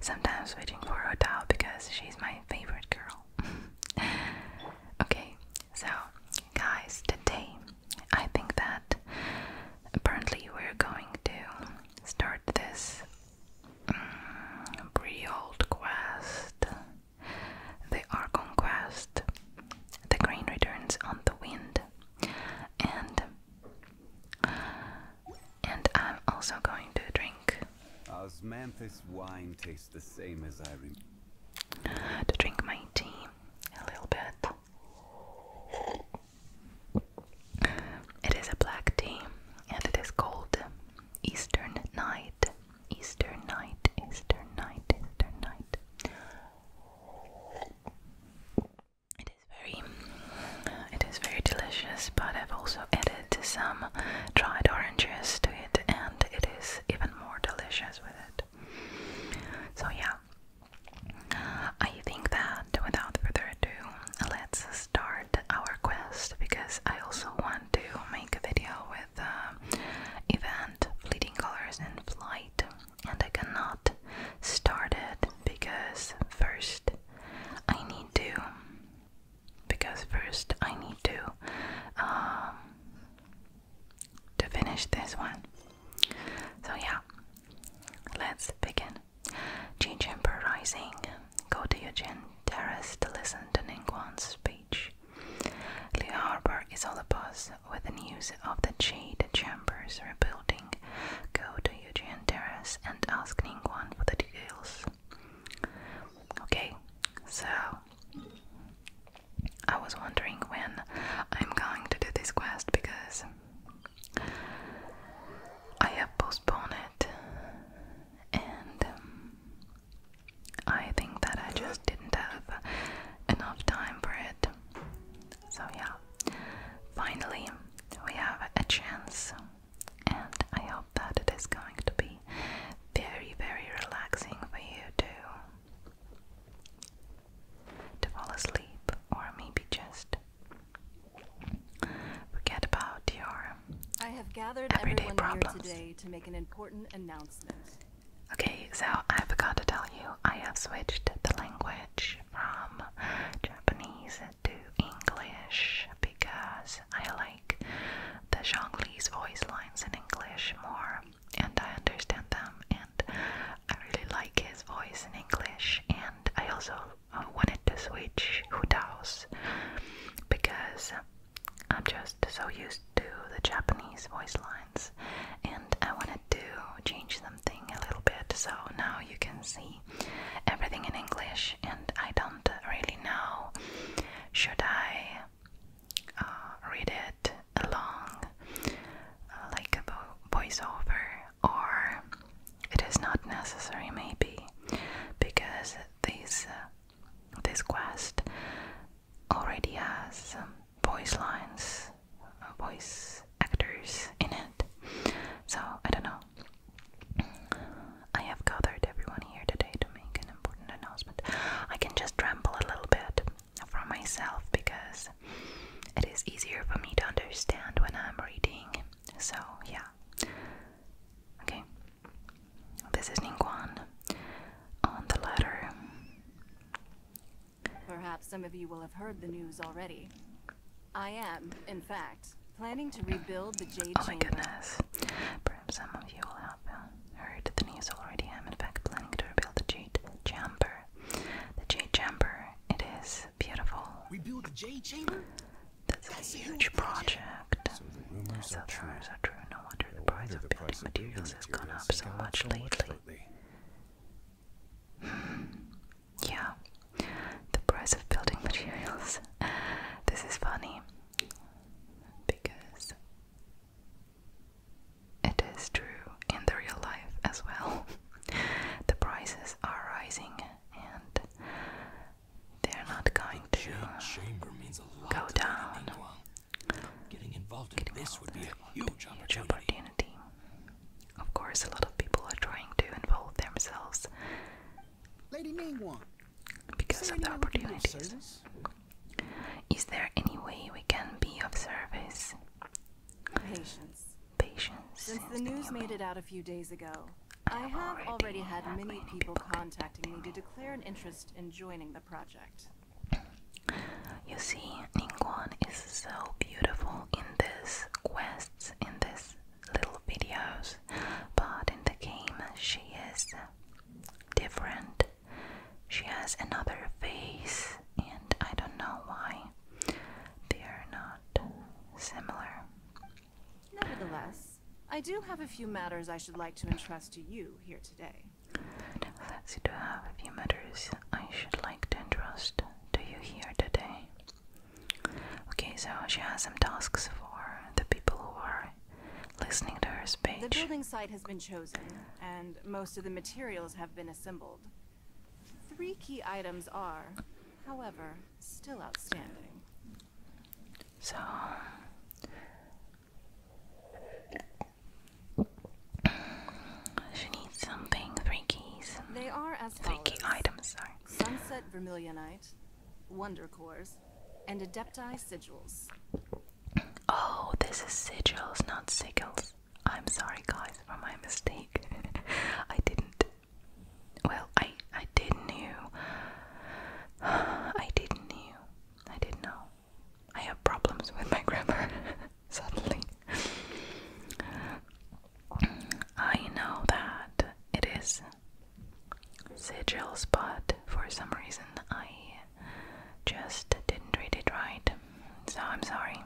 sometimes switching for Hodao because she's my favorite girl. Okay, so guys, today I think that apparently we're going to start this pretty old quest, the Archon Quest, the Green Returns on the Wind, and I'm also going to drink. Osmanthus wine tastes the same as I remember. To drink my tea a little bit. It is a black tea, and it is called Eastern Night. Eastern Night, Eastern Night, Eastern Night. It is very delicious, but I've also added some dried oranges to it, and it is even more delicious with it. So yeah, I think that without further ado, let's start our quest, because I also want to make a video with event Fleeting Colors in Flight, and I cannot start it because first I need to finish this one. So yeah, let's begin. Chamber Rising. Go to Eugene Terrace to listen to Ningguang's speech. Leo Harbor is all abuzz with the news of the Jade Chambers rebuilding. Go to Eugene Terrace and ask Ningguang for the details. Okay, so I was wondering when I'm going to do this quest because I have postponed it, and I think that I just didn't have enough time for it. So yeah, finally we have a chance, and I hope that it is going to be very, very relaxing for you to fall asleep, or maybe just forget about your I have gathered everyday everyone problems. Here today to make an important announcement. Okay, so I forgot to tell you, I have switched the language from Japanese to English because I like the Zhongli's voice lines in English more, and I understand them, and I really like his voice in English. And I also wanted to switch Hudao's because I'm just so used to the Japanese voice lines, and I wanted to change something a little bit, so now you can see everything in English, and I don't really know, should I read it along like a voiceover, or it is not necessary maybe, because this quest already has voice lines, voice actors in it. So I don't know. I have gathered everyone here today to make an important announcement. I can just ramble a little bit from myself because it is easier for me to understand when I'm reading. So yeah. Okay. This is Ningguang on the letter. Perhaps some of you will have heard the news already. I am, in fact, planning to rebuild the Jade Oh my Chamber. goodness. Perhaps some of you will have heard the news already. I'm in fact planning to rebuild the Jade Chamber. The Jade Chamber, it is beautiful. Rebuild the Jade Chamber? That's a huge project. So the rumors are true. No wonder the price of building materials has gone up so much lately. Yeah, the price of building materials. This is funny because it is true in the real life as well. The prices are rising, and they're not going to Chamber means a lot go to down. Getting involved in this would be a huge Huge opportunity. opportunity. Of course, a lot of people are trying to involve themselves Lady Ningguang, because of the opportunities. Is there any way we can be of service? Patience. Patience. Since the news made it out a few days ago, I have already had many people contacting me to declare an interest in joining the project. You see, Ningguan is so beautiful in these quests, in these little videos, but in the game she is different. She has another face, and I don't know why they are not similar. Nevertheless, I do have a few matters I should like to entrust to you here today. Nevertheless, you do have a few matters I should like to entrust to you here today. Okay, so she has some tasks for the people who are listening to her speech. The building site has been chosen, and most of the materials have been assembled. 3 key items are, however, still outstanding. So she needs something. 3 keys. They are as 3 follows. key items, sorry. Sunset Vermilionite, Wonder Cores, and Adepti Sigils. Oh, this is sigils, not sigils. I'm sorry, guys, for my mistake. I didn't. Well, I didn't knew. I didn't know. I have problems with my grammar suddenly. I know that it is sigils, but for some reason I just didn't read it right. So I'm sorry.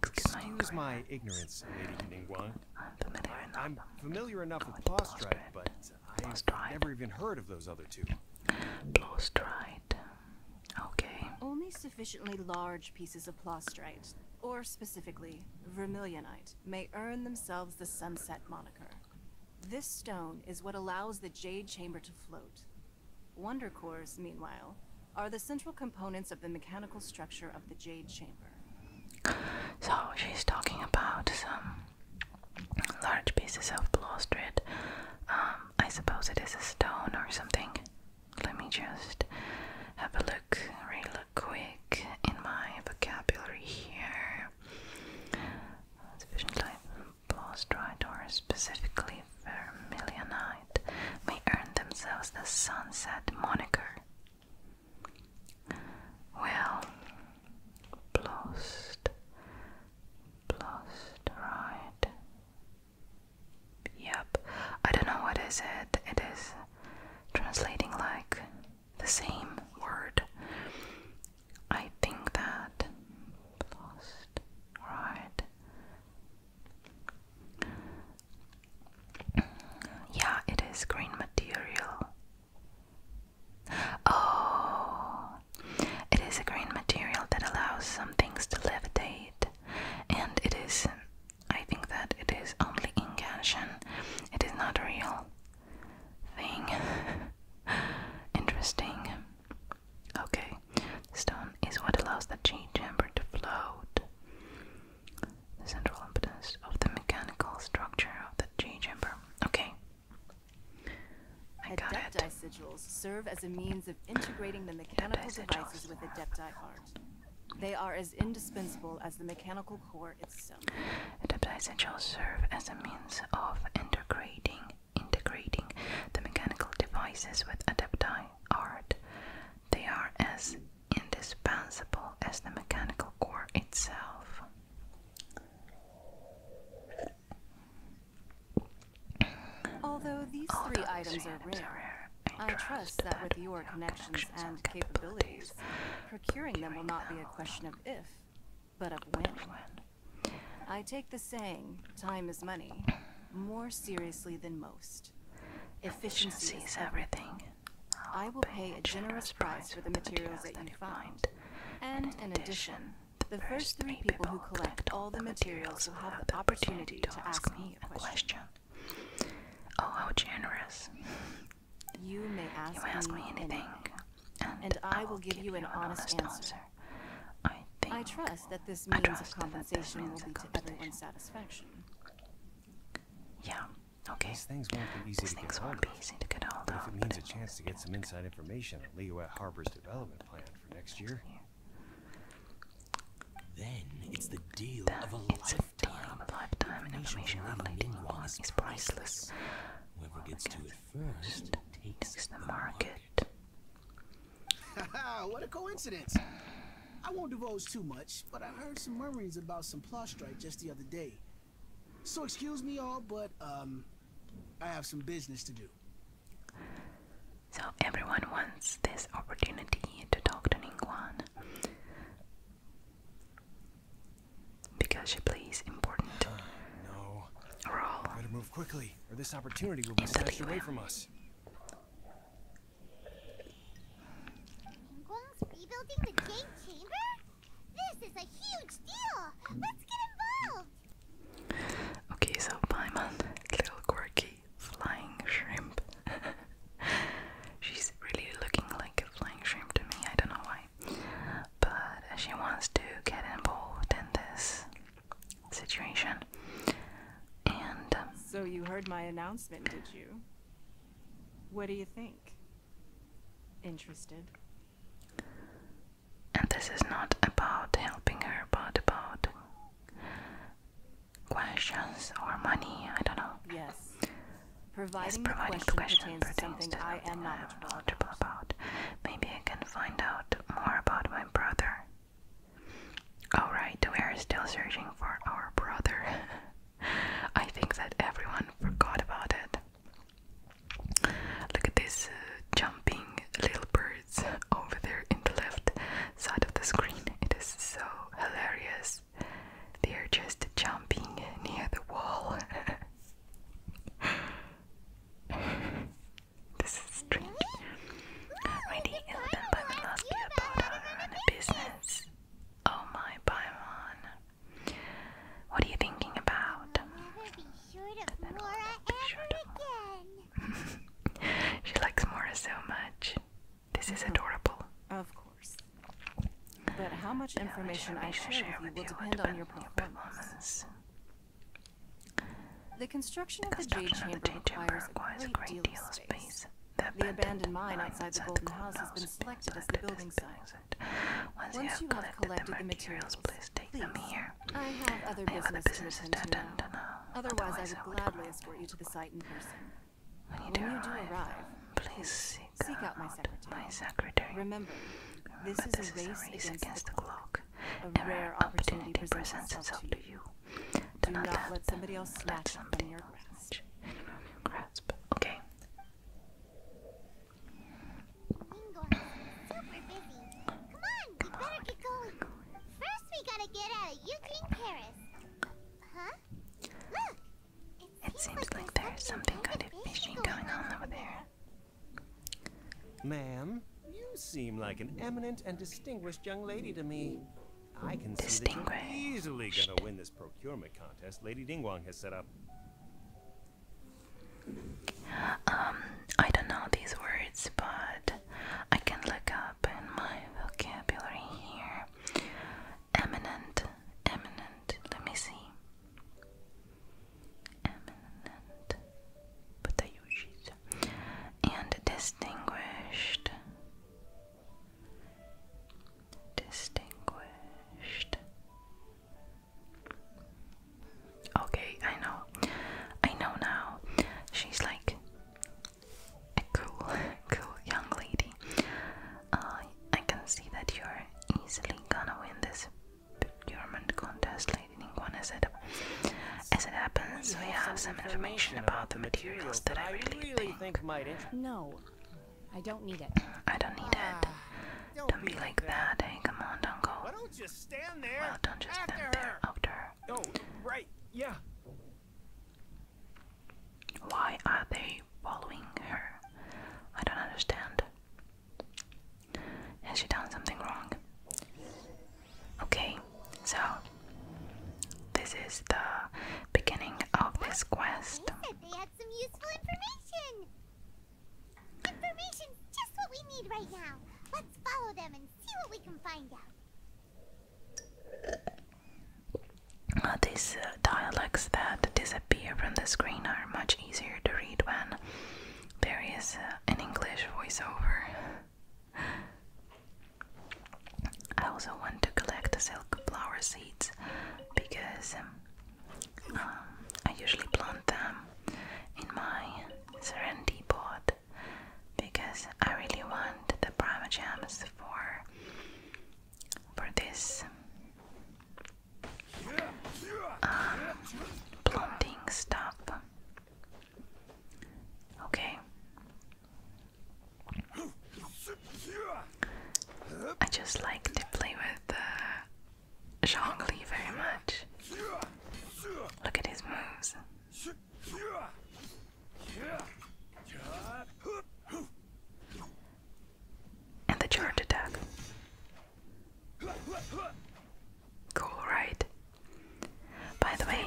Excuse my ignorance, Lady Ningguang. I'm familiar enough with Plaustrite, but I've never even heard of those other 2. Plaustrite. Okay. Only sufficiently large pieces of Plaustrite, or specifically Vermilionite, may earn themselves the Sunset moniker. This stone is what allows the Jade Chamber to float. Wonder Cores, meanwhile, are the central components of the mechanical structure of the Jade Chamber. So she's talking about some large pieces of plaustrite. I suppose it is a stone or something. Let me just have a look real quick in my vocabulary here. Sufficient light plaustrite, or specifically vermilionite, may earn themselves the Sunset moniker. Well, right. Yep. I don't know what is it. It is translating like the same word. I think that right. Yeah, it is green material. Oh, it is a green material that allows some things to levitate. And it is, I think that it is only in Genshin. It is not a real thing. Interesting. Okay, the stone is what allows the Jade Chamber to float. The central impedance of the mechanical structure of the Jade Chamber. Okay. I got it. Adepti Sigils serve as a means of integrating the mechanical devices with Adepti art. They are as indispensable as the mechanical core itself. Adepti sigils serve as a means of integrating the mechanical devices with Adepti art. They are as indispensable as the mechanical core itself. Although these 3 items are rare, I trust that with your connections and capabilities, procuring them will not be a question of if, but of when. I take the saying, time is money, more seriously than most. Efficiency is everything. I will pay a generous price for the materials that you find. And in addition, the first 3 people who collect all the materials will have the opportunity to ask me a question. Oh, how generous. You may ask, me anything, and I will give you an honest answer. I trust that this means of compensation will be to everyone's satisfaction. Yeah, okay. These things won't be easy to get hold of. But if it means a chance to get some inside information on Liyue Harbor's development plan for next year. Then it's the deal Then of a it's a deal lifetime. of a lifetime. Information Information from about Lady Lady Ningguang Ningguang is is priceless. priceless. Whoever gets to it first takes The the market. Haha, what a coincidence. I won't divulge too much, but I heard some murmurings about some plot strike just the other day. So excuse me all, but I have some business to do. So everyone wants this opportunity to talk to Ningguang because she plays important No. role. Better move quickly, or this opportunity will be snatched away from us. Ningguang's rebuilding the Jade Chamber? This is a huge deal! Let's get involved! Okay, so Paimon, little quirky flying shrimp. She's really looking like a flying shrimp to me, I don't know why. But she wants to get involved in this situation. And So you heard my announcement, did you? What do you think? Interested? and this is not about helping her, but about questions or money, I don't know. Yes. Yes, Providing providing the the question question pertains to pertains something to I something am I am knowledgeable knowledgeable about. about. Maybe I can find out more about my brother. Alright, we are still searching for our brother. I think that everyone forgot about it. Look at these jumping little birds over there in the left side of the screen. It is so hilarious. They are just jumping near the wall. This is strange. Ready, then Paimon asked you about how to run a business. Oh my, Paimon. What are you thinking about? Never be short of Mora ever again! She likes Mora so much. This is adorable. Of course. But how much information I share with you will depend on your performance. The construction of the Jade Chamber requires a great deal of space. The abandoned mine outside the Golden House has been selected as the building site. Once you have collected the materials, please take them here. I have other I have other business to business attend to now. Otherwise, I would gladly escort you to the site in person. When When you do arrive, please seek out my secretary. secretary. Remember, this Remember, is a race against the clock. A Never rare opportunity presents itself to you. Do not let somebody else snatch it from your grasp. Okay. Ningguang's super busy. Come on, we better get going. First, we gotta get out of Eugene, Paris. Huh? Look! It seems like there's something kind of fishy going on over there. Ma'am, you seem like an eminent and distinguished young lady to me. I can see that you're easily gonna win this procurement contest Lady Ningguang has set up. I don't know these words, but I can look up in my vocabulary here. Eminent, let me see. Eminent, Patayushis, and distinguished. Okay, I know now. She's like a cool young lady. I can see that you're easily gonna win this procurement contest, Lady Ningguang. As it happens, we have some information about the materials that I really think might interest. No, I don't need it. I don't need it. Don't be like that. Hey, come on, don't go. Why don't you stand there? Well, don't just stand there after her. Oh, right. Yeah. Why are they following her? I don't understand. Has she done something wrong? Okay, so this is the beginning of this quest. They said they had some useful information. Information's just what we need right now. Let's follow them and see what we can find out. These dialects that disappear from the screen are much easier to read when there is an English voiceover. I also want to collect the silk flowers seeds because I usually plant them in my Serenity pot because I really want the Primogems for this planting stuff. Okay. I just like to play with Zhongli very much. Look at his moves. And the charge attack. Cool, right? By the way,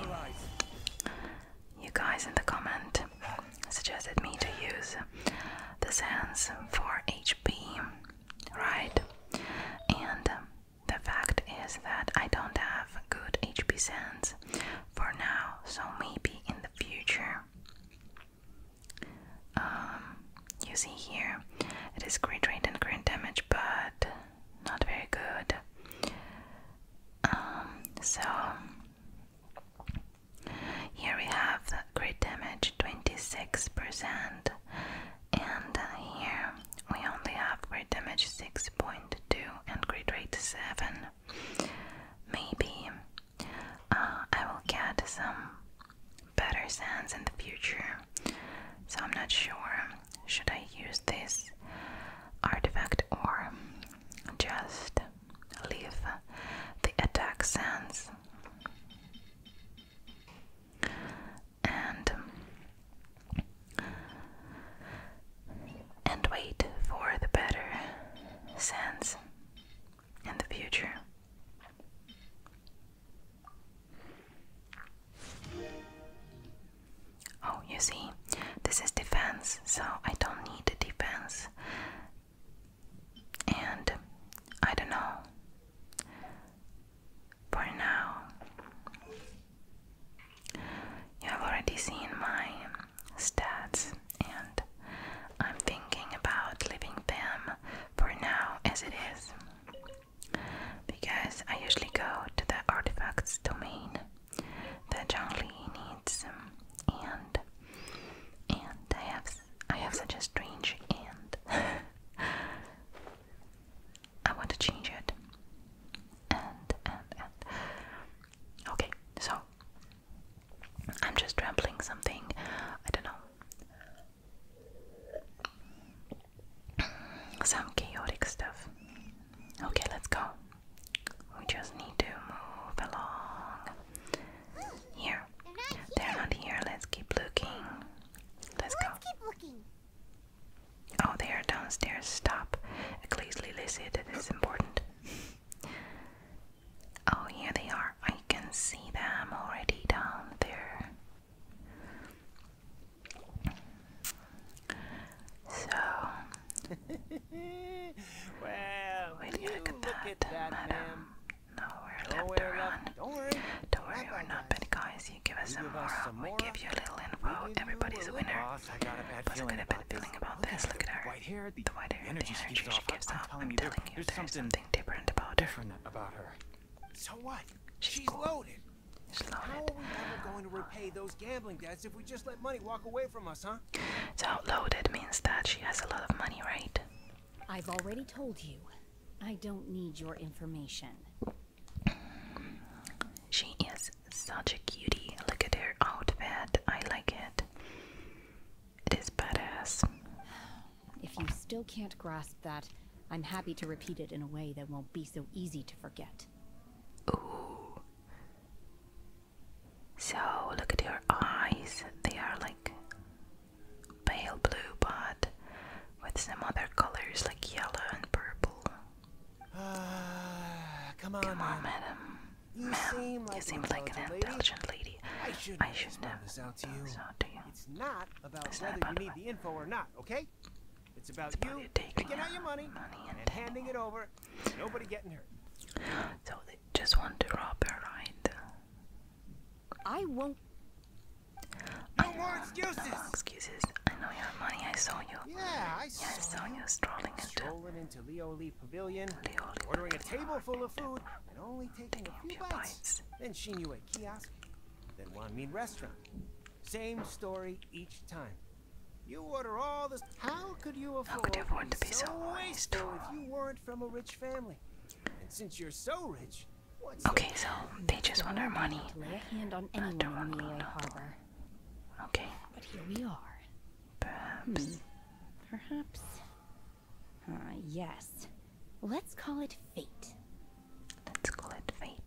you guys in the comment suggested me to use the sands for HP, right? And the fact is that I don't have good HP sands for now, so maybe in the future. You see here, it is crit rate and crit damage, but not very good. So here we have the crit damage 26%, and here we only have crit damage 6.2 and crit rate 7. Maybe I will get some better sands in the future, so I'm not sure. Should I use this artifact or just leave the attack sands and wait for the better sands in the future? Oh, you see, this is defense, so I don't need the defense. And I don't know. For now, you have already seen my stats, and I'm thinking about leaving them for now as it is, because I usually go to the artifacts domain that Zhongli needs, and I have such a strange and I want to change it. And okay, so I'm just rambling something, I don't know, some chaotic stuff. Okay, let's go. We just need to move along. Here. They're not here. Let's keep looking. Let's go. Keep looking. Oh, they are downstairs. Stop. Ecclesially listed. It is important. Oh, here they are. I can see them already down there. So. Well, Wait, you look at that, ma'am. madam. Nowhere left to Nowhere run. left. Don't worry. Don't worry, we're not bad guys. You give us some more, we give you a little info. Everybody's a winner. Boss, I got a bad What's a feeling good about feeling this. about Look this? at Look at her. white hair, The white hair, the energy she gives off. I'm telling you, there's there's something something different about her. different about her. So what? She's She's cool. loaded. She's How loaded. are we ever going to repay those gambling debts if we just let money walk away from us, huh? So loaded means that she has a lot of money, right? I've already told you. I don't need your information. She is such a cutie. Look at her outfit. I like it. It is badass. If you still can't grasp that, I'm happy to repeat it in a way that won't be so easy to forget. Ooh. So look at her eyes. They are like pale blue, but with some other colors like yellow and purple. Come on, Come on, man. madam. You Ma'am, seem you like seem an like an intelligent intelligent lady. I shouldn't I have should spelled have this out to you. this out to you. It's not about It's not whether about you need what- the info or not, okay? It's about It's about you you taking out your money and and handing it over. Nobody getting hurt. So they just want to rob her, right? I won't. No more excuses. No excuses. know you have money. I saw you. Yeah, I Yeah, I saw saw you strolling into strolling into Lioli Pavilion, Lioli ordering a Pavilion, table full of food, and only taking a few bites. bites. Then Shinue kiosk, then Wanmin restaurant. Same story each time. You order all this. How could you afford, could you afford to be so wasteful if you weren't from a rich family? And since you're so rich, what's Okay, so they just want our money. To lay a hand on anyone in Liyue Harbor. Okay, But here we are. perhaps. Perhaps. Yes. Let's call it fate. Let's call it fate.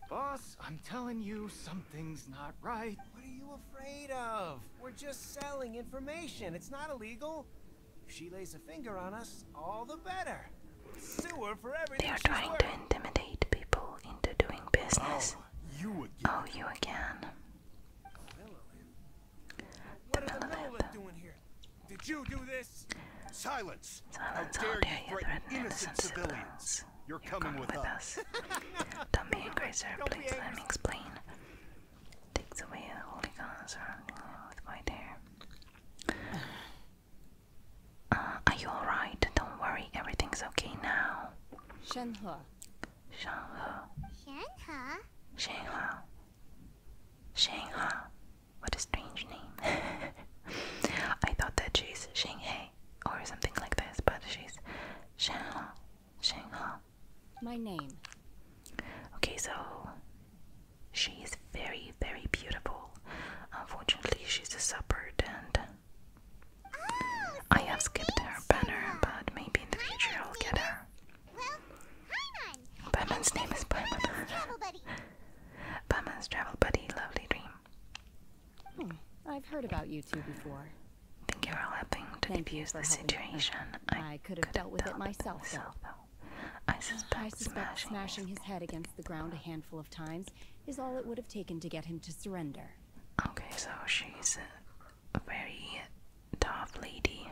Boss, I'm telling you, something's not right. What are you afraid of? We're just selling information. It's not illegal. If she lays a finger on us, all the better. Sue her for They everything are she's trying worth. to intimidate people into doing business. You again. Oh, you again. What are the Millilith doing here? Did you do this? Silence! Silence, How dare you threaten innocent civilians? civilians? You're coming with us. Don't be angry, sir. Don't be Please let angry. me explain. Takes away the holy gods surrounding you with white hair. Are you alright? Don't worry, everything's okay now. Shenhe. Shenhe. Shenhe? Shenhe. Shenhe. What a strange name. I thought that she's Shenhe or something like this, but she's Shenhe. Shenhe. My name. Okay, so she is very, very beautiful. Unfortunately, she's a suburb, and Oh, I have skipped her banner, but maybe in the future I'll get her. well, Paimon. Paimon's name is Paimon. Travel buddy. Paimon's travel buddy, lovely dream. I've heard about you two before. Think you're all helping to Thank you defuse for the helping. situation. I could have dealt with it myself, though. I suspect, Smashing his head against the ground a handful of times is all it would have taken to get him to surrender. Okay, so she's a very tough lady.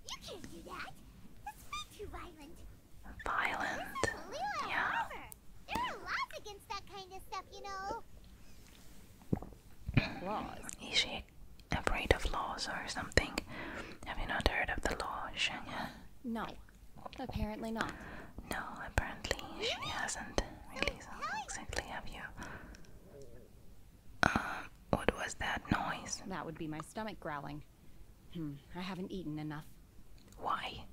You can't do that. That's way too violent. Violent. Liyue Yeah. Harbor. There are laws against that kind of stuff, you know. Laws. Is she afraid of laws or something? Have you not heard of the law, Shenhe? No. Apparently not. No, apparently she hasn't really. So exactly, have you? What was that noise? That would be my stomach growling. I haven't eaten enough. Why?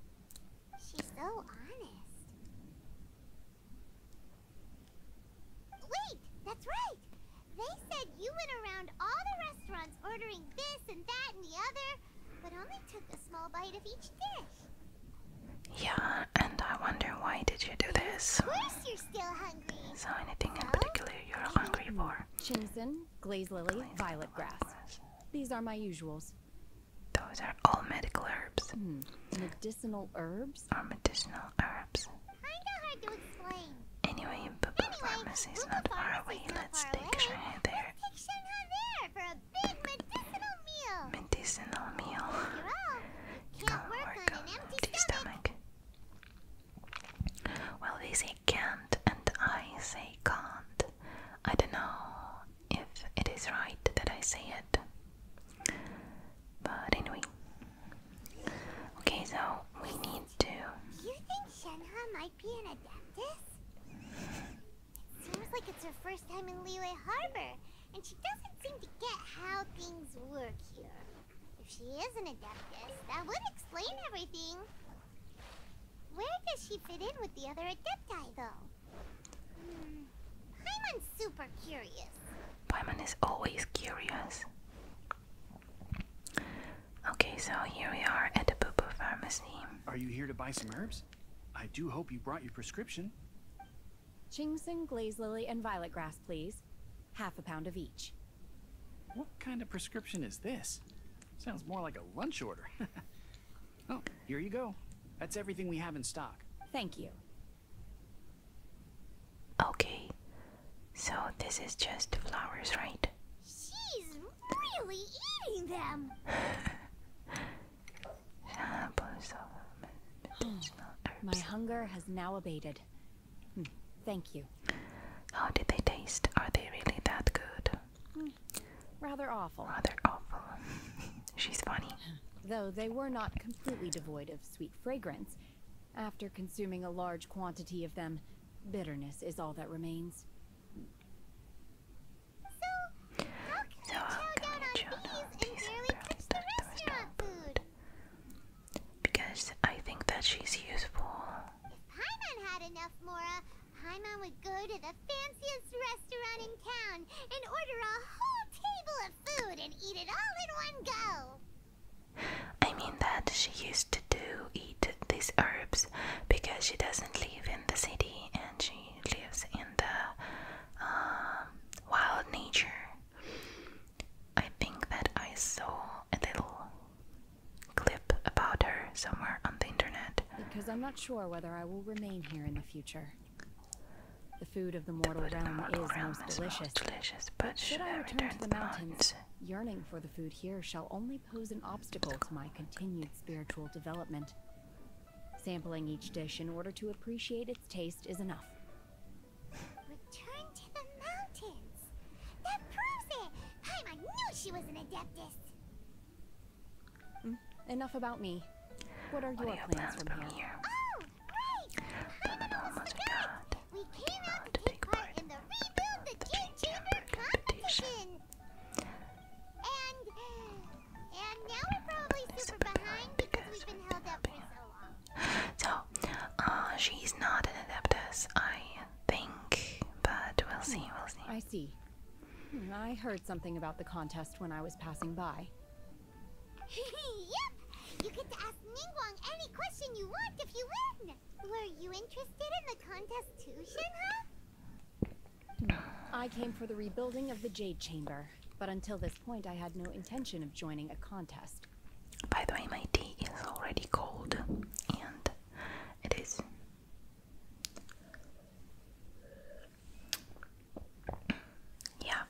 She's so honest. Wait, that's right. They said you went around all the restaurants ordering this and that and the other, but only took a small bite of each dish. Yeah, and I wonder why did you do this? Of course you're still hungry. So anything in particular you're hungry for? Chingson, glaze lily, violet grass. These are my usuals. Those are all medical herbs. Medicinal herbs? Or medicinal herbs. Kinda hard to explain. Anyway, Bubba Pharmacy is not far away. Let's take Shenhe there. Take Shenhe there for a big medicinal meal. Medicinal meal. After all, you can't work on an empty stomach. Well, they say can't, and I say can't. I don't know if it is right that I say it. But anyway. Okay, so we need to. Do you think Shenhe might be an adeptus? It seems like it's her first time in Liyue Harbor, and she doesn't seem to get how things work here. If she is an adeptus, that would explain everything. Where does she fit in with the other adepti, though? Paimon's super curious. Paimon is always curious. Okay, so here we are at the Bubba Pharmacy. Are you here to buy some herbs? I do hope you brought your prescription. Chingson, glaze lily, and violet grass, please. Half a pound of each. What kind of prescription is this? Sounds more like a lunch order. Oh, here you go. That's everything we have in stock. Thank you. Okay, so this is just flowers, right? She's really eating them. Samples of medicinal My herbs. hunger has now abated. Thank you. How did they taste? Are they really that good? rather awful. Rather awful. She's funny. Though they were not completely devoid of sweet fragrance. After consuming a large quantity of them, bitterness is all that remains. So, how can we chow down on bees and barely touch the restaurant food? Because I think that she's useful. If Paimon had enough Mora, Paimon would go to the fanciest restaurant in town and order a whole table of food and eat it all in one go. I mean that she used to eat these herbs because she doesn't live in the city and she lives in the wild nature. I think that I saw a little clip about her somewhere on the internet. Because I'm not sure whether I will remain here in the future. The food of the mortal realm is most delicious, but should I return to the mountains, yearning for the food here shall only pose an obstacle to my continued spiritual development. Sampling each dish in order to appreciate its taste is enough. Return to the mountains. That proves it. Paimon knew she was an adeptus. Enough about me. What are your plans from here? Oh, right. Paimon almost forgot. We came out to take part in the Rebuild the Jade Chamber competition. And now we're probably super behind because we've been held up for so long. So, she's not an adeptus, I think, but we'll see, I see. I heard something about the contest when I was passing by. Yep! You get to ask Ningguang any question you want if you win! Were you interested in the contest too, Shenhe? I came for the rebuilding of the Jade Chamber, but until this point I had no intention of joining a contest. By the way, my tea is already cold, and it is. Yeah.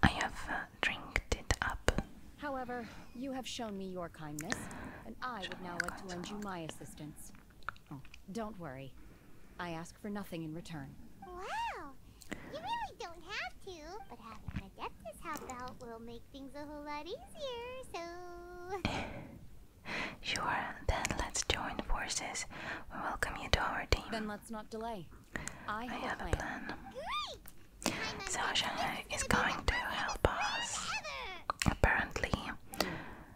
I have drinked it up. However, you have shown me your kindness, and I would now like to lend you my assistance. Oh, don't worry. I ask for nothing in return. Wow! You really don't have to, but having an adeptus help out will make things a whole lot easier, so... Sure, then let's join forces. We welcome you to our team. Then let's not delay. I have a a plan. plan. Great! So Shenhe is going to help us. Apparently.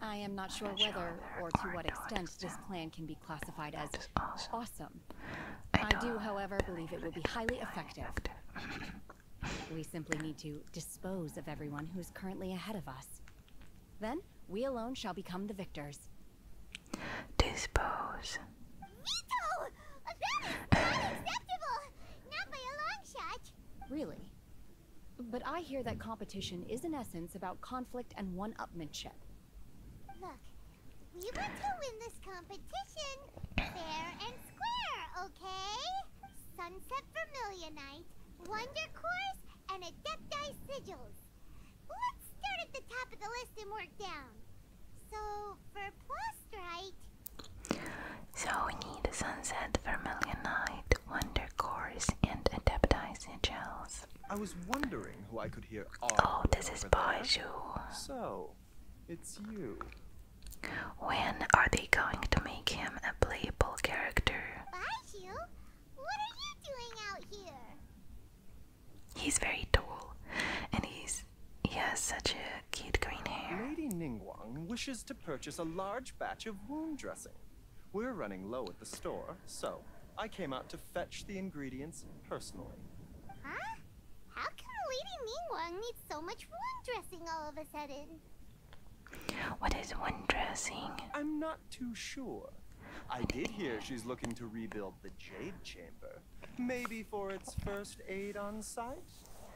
I am not sure whether or to what extent this plan can be classified as awesome. I do, however, believe it will be highly effective. We simply need to dispose of everyone who is currently ahead of us. Then, we alone shall become the victors. Dispose. Veto! That is unacceptable! Not by a long shot! Really? But I hear that competition is in essence about conflict and one-upmanship. Look, we want to win this competition fair and square, okay? Sunset Vermilionite, Wonder Course, and Adepti Sigils. Let's start at the top of the list and work down. So, for Plastrite... So we need Sunset Vermilionite, Wonder Course, and Adepti Sigils. I was wondering who I could hear Oh, this is Baiju. So, it's you. When are they going to make him a playable character? Baiju? What are you doing out here? He's very tall, and he has such a cute green hair. Lady Ningguang wishes to purchase a large batch of wound dressing. We're running low at the store, so I came out to fetch the ingredients personally. Huh? How come Lady Ningguang needs so much wound dressing all of a sudden? What is wound dressing? I'm not too sure. I did hear she's looking to rebuild the Jade Chamber. Maybe for its first aid on site?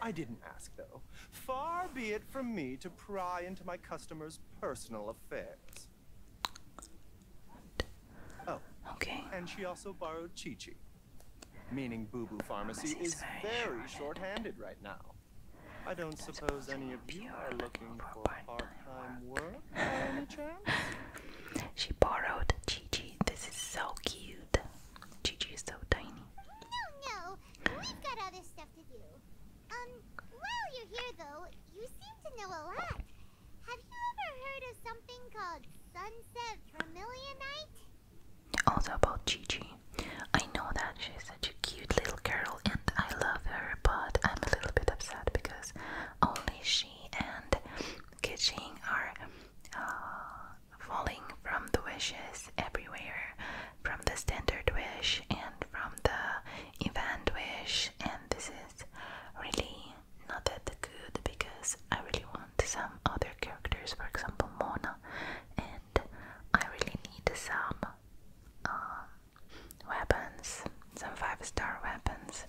I didn't ask, though. Far be it from me to pry into my customers' personal affairs. Oh, okay. And she also borrowed Chi-Chi. Meaning Boo Boo Pharmacy is very short-handed right now. I don't suppose any of you are looking for part-time work by any chance? She borrowed Chi-Chi. This is so cute. Chi-Chi is so tiny. No, we've got other stuff to do. While you're here though, you seem to know a lot. Have you ever heard of something called Sunset Vermilionite? Also about Gigi. I know that she's such a cute little girl and I love her, but I'm a little bit upset because only she and Genshin are falling from the wishes everywhere, from the standard wish and from the event wish, and this is really not that good because I really want some other characters, for example Mona, and I really need some weapons, some 5-star weapons.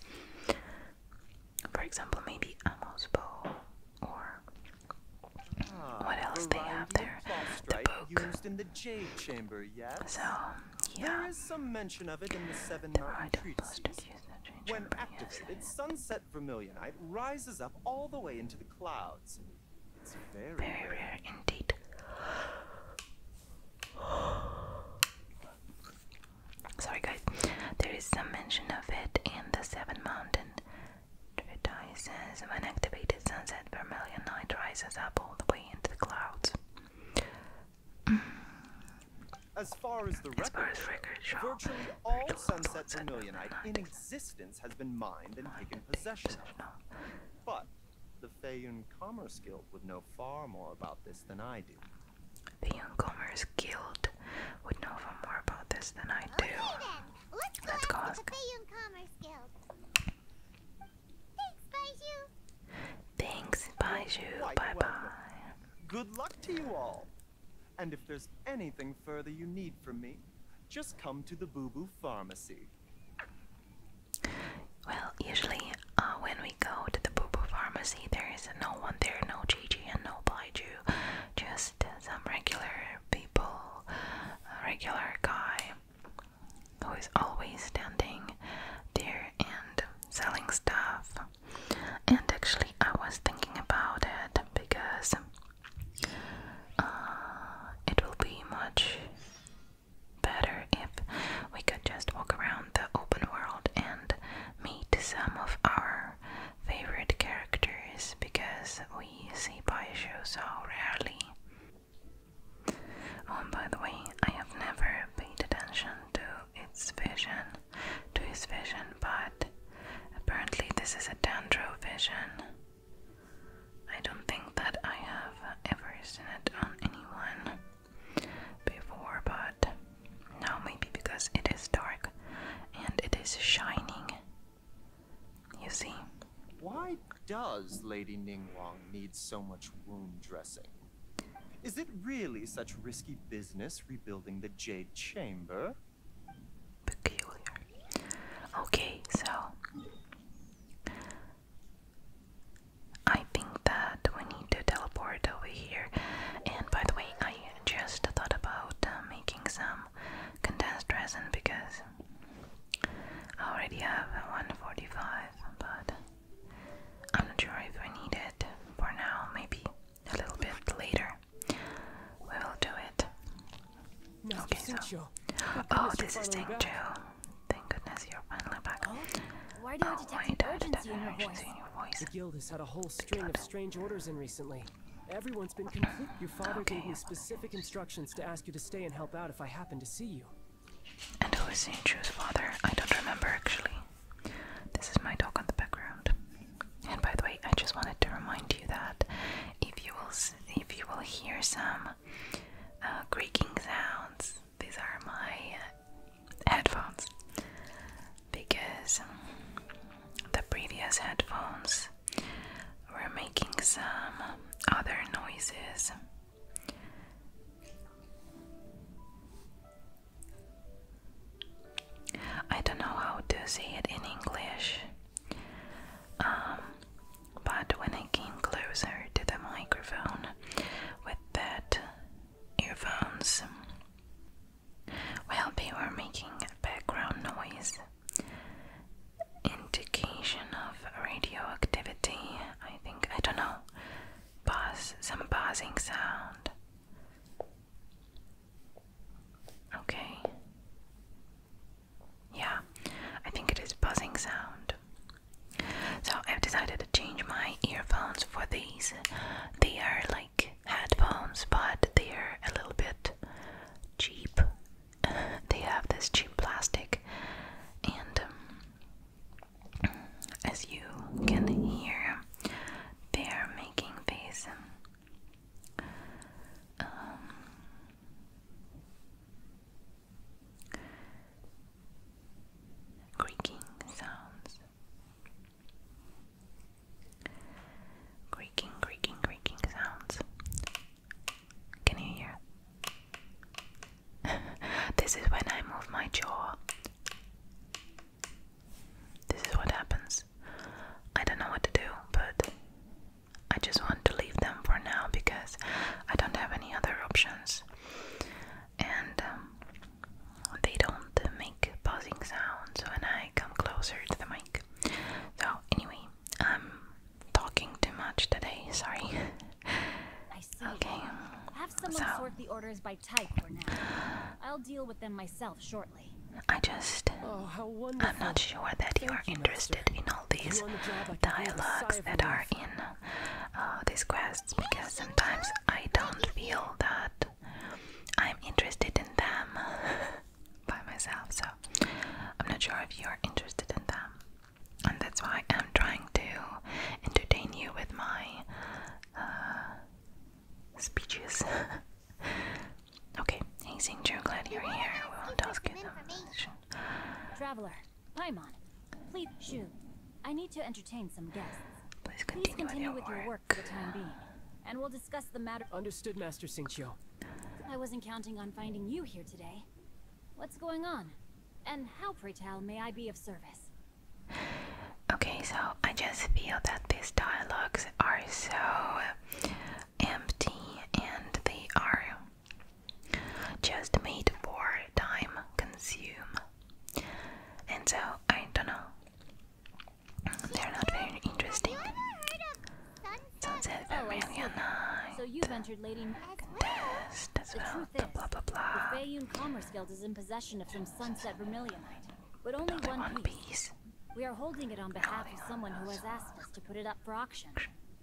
For example, maybe Amos bow, or what else they have there? The book. Used in the Jade Chamber, yes? So, yeah. There is some mention of it in the Seven Mountain Treatises. When activated, Sunset Vermilionite rises up all the way into the clouds. It's very rare indeed. Sorry guys, there is some mention of it in the Seven Mountain Treatises. When activated, Sunset Vermilionite rises up all the way into the clouds. As far as the record shows, virtually all Sunset Vermilionite in existence has been mined and taken possession of. But the Feiyun Commerce Guild would know far more about this than I do. Feiyun Commerce Guild would know far more about this than I do. Okay then, let's go ask the Feiyun Commerce Guild. Thanks, Baiju. Thanks, Baiju. Bye-bye. Good luck to you all. And if there's anything further you need from me, just come to the Boo Boo Pharmacy. Well, usually when we go to the Boo Boo Pharmacy, there is no one there, no Gigi and no Baiju, just some regular people, a regular guy who is always standing there and selling stuff. And actually, I was thinking about it because it will be much better if we could just walk around the open world and meet some of our favorite characters, because we see Baiju so rarely. Oh, and by the way, I have never paid attention to his vision, but apparently this is a Dendro vision. I don't think that I have ever seen it on anyone before, but now maybe because it is dark and it is shining. You see? Why does Lady Ningguang need so much wound dressing? Is it really such risky business rebuilding the Jade Chamber? Peculiar. Okay, so I think that we need to teleport over here. And by the way, I just thought about making some condensed resin because I already have 145, but I'm not sure if we need it for now. Maybe a little bit later we will do it. Okay, so oh, this is Tingju. Thank goodness you're finally back. Why do I detect urgency in your voice? The guild has had a whole string of strange orders in recently. Everyone's been complete. Your father gave me specific instructions to ask you to stay and help out if I happen to see you. And who is Tingju's father? I don't remember actually. This is my dog on the background. And by the way, I just wanted to remind you that if you will hear some creaking sounds, these are my headphones, because the previous headphones were making some other noises. I don't know how to say it in English, but when I came closer to the microphone with that earphones, well, they were making background noise, indication of radioactivity, I think. I don't know, some buzzing sound. Okay. Yeah, I think it is buzzing sound. So I've decided to change can hear they're making these creaking sounds. Creaking sounds. Can you hear? This is when I move my jaw. This is what happens. I don't know what to do, but I just want to leave them for now because I don't have any other options. And they don't make buzzing sounds when I come closer to the mic. So anyway, I'm talking too much today, sorry. I see. Okay. Have someone sort the orders by type for now. I'll deal with them myself shortly. I just, I'm not sure that you are interested in all these dialogues that are in these quests, because sometimes I don't feel that I'm interested in them by myself, so I'm not sure if you're interested in them, and that's why I'm trying to entertain you with my speeches. Okay, hey Xingqiu, glad you're here. We won't ask you information. Traveler, Paimon, please shoot. I need to entertain some guests. Please continue with your work for the time being, and we'll discuss the matter. Understood, Master Xingqiu. I wasn't counting on finding you here today. What's going on? And how, pray tell, may I be of service? Okay, so I just feel that these dialogues are so empty and they are just made for time consume. And so, I don't know. They're not very interesting. Sunset Vermilion Night. So you've entered Lady Contest as well. Blah blah blah. The Feiyun Commerce Guild is in possession of some Sunset Vermilionite, but only one piece. We are holding it on behalf of someone who has asked us to put it up for auction,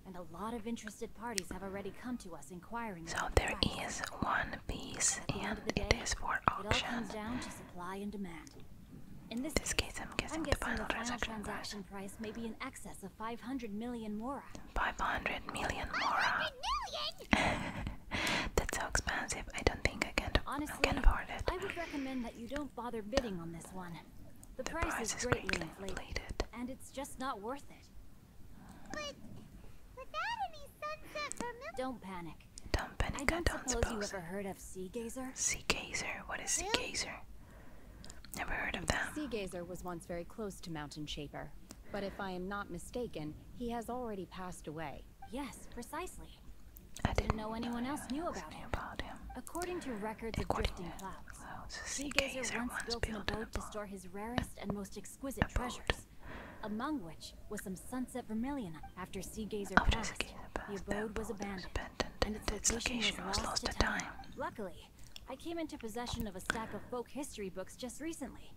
and a lot of interested parties have already come to us inquiring. So there is one piece, and it is for auction. It all comes down to supply and demand. In this case, I'm guessing the final transaction price may be in excess of 500 million mora. 500 million mora. That's so expensive. I don't think I can afford it. I would recommend that you don't bother bidding on this one. The price is greatly inflated, and it's just not worth it. But without any Sunset Vermilion... Don't panic. Don't panic, I don't suppose you ever heard of Sea Gazer? Sea Gazer? What is Sea Gazer? Never heard of them. Sea Gazer was once very close to Mountain Shaper, but if I am not mistaken, he has already passed away. Yes, precisely. I didn't know anyone else knew about him. According to records of drifting clouds, Sea Gazer once built an abode to store his rarest and most exquisite treasures, among which was some Sunset Vermilion. After Sea Gazer passed, the abode was abandoned, and its location was lost to time. Luckily, I came into possession of a stack of folk history books just recently.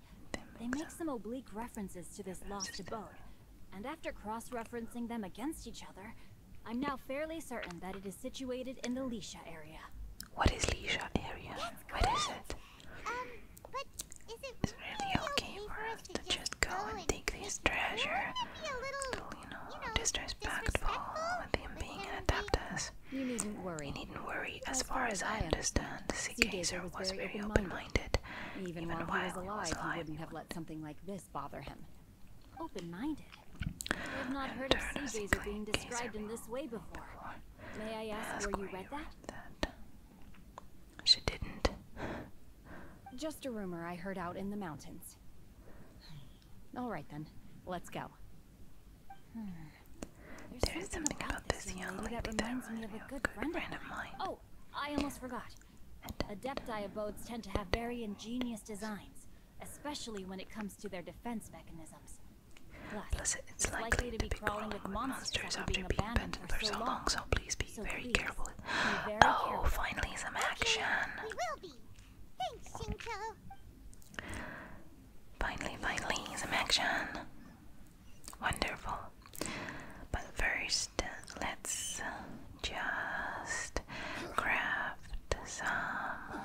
They make some oblique references to this lost abode, and after cross-referencing them against each other, I'm now fairly certain that it is situated in the Lisha area. What is Lisha area? What is it? But is it it's really okay for us to just go and take this treasure? You know, disrespectful with him being an adeptus. You needn't worry. You needn't worry. As far as I understand, Sea Gazer was very open-minded. Even while he was alive, he wouldn't have let something like this bother him. Open-minded? I have not heard of Sea Gazer being described in this way before. May I ask where you read that? She didn't. Just a rumor I heard out in the mountains. All right then, let's go. There's something about this young lady that reminds me of a good friend of mine. Oh, I almost forgot. Adepti abodes tend to have very ingenious designs, especially when it comes to their defense mechanisms. Plus, it's likely to be crawling with monsters after being abandoned for so long, so please be very careful. Finally some action. We will be. Thanks, Xingqiu. Finally, some action. Wonderful. But first, let's just craft some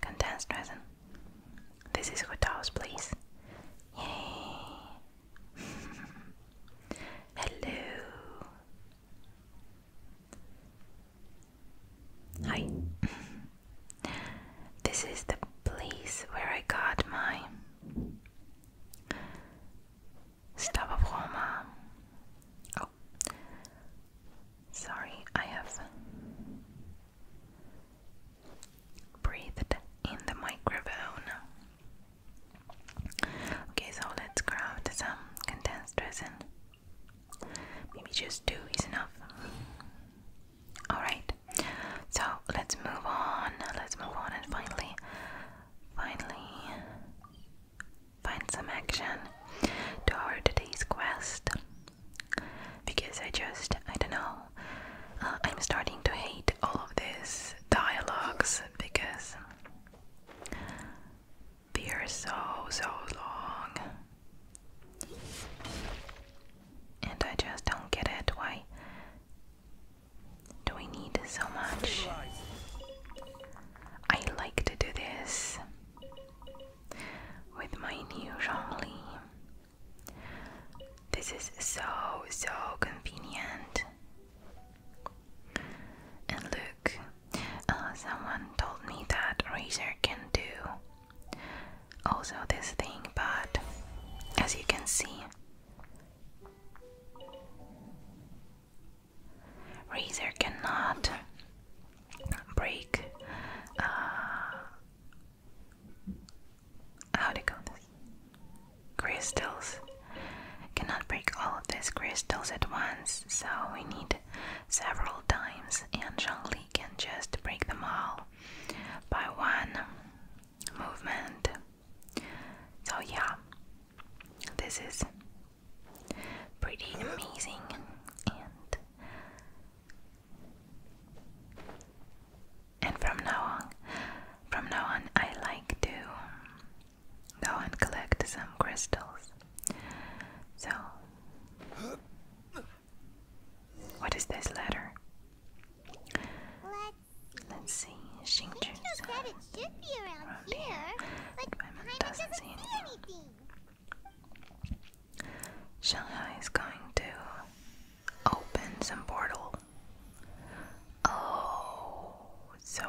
condensed resin. This is Hutao's, please. Yay! see. Razor cannot break. How do you call this? Crystals. Cannot break all of these crystals at once, so we need several times, and Zhongli can just break them all by one movement. So yeah, this is pretty amazing, and from now on I like to go and collect some crystals. So what is this letter? Let's see. Xingqiu said it should be around here, but Paimon doesn't see anything. Shanghai is going to open some portal. Oh, so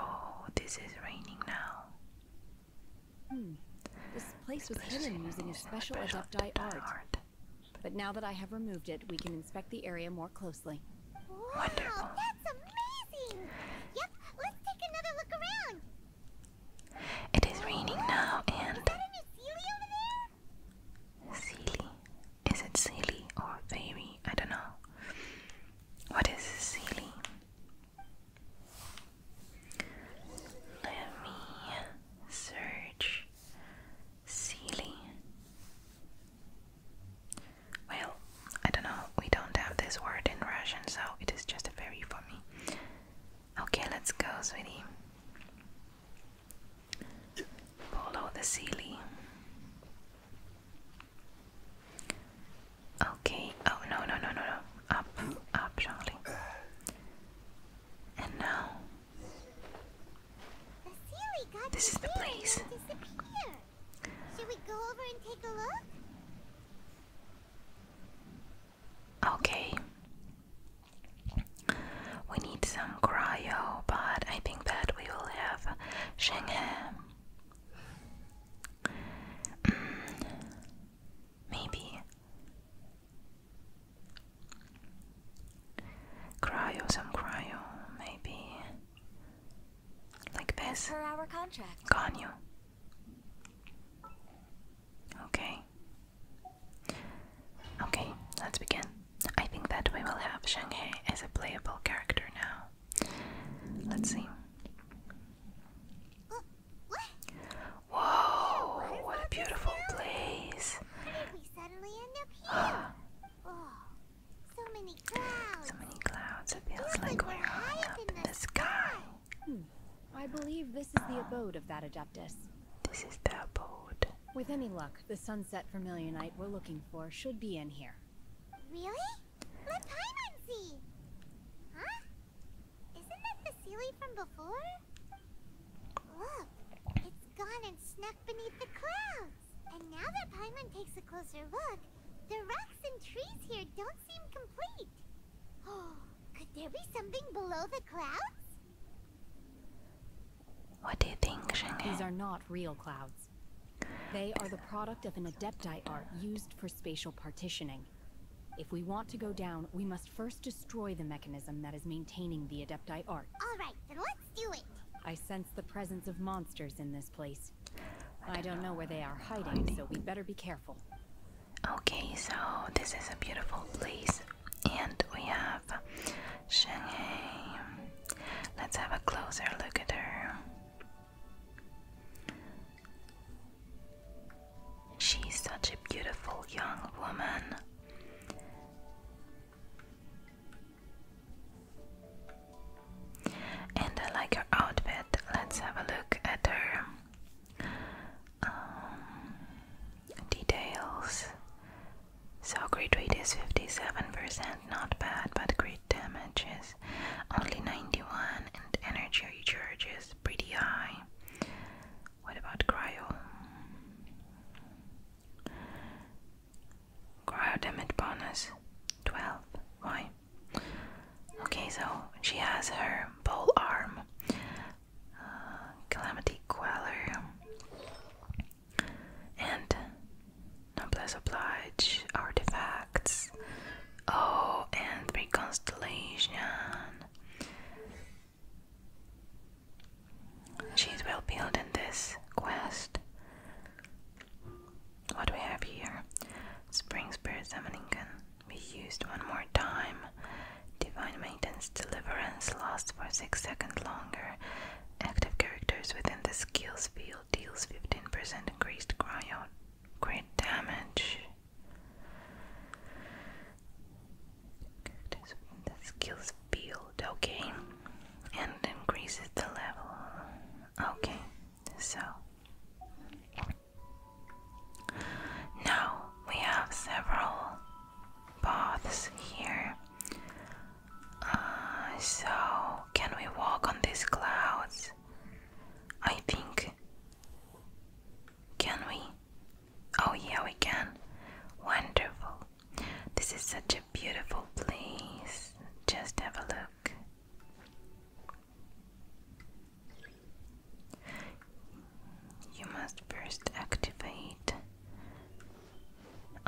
this is raining now. This place was hidden using a special adepti art. But now that I have removed it, we can inspect the area more closely. Wow, that's amazing! Yep, let's take another look around. It is raining now, and Is that a new Sealy over there? Sealy. Is it Sealy or Fairy? I don't know. What is Sealy? Let me search Sealy. Well, I don't know. We don't have this word in Russian, so it is just a fairy for me. Okay, let's go, sweetie. Follow the Sealy. Okay. Oh, no. Up, Charlie. And now, The Sealy got this is the place. disappear. Should we go over and take a look? Okay. We need some cryo, but I think that we will have Shenhe. Maybe. Some cryo, maybe. Like this. Per our contract. Ganyu. Okay. Okay, let's begin. I think that we will have Shenhe as a playable character now. Let's see. Whoa, what a beautiful place. How did we suddenly end up here? Oh, so many clouds. So many clouds, it feels like we're high up in the sky. I believe this is the abode of that Adeptus. This is the abode. With any luck, the sunset vermilionite we're looking for should be in here. Really? Let Paimon see. Huh? Isn't that the Sealy from before? Look, it's gone and snuck beneath the clouds. And now that Paimon takes a closer look, the rocks and trees here don't seem complete. Oh, could there be something below the clouds? What do you think, Shenhe? These are not real clouds. They are the product of an adepti art used for spatial partitioning. If we want to go down, we must first destroy the mechanism that is maintaining the adepti art. Alright, then let's do it. I sense the presence of monsters in this place. I don't know where they are hiding, so we better be careful. Okay, so this is a beautiful place, and we have Shenhe. Let's have a closer look at her. She's such a beautiful young woman. And I like her outfit. Let's have a look at her details. So crit rate is 57%, not bad, but crit damage is only 91, and energy recharge is pretty high. What about cryo? Cryo damage bonus 12. Why? Okay, so she has her pole arm, Calamity Queller, and plus oblige artifacts. Oh, and 3 constellation. She's well built in this quest. What do we have here? Spring Spirit Summoning can be used one more time. Divine Maintenance Deliverance lasts for 6 seconds longer. Active characters within the skills field deals 15% increased crit damage. Characters within the skills field, okay. And increases the level. Okay, so now we have several paths here. So can we walk on these clouds? I think. Can we? Oh yeah, we can. Wonderful. This is such a beautiful place. Just have a look. You must first activate.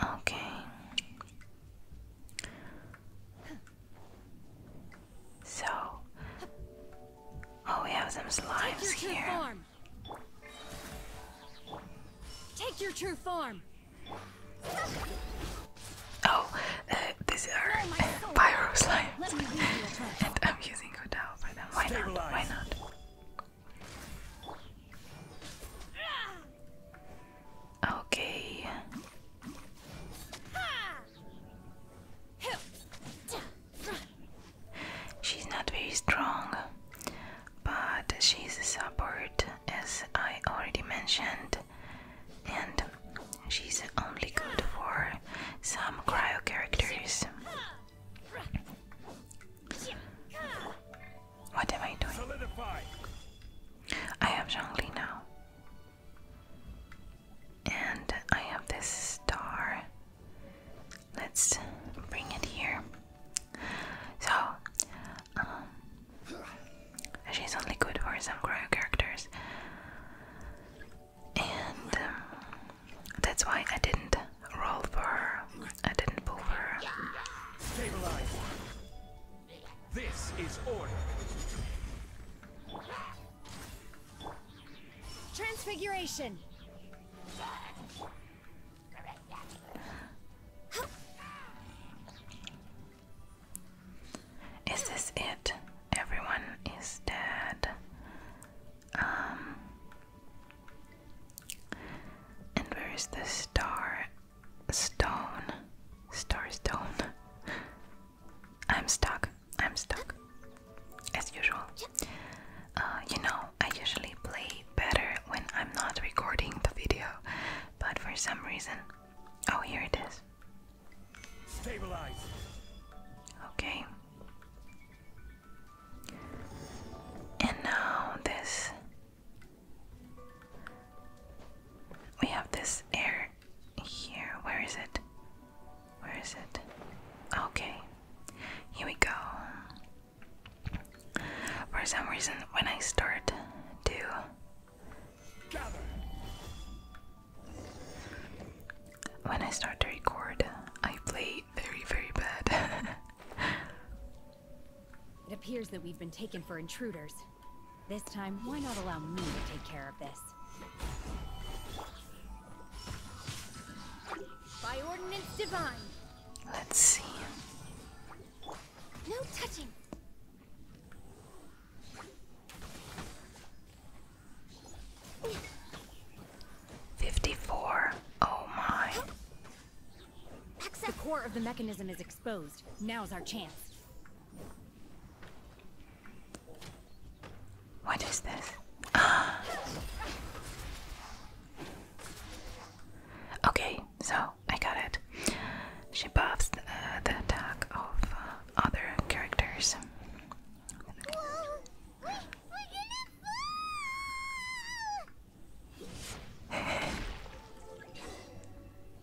Okay. So, oh, we have some slimes here. Take your true form. Oh, these are pyro slimes, and I'm using Hodao for them. Why not? Why not? Okay. She's not very strong, but she's a support, as I already mentioned, and she's only good for some cryo characters. What am I doing? I have Zhongli now. And I have this star. Let's bring it here. So, she's only good for some cryo characters. And that's why I didn't roll for her. I didn't pull for her. Stabilize. This is order. Transfiguration. Is this it? Everyone is dead. And where is the star stone? Star stone. I'm stuck. I'm stuck. As usual. You know, I usually play better when I'm not recording the video, but for some reason. Oh, here it is. Stabilize. Okay. And now this. We have this air here. Where is it? Where is it? Okay. Here we go. For some reason, when I start to record, I play very, very bad. It appears that we've been taken for intruders. This time, why not allow me to take care of this? By ordinance divine. Let's see. No touching. $54. Oh my. The core of the mechanism is exposed. Now's our chance. What is this? Okay, so I got it. She buffs the attack of other characters.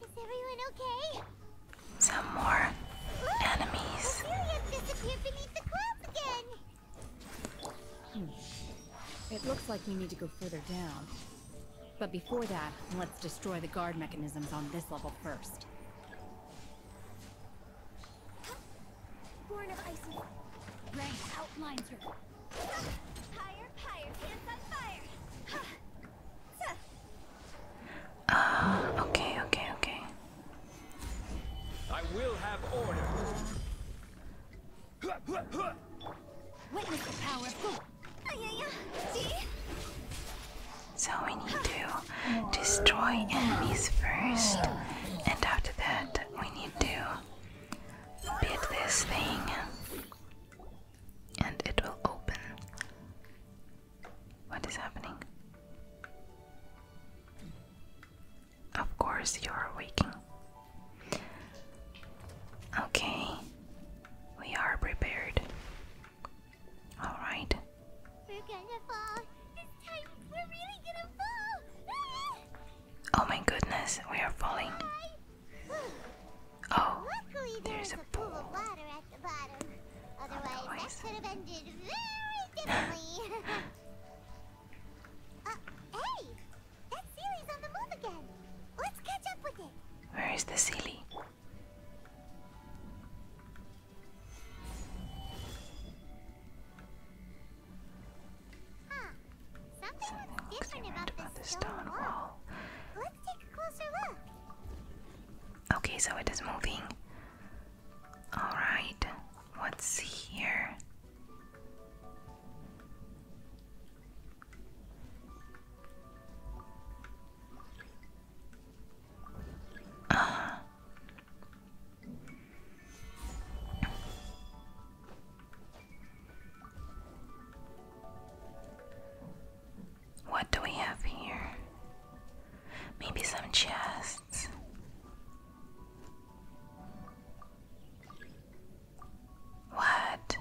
Is everyone okay? Some more enemies. Disappeared beneath the clouds again. It looks like we need to go further down. But before that, let's destroy the guard mechanisms on this level first. Born of ice and Rain outlines your... fire, fire, hands on fire. Okay, okay, okay. I will have order. Witness the power of good. So we need to destroy enemies first, and after that we need to beat this thing, and it will open. What is happening? Of course you're waking. Okay, we are prepared. Alright. We're gonna fall. This time, we're really gonna fall. Oh my goodness, we are falling. Oh, Luckily, there's a pool of water at the bottom. Otherwise, that could have ended very differently. Hey! That Sealy's on the move again. Let's catch up with it. Where is the Sealy? Something looks different about this stone wall. Let's take a closer look. Okay, so it is moving. Alright, what's here? What do we have here? Maybe some chests. What?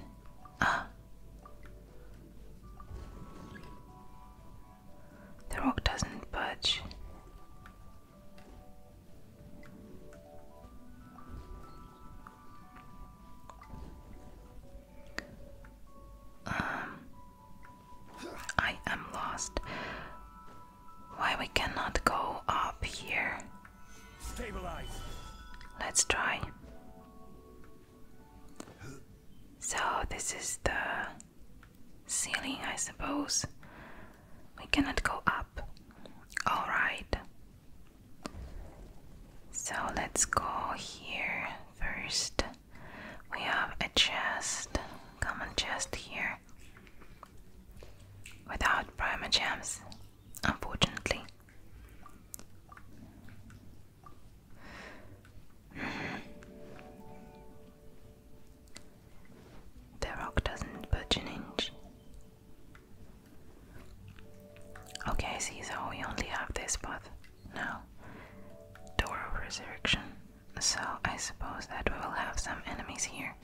The rock doesn't budge. I am lost. Why we cannot go up here? Stabilize. Let's try. So this is the ceiling, I suppose. We cannot go up. Alright. So let's go here first. We have a chest, common chest here. Without primer gems, unfortunately. The rock doesn't budge an inch. Okay, I see, so we only have this path now. Door of Resurrection. So I suppose that we will have some enemies here.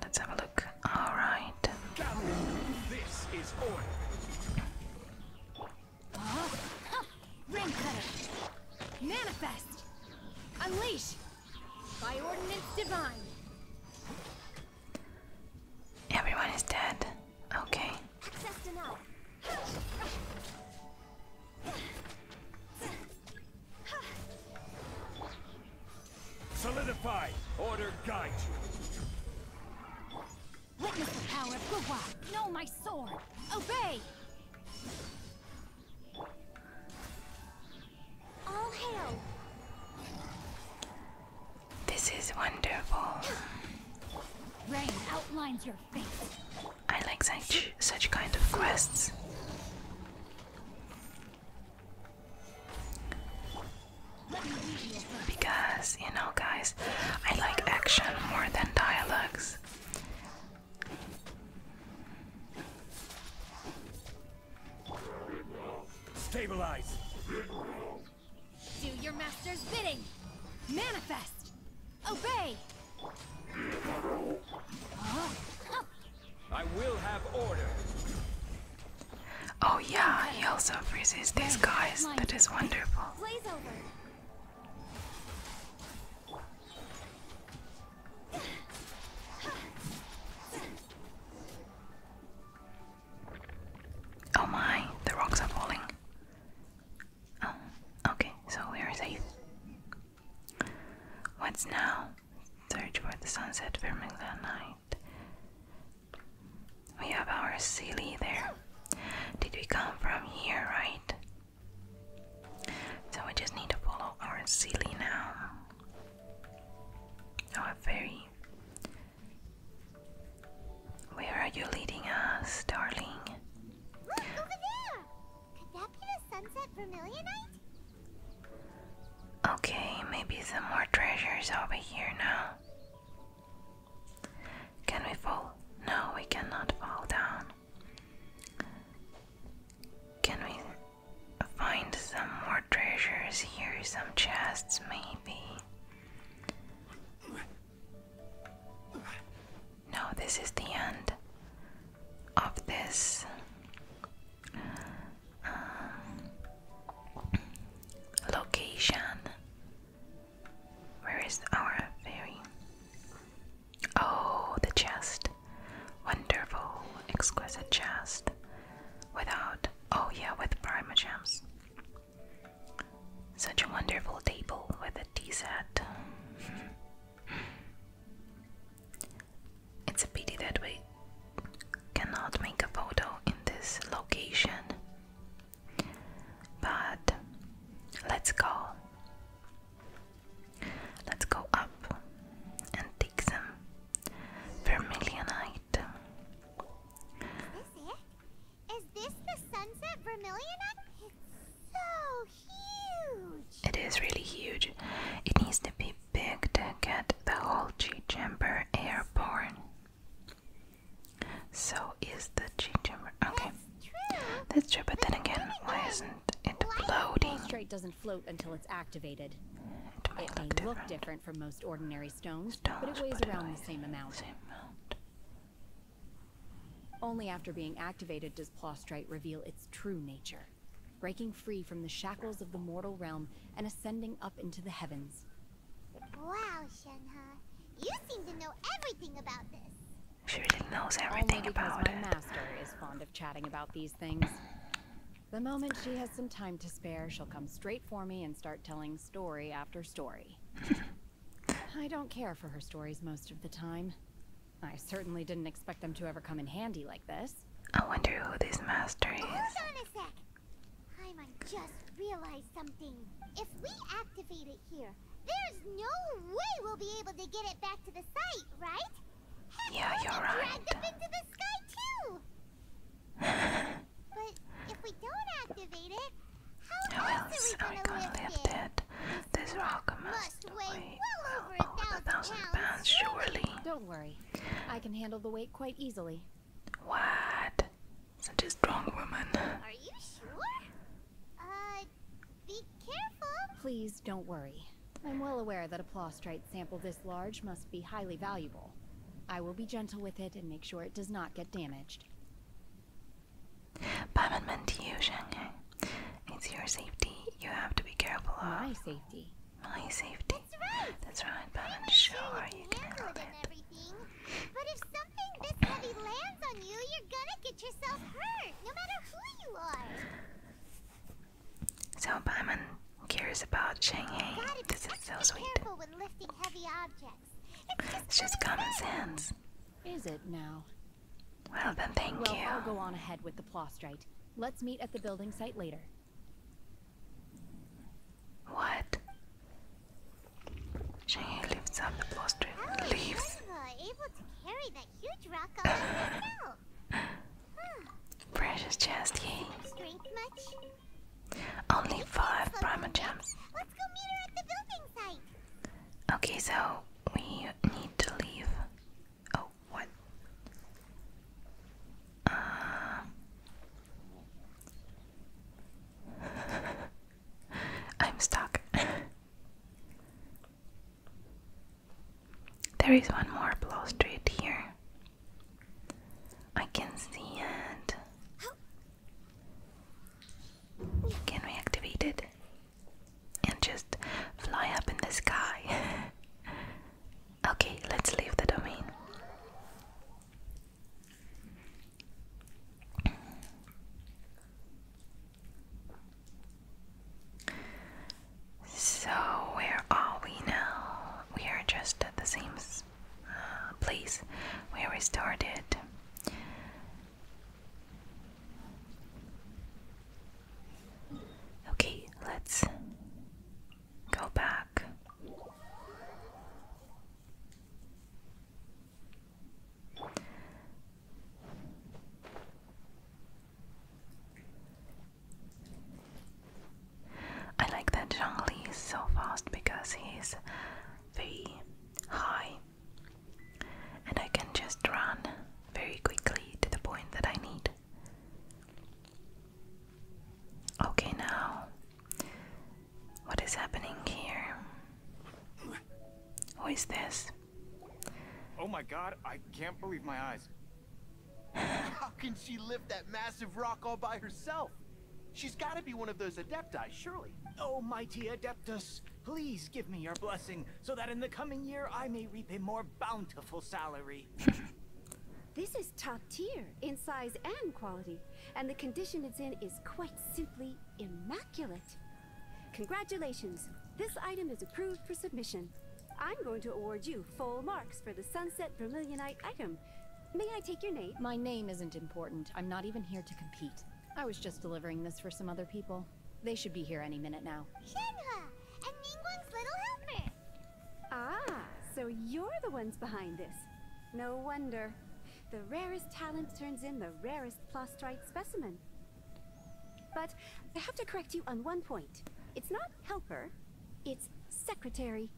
Let's have a look. Alright. This is order. Ring cutter. Manifest. Unleash. By ordinance divine. Everyone is dead. Okay. Access denied. Solidify. Order guide you. Witness the power of Gugwa. Know my sword. Obey. All hail. This is wonderful. Rain outlines your face. I like such kind of quests. Because, you know, guys, I like action more than dialogues. Stabilize. Do your master's bidding. Manifest. Obey. I will have order. Oh yeah, he also freezes these guys. That is wonderful. Blaze over. Oh my, the rock nights now. Search for the sunset vermilion night. We have our silly there. Did we come from here, right? So we just need to follow our silly now. Our fairy. Where are you leading us, darling? Look, over there! Could that be the sunset vermilionite? Okay, maybe some more treasures over here now. Can we fall? No, we cannot fall down. Can we find some more treasures here? Some chests, maybe? No, this is the end of this location. Where is our fairy? Oh, the chest. Wonderful, exquisite chest. Without, oh yeah, with primogems. Such a wonderful table with a tea set. It's a pity that we cannot make a photo in this location. But let's go. Let's go up and take some vermilionite. Is this it? Is this the sunset vermilionite? It's so huge! It is really huge. It needs to be big to get the whole G-chamber airborne. So is the G-chamber. Okay. That's true, but then again, why isn't it floating? Straight doesn't float until it's activated. It may look different from most ordinary stones, but it weighs around the same amount. Only after being activated does Plostrite reveal its true nature, breaking free from the shackles of the mortal realm and ascending up into the heavens. Wow, Shenhe. You seem to know everything about this. She really knows everything about it. My master is fond of chatting about these things. The moment she has some time to spare, she'll come straight for me and start telling story after story. I don't care for her stories most of the time. I certainly didn't expect them to ever come in handy like this. I wonder who this master is. Hold on a sec. Paimon just realized something. If we activate it here, there's no way we'll be able to get it back to the site, right? Yeah, you're right. Dragged up into the sky too. But if we don't activate it, how else are we gonna lift it? This rock must weigh well over over 1,000 pounds, surely. Don't worry. I can handle the weight quite easily. What? Such a strong woman. Are you sure? Be careful. Please don't worry. I'm well aware that a Plostrite sample this large must be highly valuable. I will be gentle with it and make sure it does not get damaged. Paimon meant to you, Shenhe. It's your safety. You have to be careful of. My safety. My safety. That's right, Paimon. Show her you can handle it. But if something this heavy lands on you, you're gonna get yourself hurt, no matter who you are. So Paimon cares about Shenhe. This is so sweet. Careful when lifting heavy objects. It's just common sense. Is it now? Well then, thank you. I'll go on ahead with the Plostrite. Let's meet at the building site later. What? Shenhe lifts up the Plostrite. Leaves. Able to carry that huge rock all by herself. Precious chest, yay. Strength much? Only 5 primogems. Let's go meet her at the building site. Okay, so we need to leave. Oh, what? I'm stuck. There is one more Plostrite here. I can see it. Can we activate it? And just fly up in the sky. Okay, let's leave the domain. So, where are we now? We are because he's very high and I can just run very quickly to the point that I need. Okay, now what is happening here? Who is this? Oh my god, I can't believe my eyes. How can she lift that massive rock all by herself? She's got to be one of those adepti, surely. Oh, mighty Adeptus, please give me your blessing so that in the coming year I may reap a more bountiful salary. This is top tier in size and quality, and the condition it's in is quite simply immaculate. Congratulations, this item is approved for submission. I'm going to award you full marks for the Sunset Vermilionite item. May I take your name? My name isn't important. I'm not even here to compete. I was just delivering this for some other people. They should be here any minute now. Shenhe, and Ningguang's little helper. Ah, so you're the ones behind this. No wonder. The rarest talent turns in the rarest plastrite specimen. But I have to correct you on one point. It's not helper, it's secretary.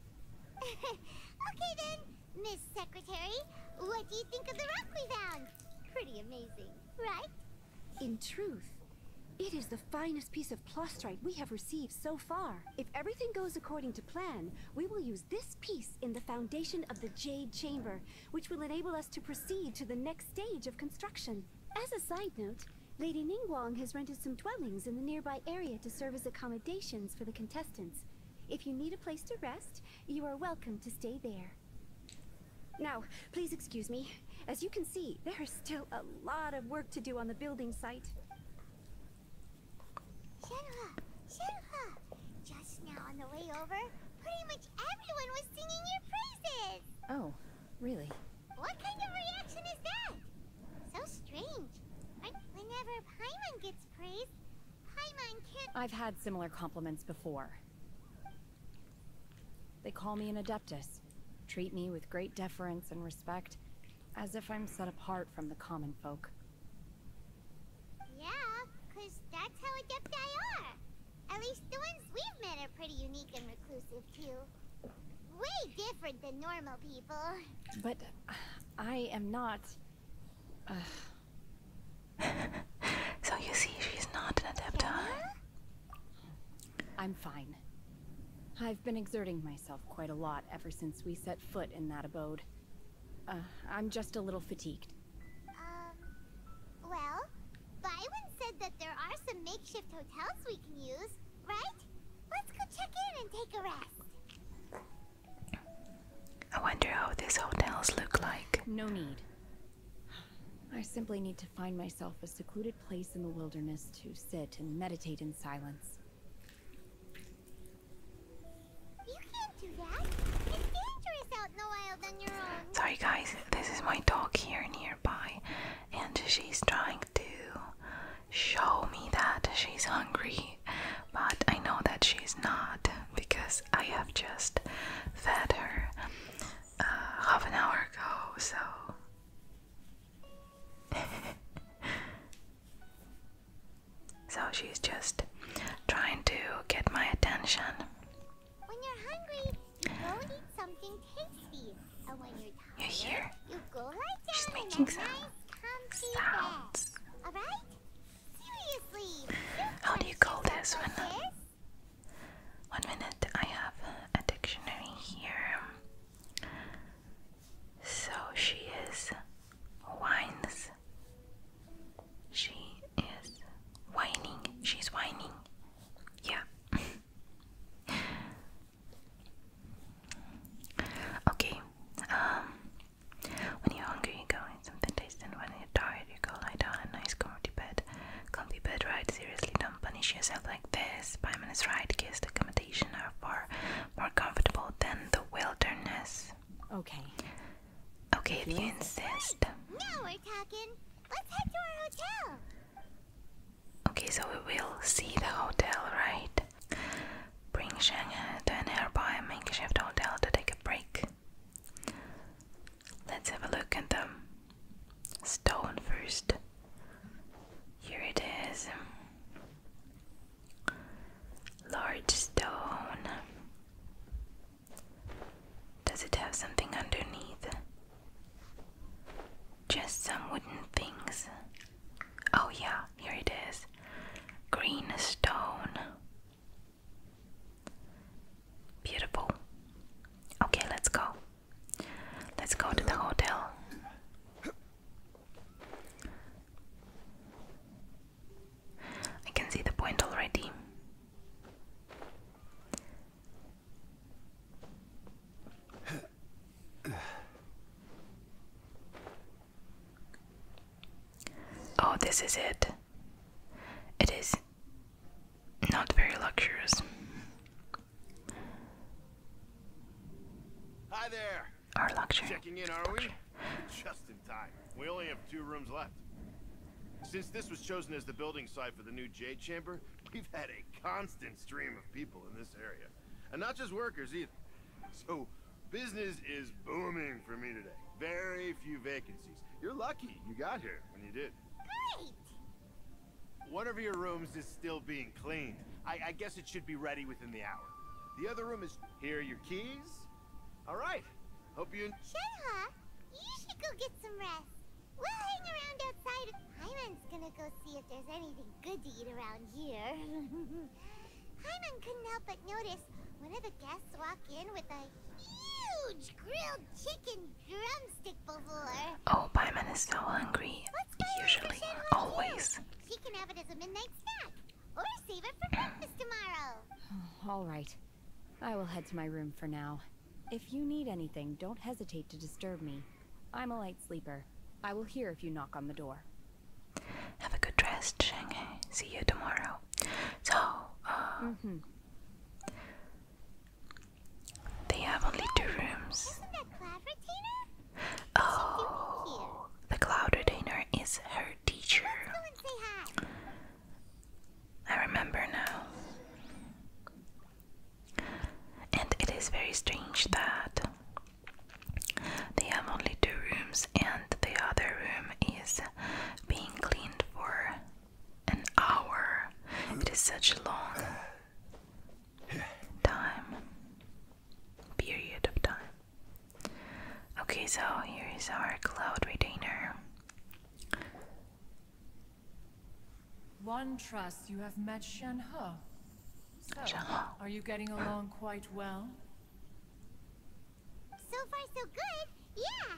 Okay then, Miss Secretary, what do you think of the rock we found? Pretty amazing, right? In truth, it is the finest piece of plastrite we have received so far. If everything goes according to plan, we will use this piece in the foundation of the Jade Chamber, which will enable us to proceed to the next stage of construction. As a side note, Lady Ningguang has rented some dwellings in the nearby area to serve as accommodations for the contestants. If you need a place to rest, you are welcome to stay there. Now, please excuse me. As you can see, there is still a lot of work to do on the building site. Shenhe, just now on the way over, pretty much everyone was singing your praises. Oh, really? What kind of reaction is that? So strange. Whenever Paimon gets praised, Paimon can't... I've had similar compliments before. They call me an adeptus, treat me with great deference and respect, as if I'm set apart from the common folk. Yeah, 'cause that's how adepti are. At least the ones we've met are pretty unique and reclusive too. Way different than normal people. But I am not... So you see, she's not an adepti. I'm fine. I've been exerting myself quite a lot ever since we set foot in that abode. I'm just a little fatigued. Well, Byron said that there are some makeshift hotels we can use, right? Let's go check in and take a rest. I wonder how these hotels look like. No need. I simply need to find myself a secluded place in the wilderness to sit and meditate in silence. You can't do that. It's dangerous out in the wild on your own. Sorry guys, this is my dog here nearby, and she's trying to show me that she's hungry, but I know that she's not, because I have just fed her half an hour ago, so... So she's just trying to get my attention. When you're hungry, you go and eat something tasty. And when you're tired, You hear? you go lie down She's in making a sounds. nice, comfy Sounds. bed. Alright? Seriously. How do you call this like one? this? 1 minute, I have a dictionary here. So she is whines. She is whining. She's whining. Yeah. Okay. When you're hungry, you go eat something tasty, and when you're tired, you go lie down in a nice comfy bed. Comfy bed, right? Seriously, don't punish yourself like this. Paimon is right. Guest accommodation are far more comfortable than the wilderness. Okay. Okay, if you insist. Now we're talking. Let's head to our hotel. Okay, so we will see the hotel, right? Bring Shenhe to a nearby makeshift hotel to take a break. Let's have a look at the stone first. Here it is. Large stone. let's go to the hotel. I can see the point already. Oh, this is it. It is not very luxurious. Hi there. Our luxury. Checking in, are we? Just in time. We only have 2 rooms left. Since this was chosen as the building site for the new Jade Chamber, we've had a constant stream of people in this area. And not just workers either. So, business is booming for me today. Very few vacancies. You're lucky you got here when you did. Great! One of your rooms is still being cleaned. I guess it should be ready within the hour. The other room is... Here are your keys. Alright. Hope you... Shenhe, you should go get some rest. We'll hang around outside. Hyman's gonna go see if there's anything good to eat around here. Hyman couldn't help but notice one of the guests walked in with a huge grilled chicken drumstick before. Oh, Paimon is so hungry. Usually, always. She can have it as a midnight snack, or save it for breakfast tomorrow. All right. I will head to my room for now. If you need anything, don't hesitate to disturb me. I'm a light sleeper. I will hear if you knock on the door. Have a good rest, Shenhe. See you tomorrow. So, they have only 2 rooms. Isn't that Cloud Retainer? Oh, the Cloud Retainer is her teacher. Let's go and say hi. I remember now. And it is very strange that they have only 2 rooms and the other room is being cleaned for an hour. It is such a long period of time. Okay, so here is our Cloud Retainer. One trusts you have met Shenhe. So, are you getting along quite well? So far, so good. Yeah.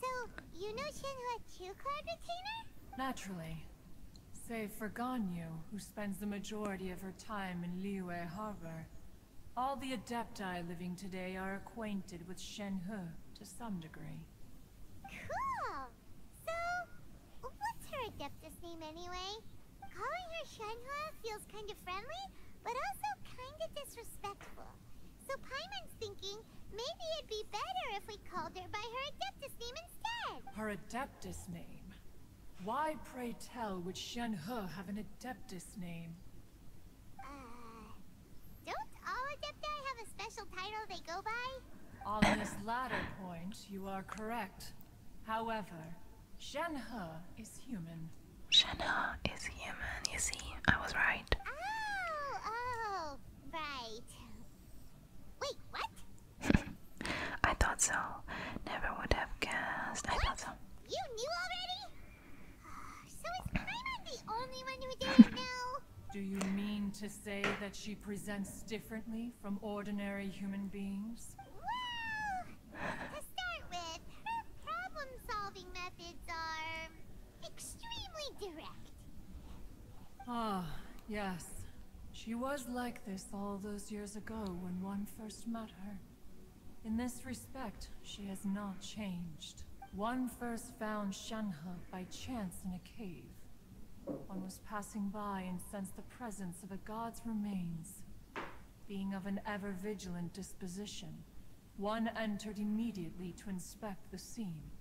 So, you know Shenhe too, Cloud Retainer? Naturally. Save for Ganyu, who spends the majority of her time in Liyue Harbor. All the Adepti living today are acquainted with Shenhe to some degree. Cool. So, what's her Adeptus name anyway? Calling her Shenhe feels kind of friendly, but also kind of disrespectful. So Paimon's thinking maybe it'd be better if we called her by her Adeptus name instead. Her Adeptus name? Why, pray tell, would Shenhe have an Adeptus name? Don't all Adepti have a special title they go by? On this latter point, you are correct. However, Shenhe is human. Shenhe is human, you see, I was right. Oh, right. Wait, what? I thought so. Never would have guessed. I thought so. You knew already? So is Paimon the only one who didn't know? Do you mean to say that she presents differently from ordinary human beings? Well, to start with, her problem-solving methods are extremely direct. Ah, yes. She was like this all those years ago when one first met her. In this respect, she has not changed. One first found Shenhe by chance in a cave. One was passing by and sensed the presence of a god's remains. Being of an ever-vigilant disposition, one entered immediately to inspect the scene.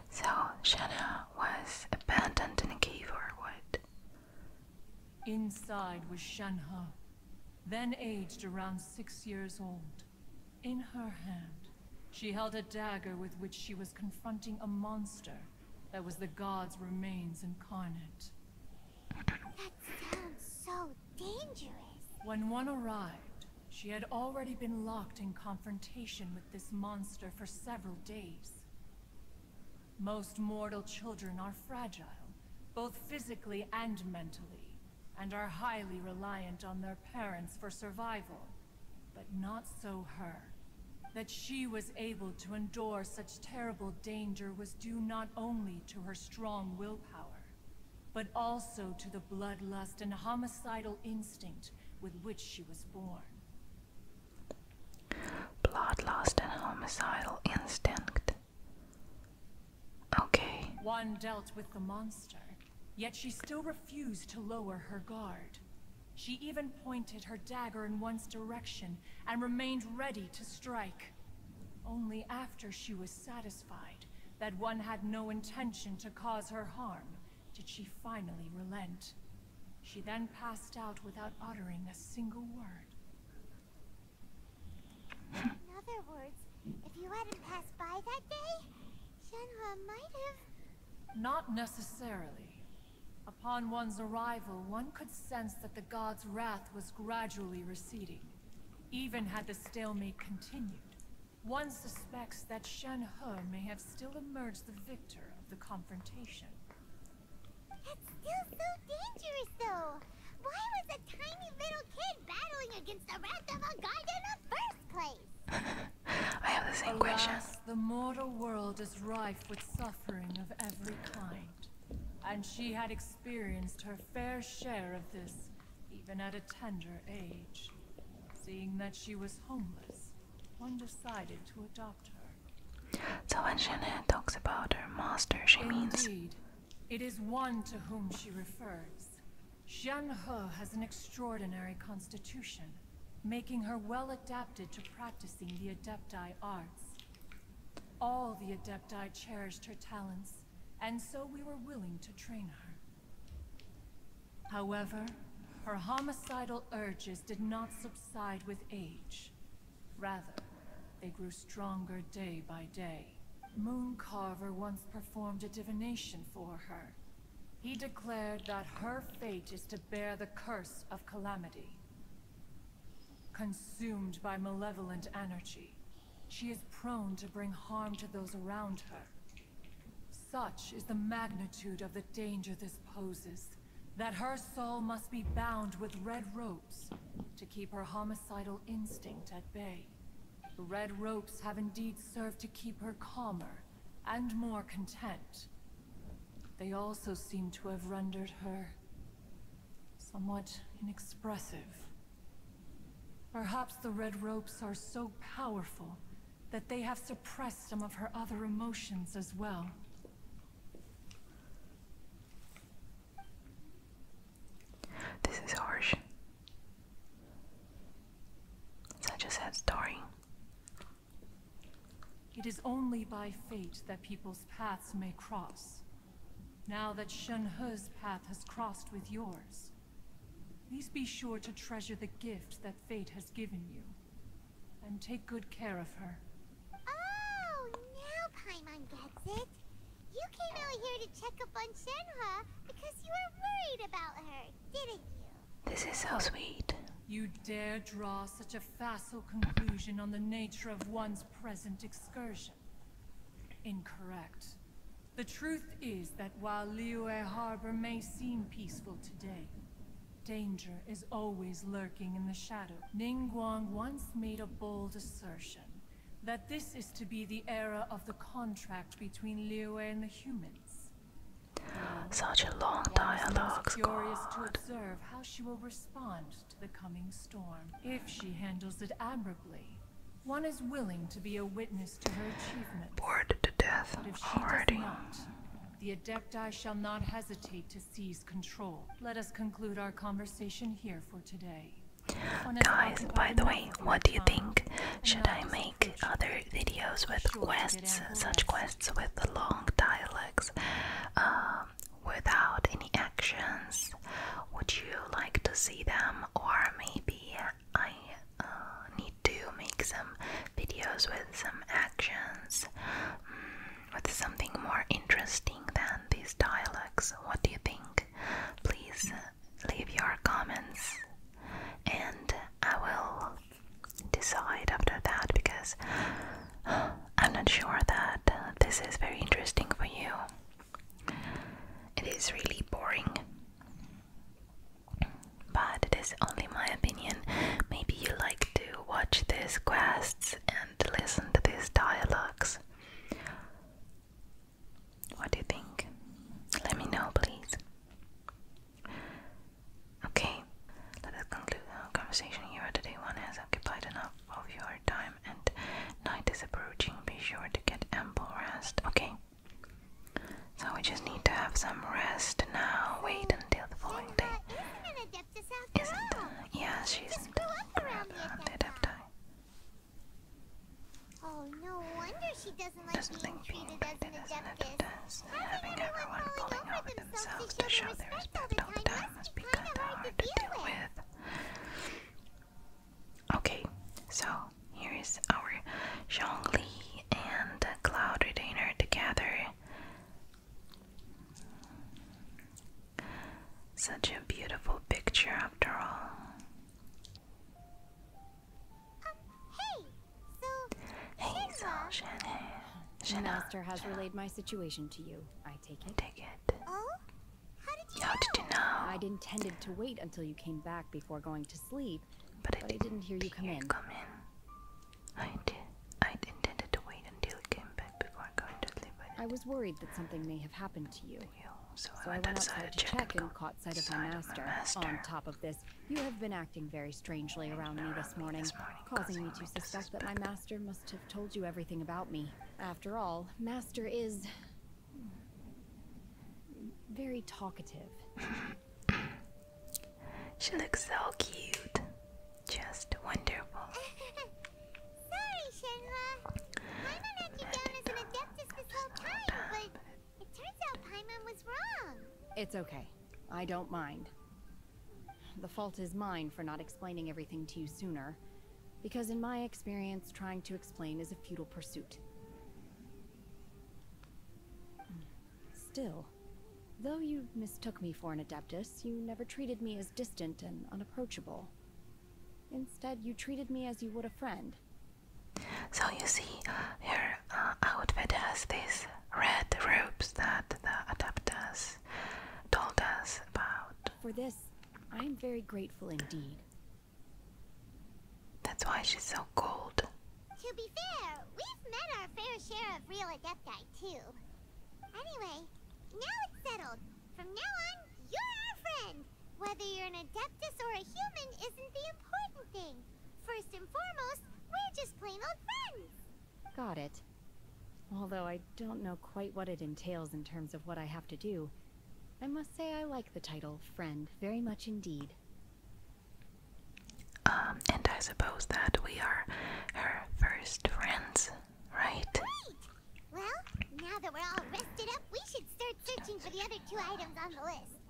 So, Shenhe was abandoned in a cave or what? Inside was Shenhe, then aged around 6 years old. In her hand, she held a dagger with which she was confronting a monster that was the god's remains incarnate. That sounds so dangerous. When one arrived, she had already been locked in confrontation with this monster for several days. Most mortal children are fragile, both physically and mentally, and are highly reliant on their parents for survival. But not so her. That she was able to endure such terrible danger was due not only to her strong willpower, but also to the bloodlust and homicidal instinct with which she was born. Bloodlust and homicidal instinct. Okay. One dealt with the monster, yet she still refused to lower her guard. She even pointed her dagger in one's direction and remained ready to strike. Only after she was satisfied that one had no intention to cause her harm did she finally relent. She then passed out without uttering a single word. In other words, if you hadn't passed by that day, Shenhe might have... Not necessarily. Upon one's arrival, one could sense that the god's wrath was gradually receding. Even had the stalemate continued, one suspects that Shenhe may have still emerged the victor of the confrontation. That's still so dangerous, though. Why was a tiny little kid battling against the wrath of a god in the first place? I have the same question. The mortal world is rife with suffering of every kind. And she had experienced her fair share of this, even at a tender age. Seeing that she was homeless, one decided to adopt her. So when Shenhe talks about her master, she means... Indeed, it is one to whom she refers. Shenhe has an extraordinary constitution, making her well adapted to practicing the Adepti arts. All the Adepti cherished her talents, and so we were willing to train her. However, her homicidal urges did not subside with age. Rather, they grew stronger day by day. Mooncarver once performed a divination for her. He declared that her fate is to bear the curse of calamity. Consumed by malevolent energy, she is prone to bring harm to those around her. Such is the magnitude of the danger this poses, that her soul must be bound with red ropes to keep her homicidal instinct at bay. The red ropes have indeed served to keep her calmer and more content. They also seem to have rendered her somewhat inexpressive. Perhaps the red ropes are so powerful that they have suppressed some of her other emotions as well. This is harsh. Such a sad story. It is only by fate that people's paths may cross. Now that Shenhe's path has crossed with yours, please be sure to treasure the gift that fate has given you, and take good care of her. Oh, now Paimon gets it. You came out here to check up on Shenhe because you were worried about her, didn't you? This is so sweet. You dare draw such a facile conclusion on the nature of one's present excursion? Incorrect. The truth is that while Liyue Harbor may seem peaceful today, danger is always lurking in the shadow. Ningguang once made a bold assertion that this is to be the era of the contract between Liyue and the humans. Such a long One is dialogue. most curious to observe how she will respond to the coming storm. If she handles it admirably, one is willing to be a witness to her achievements. Bored to death But if she already. does not, the Adepti shall not hesitate to seize control. Let us conclude our conversation here for today. Guys, by the way, what do you think? Should I make other videos with quests, such quests with the long dialogues, without any actions? Would you like to see them? Or maybe I need to make some videos with some actions, with something more interesting than these dialogues. What do you think? Please leave your comments, and I will decide after that, because I'm not sure that this is very interesting for you. It is really boring, but it is only my opinion. Maybe you like to watch these quests and listen one has occupied enough of your time and night is approaching. Be sure to get ample rest. Okay. So we just need to have some rest now. Wait until the following day. Isn't yeah, she's the adepti. Oh, no wonder she doesn't like being treated as an adeptus. Having everyone pulling over themselves to show their respect all the time must be kind of hard to deal with. Okay, so here is our Zhongli and Cloud Retainer together. Such a beautiful picture after all. Hey, so Shenhe. Master has relayed my situation to you. I take it. Take it. Oh? How did you know? I'd intended to wait until you came back before going to sleep, but I didn't hear you come in. I intended to wait until you came back before going to sleep. I was worried that something may have happened to you. So I went outside to check and caught sight of my master. On top of this, you have been acting very strangely around me this morning, causing me to suspect that my master must have told you everything about me. After all, master is very talkative. She looks so cute. Just wonderful. Sorry, Shenhe. Paimon had you down as an adeptus this whole time, but it turns out Paimon was wrong. It's okay. I don't mind. The fault is mine for not explaining everything to you sooner, because in my experience, trying to explain is a futile pursuit. Still, though you mistook me for an adeptus, you never treated me as distant and unapproachable. Instead, you treated me as you would a friend. So you see, her outfit has these red robes that the adeptus told us about. For this, I am very grateful indeed. That's why she's so cold. To be fair, we've met our fair share of real adepti, too. Anyway, now it's settled. From now on, you're our friend. Whether you're an adeptus or a human isn't the important thing. First and foremost, we're just plain old friends. Got it. Although I don't know quite what it entails in terms of what I have to do, I must say I like the title friend very much indeed. And I suppose that we are her first friends, right? Great! Well, now that we're all rested up, we should start searching for the other 2 items on the list.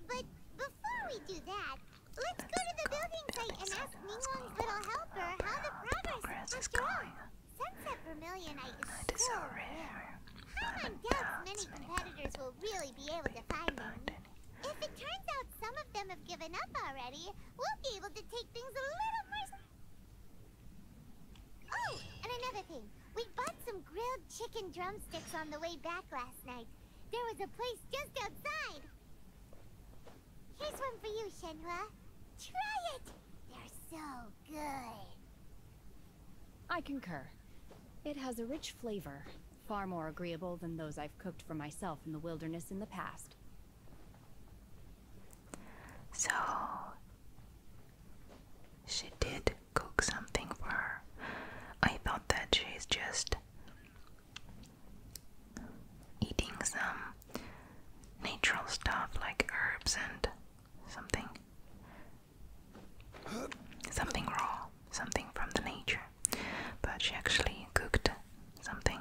But before we do that, let's go to the building site and ask Ningguang's little helper how the progress is going. Sunset Vermilionite is so rare. Paimon doubts many competitors will really be able to find them. If it turns out some of them have given up already, we'll be able to take things a little more... Oh, and another thing. We bought some grilled chicken drumsticks on the way back last night. There was a place just outside. Here's one for you, Shenhe. Try it! They're so good. I concur. It has a rich flavor, far more agreeable than those I've cooked for myself in the wilderness in the past. So, she did cook something for her. I thought that she's just eating some natural stuff like herbs and something raw, something from the nature. But she actually cooked something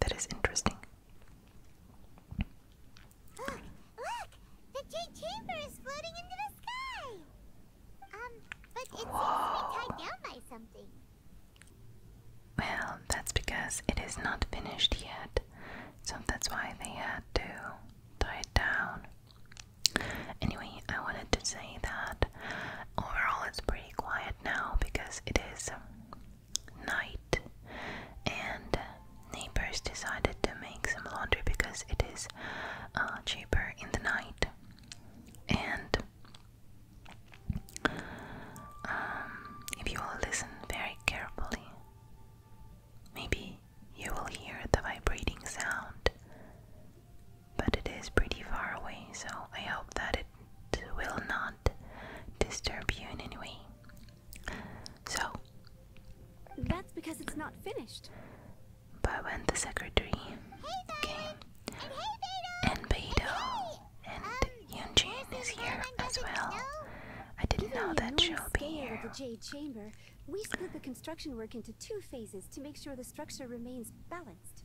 that is interesting. Look! The Jade Chamber is floating into the sky! But it seems to be tied down by something. Well, that's because it is not finished yet, so that's why they had to tie it down. Anyway, I wanted to say that overall it's pretty quiet now because it is night and neighbors decided to make some laundry because it is cheaper in the night. And if you will listen very carefully, maybe you will hear the vibrating sound, but it is pretty far away, so I hope that it will not not finished. But when the secretary came, and Beidou and Yunjin is here as well. I didn't know that she'll be here. Of the Jade Chamber, we split the construction work into 2 phases to make sure the structure remains balanced.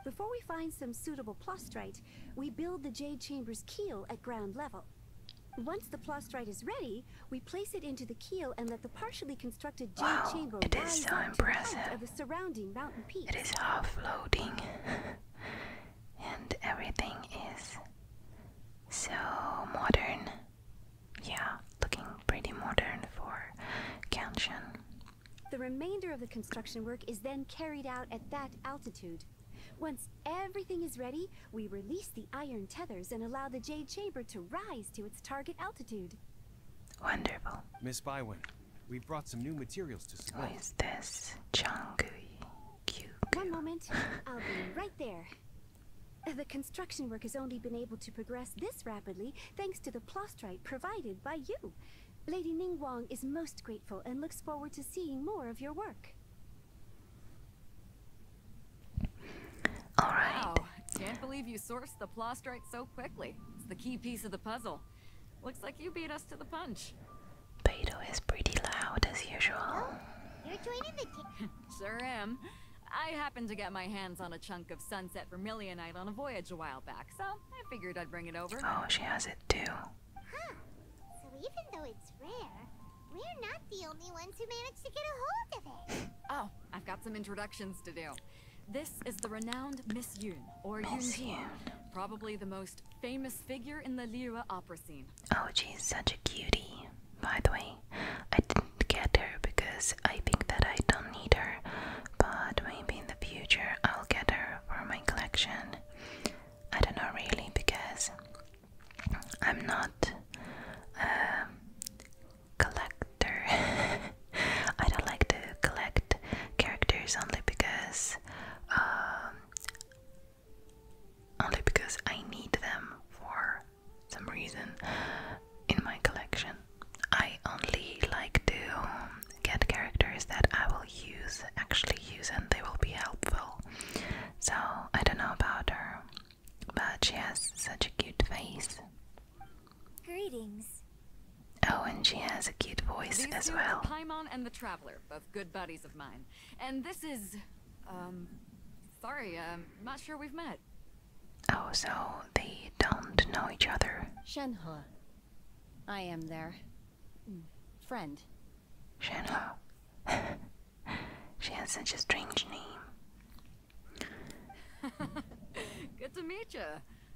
Before we find some suitable plastrite, we build the Jade Chamber's keel at ground level. Once the plastrite is ready, we place it into the keel and let the partially constructed Jade Chamber rise up to the height of the surrounding mountain peaks. It is half floating, and everything is so modern. Yeah, looking pretty modern for Genshin. The remainder of the construction work is then carried out at that altitude. Once everything is ready, we release the iron tethers and allow the Jade Chamber to rise to its target altitude. Wonderful. Miss Bywin, we've brought some new materials to submit. Who is this? Changui. One moment. I'll be right there. The construction work has only been able to progress this rapidly thanks to the plastrite provided by you. Lady Ningguang is most grateful and looks forward to seeing more of your work. Alright. Wow, can't believe you sourced the plastrite so quickly. It's the key piece of the puzzle. Looks like you beat us to the punch. Beidou is pretty loud as usual. You're joining the team. Sure am. I happened to get my hands on a chunk of sunset vermilionite on a voyage a while back, so I figured I'd bring it over. Oh, she has it too. Huh. So even though it's rare, we're not the only ones who managed to get a hold of it. Oh, I've got some introductions to do. This is the renowned Miss Yun, or Yunjin, probably the most famous figure in the Lyra opera scene. Oh, she's such a cutie. By the way, I didn't get her because I think that I don't need her, but maybe in the future I'll get her for my collection. I don't know really because I'm not a collector. I don't like to collect characters only because I need them for some reason in my collection. I only like to get characters that I will actually use, and they will be helpful. So I don't know about her, but she has such a cute face. Greetings. Oh, and she has a cute voice These as two well. are Paimon and the Traveler, both good buddies of mine. And this is, sorry, not sure we've met. Oh, so they don't know each other. Shenhe. I am their friend. Shenhe. She has such a strange name. Good to meet you.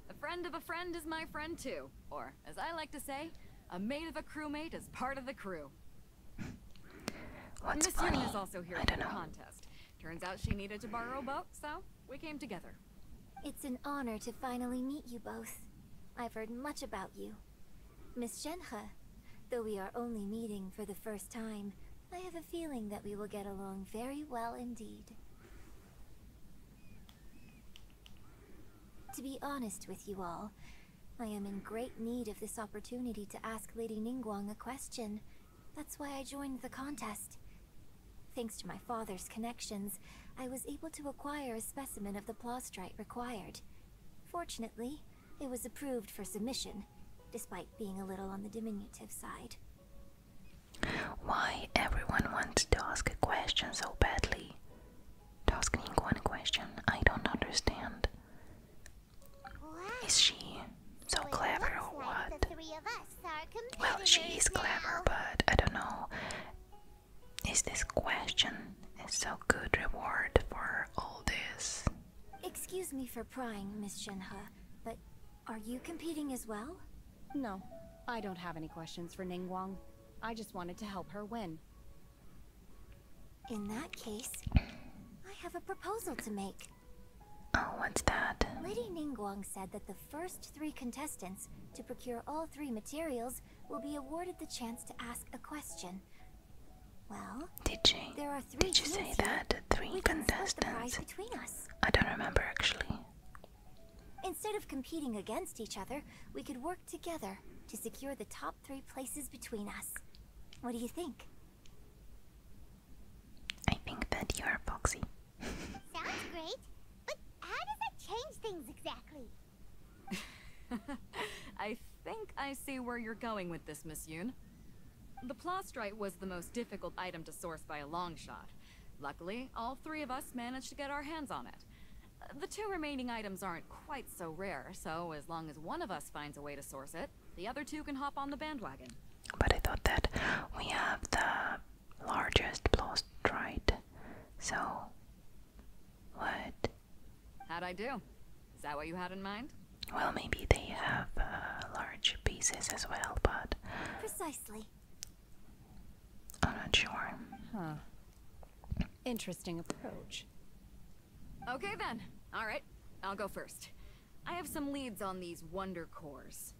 A friend of a friend is my friend too. Or, as I like to say, a mate of a crewmate is part of the crew. What's Miss funny? Yun is also here I for don't the know. contest. Turns out she needed to borrow a boat, so we came together. It's an honor to finally meet you both. I've heard much about you. Miss Shenhe, though we are only meeting for the first time, I have a feeling that we will get along very well indeed. To be honest with you all, I am in great need of this opportunity to ask Lady Ningguang a question. That's why I joined the contest. Thanks to my father's connections, I was able to acquire a specimen of the plastrite required. Fortunately, it was approved for submission, despite being a little on the diminutive side. Why everyone wants to ask a question so badly? To ask Ningguang a question, I don't understand. Is she so clever or what? The three of us are Well, she is clever, but I don't know. Is this question a so good reward for all this? Excuse me for prying, Miss Shenhe, but are you competing as well? No, I don't have any questions for Ningguang. I just wanted to help her win. In that case, I have a proposal to make. Oh, what's that? Lady Ningguang said that the first 3 contestants to procure all 3 materials will be awarded the chance to ask a question. Well, there are 3 Did you teams say here. that? 3 We can split the prize contestants? between us. I don't remember actually. Instead of competing against each other, we could work together to secure the top 3 places between us. What do you think? I think that you are great, but how does that change things exactly? I think I see where you're going with this, Miss Yoon. The plastrite was the most difficult item to source by a long shot. Luckily, all three of us managed to get our hands on it. The two remaining items aren't quite so rare, so as long as one of us finds a way to source it, the other two can hop on the bandwagon. But I thought that we have the largest plastrite. So, what? How'd I do? Is that what you had in mind? Well, maybe they have large pieces as well, but precisely. I'm not sure. Huh. Interesting approach. Okay then. Alright, I'll go first. I have some leads on these wonder cores.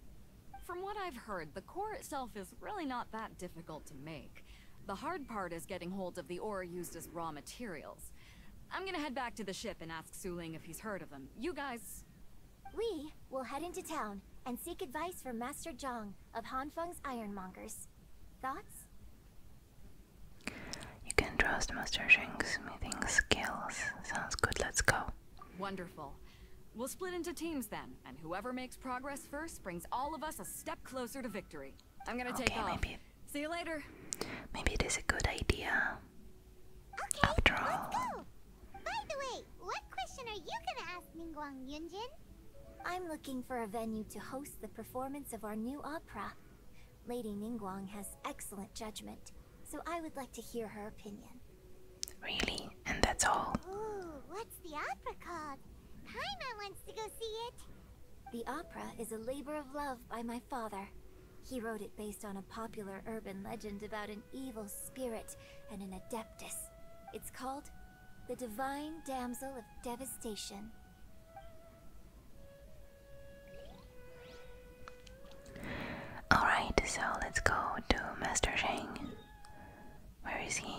From what I've heard, the core itself is really not that difficult to make. The hard part is getting hold of the ore used as raw materials. I'm gonna head back to the ship and ask Suling if he's heard of them. You guys... We will head into town and seek advice from Master Zhang of Hanfeng's Ironmongers. Thoughts? You can trust Master Sheng's smithing skills. Sounds good, let's go. Wonderful. We'll split into teams then, and whoever makes progress first brings all of us a step closer to victory. I'm gonna take off. See you later. Maybe it is a good idea. Okay, after all. let's go. By the way, what question are you gonna ask Ningguang Yunjin? I'm looking for a venue to host the performance of our new opera. Lady Ningguang has excellent judgment, so I would like to hear her opinion. Really? And that's all? Ooh, what's the opera called? Paimon wants to go see it. The opera is a labor of love by my father. He wrote it based on a popular urban legend about an evil spirit and an adeptus. It's called The Divine Damsel of Devastation. Alright, so let's go to Master Sheng. Where is he?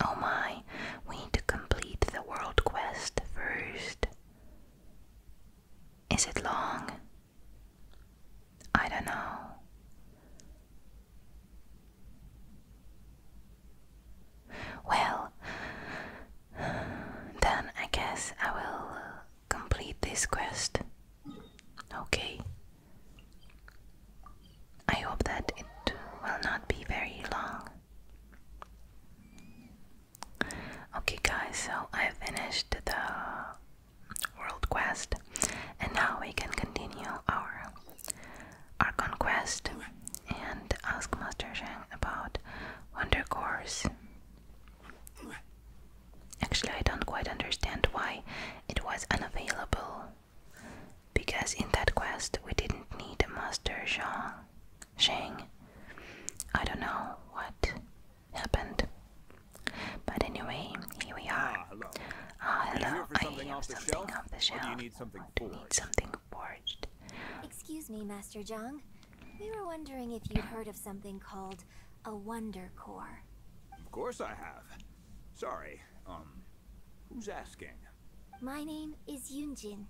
Oh my, we need to complete the world quest first. Is it long? I don't know. Well, then I guess I will complete this quest. Okay. I hope that it will not be very long. Okay guys, so I finished the world quest and now we can continue our Archon Quest and ask Master Sheng about Wonder Cores. Actually, I don't quite understand why it was unavailable, because in that quest we didn't need a Master Sheng. I don't know what happened. But anyway, here we are. Hello. Hello. Are you here for I something hear off the something shelf? off the shelf. Or do you need something forged? Something forged. Excuse me, Master Zhang. We were wondering if you'd heard of something called a Wonder Core. Of course I have. Sorry, who's asking? My name is Yunjin.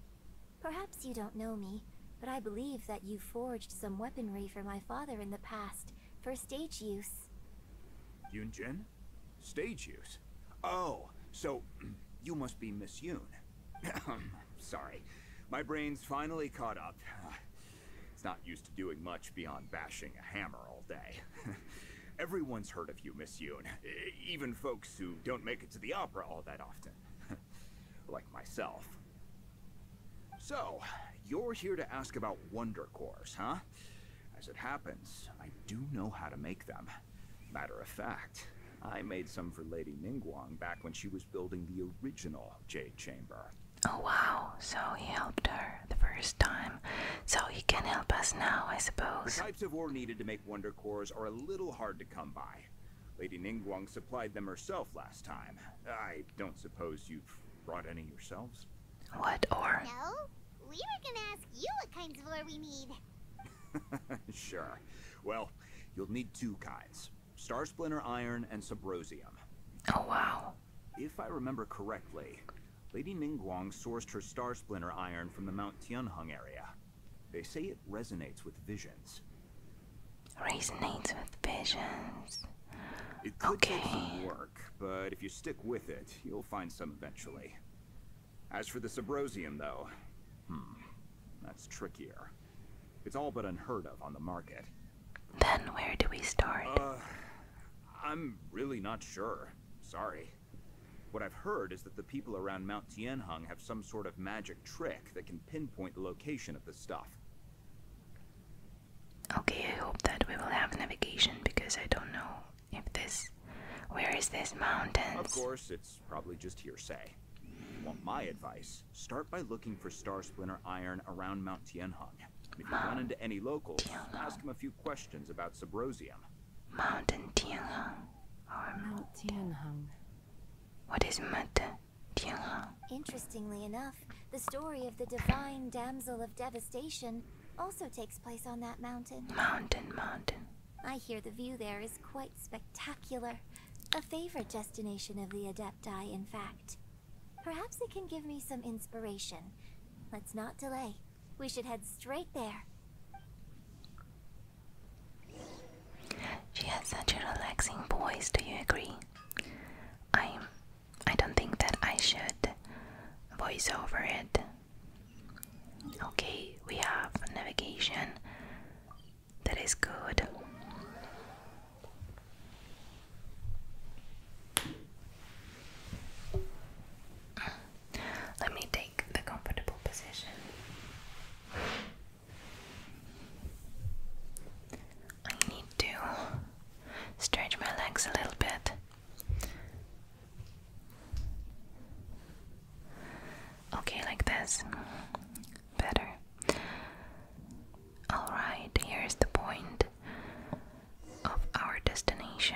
Perhaps you don't know me, but I believe that you forged some weaponry for my father in the past, for stage use. Yunjin? Stage use? Oh, so you must be Miss Yoon. Sorry, my brain's finally caught up. It's not used to doing much beyond bashing a hammer all day. Everyone's heard of you, Miss Yoon. Even folks who don't make it to the opera all that often. Like myself. So, you're here to ask about Wonder Cores, huh? As it happens, I do know how to make them. Matter of fact, I made some for Lady Ningguang back when she was building the original Jade Chamber. Oh wow, so he helped her the first time, so he can help us now, I suppose. The types of ore needed to make Wonder Cores are a little hard to come by. Lady Ningguang supplied them herself last time. I don't suppose you've brought any yourselves? What ore? No, we were gonna ask you what kinds of ore we need. Sure. Well, you'll need two kinds. Star Splinter Iron and Subrosium. Oh wow. If I remember correctly, Lady Ningguang sourced her Star Splinter iron from the Mount Tianheng area. They say it resonates with visions. Resonates with visions. It could take some work, but if you stick with it, you'll find some eventually. As for the Subrosium, though, that's trickier. It's all but unheard of on the market. Then where do we start? I'm really not sure. Sorry. What I've heard is that the people around Mount Tianheng have some sort of magic trick that can pinpoint the location of the stuff. Okay, I hope that we will have navigation, because I don't know if this... Where is this mountain? Of course, it's probably just hearsay. If you want my advice, start by looking for Star Splinter iron around Mount Tianheng. And if you run into any locals, ask them a few questions about Subrosium. Mountain Tianheng. Mount Tianheng. What is Mount Tianheng? Interestingly enough, the story of the divine damsel of devastation also takes place on that mountain. Mountain. I hear the view there is quite spectacular. A favorite destination of the Adepti, in fact. Perhaps it can give me some inspiration. Let's not delay. We should head straight there. She has such a relaxing voice, do you agree? I don't think that I should voice over it. Okay, we have navigation. That is good. Let me take the comfortable position. I need to stretch my legs a little bit. Okay, like this. Better. Alright, here's the point of our destination.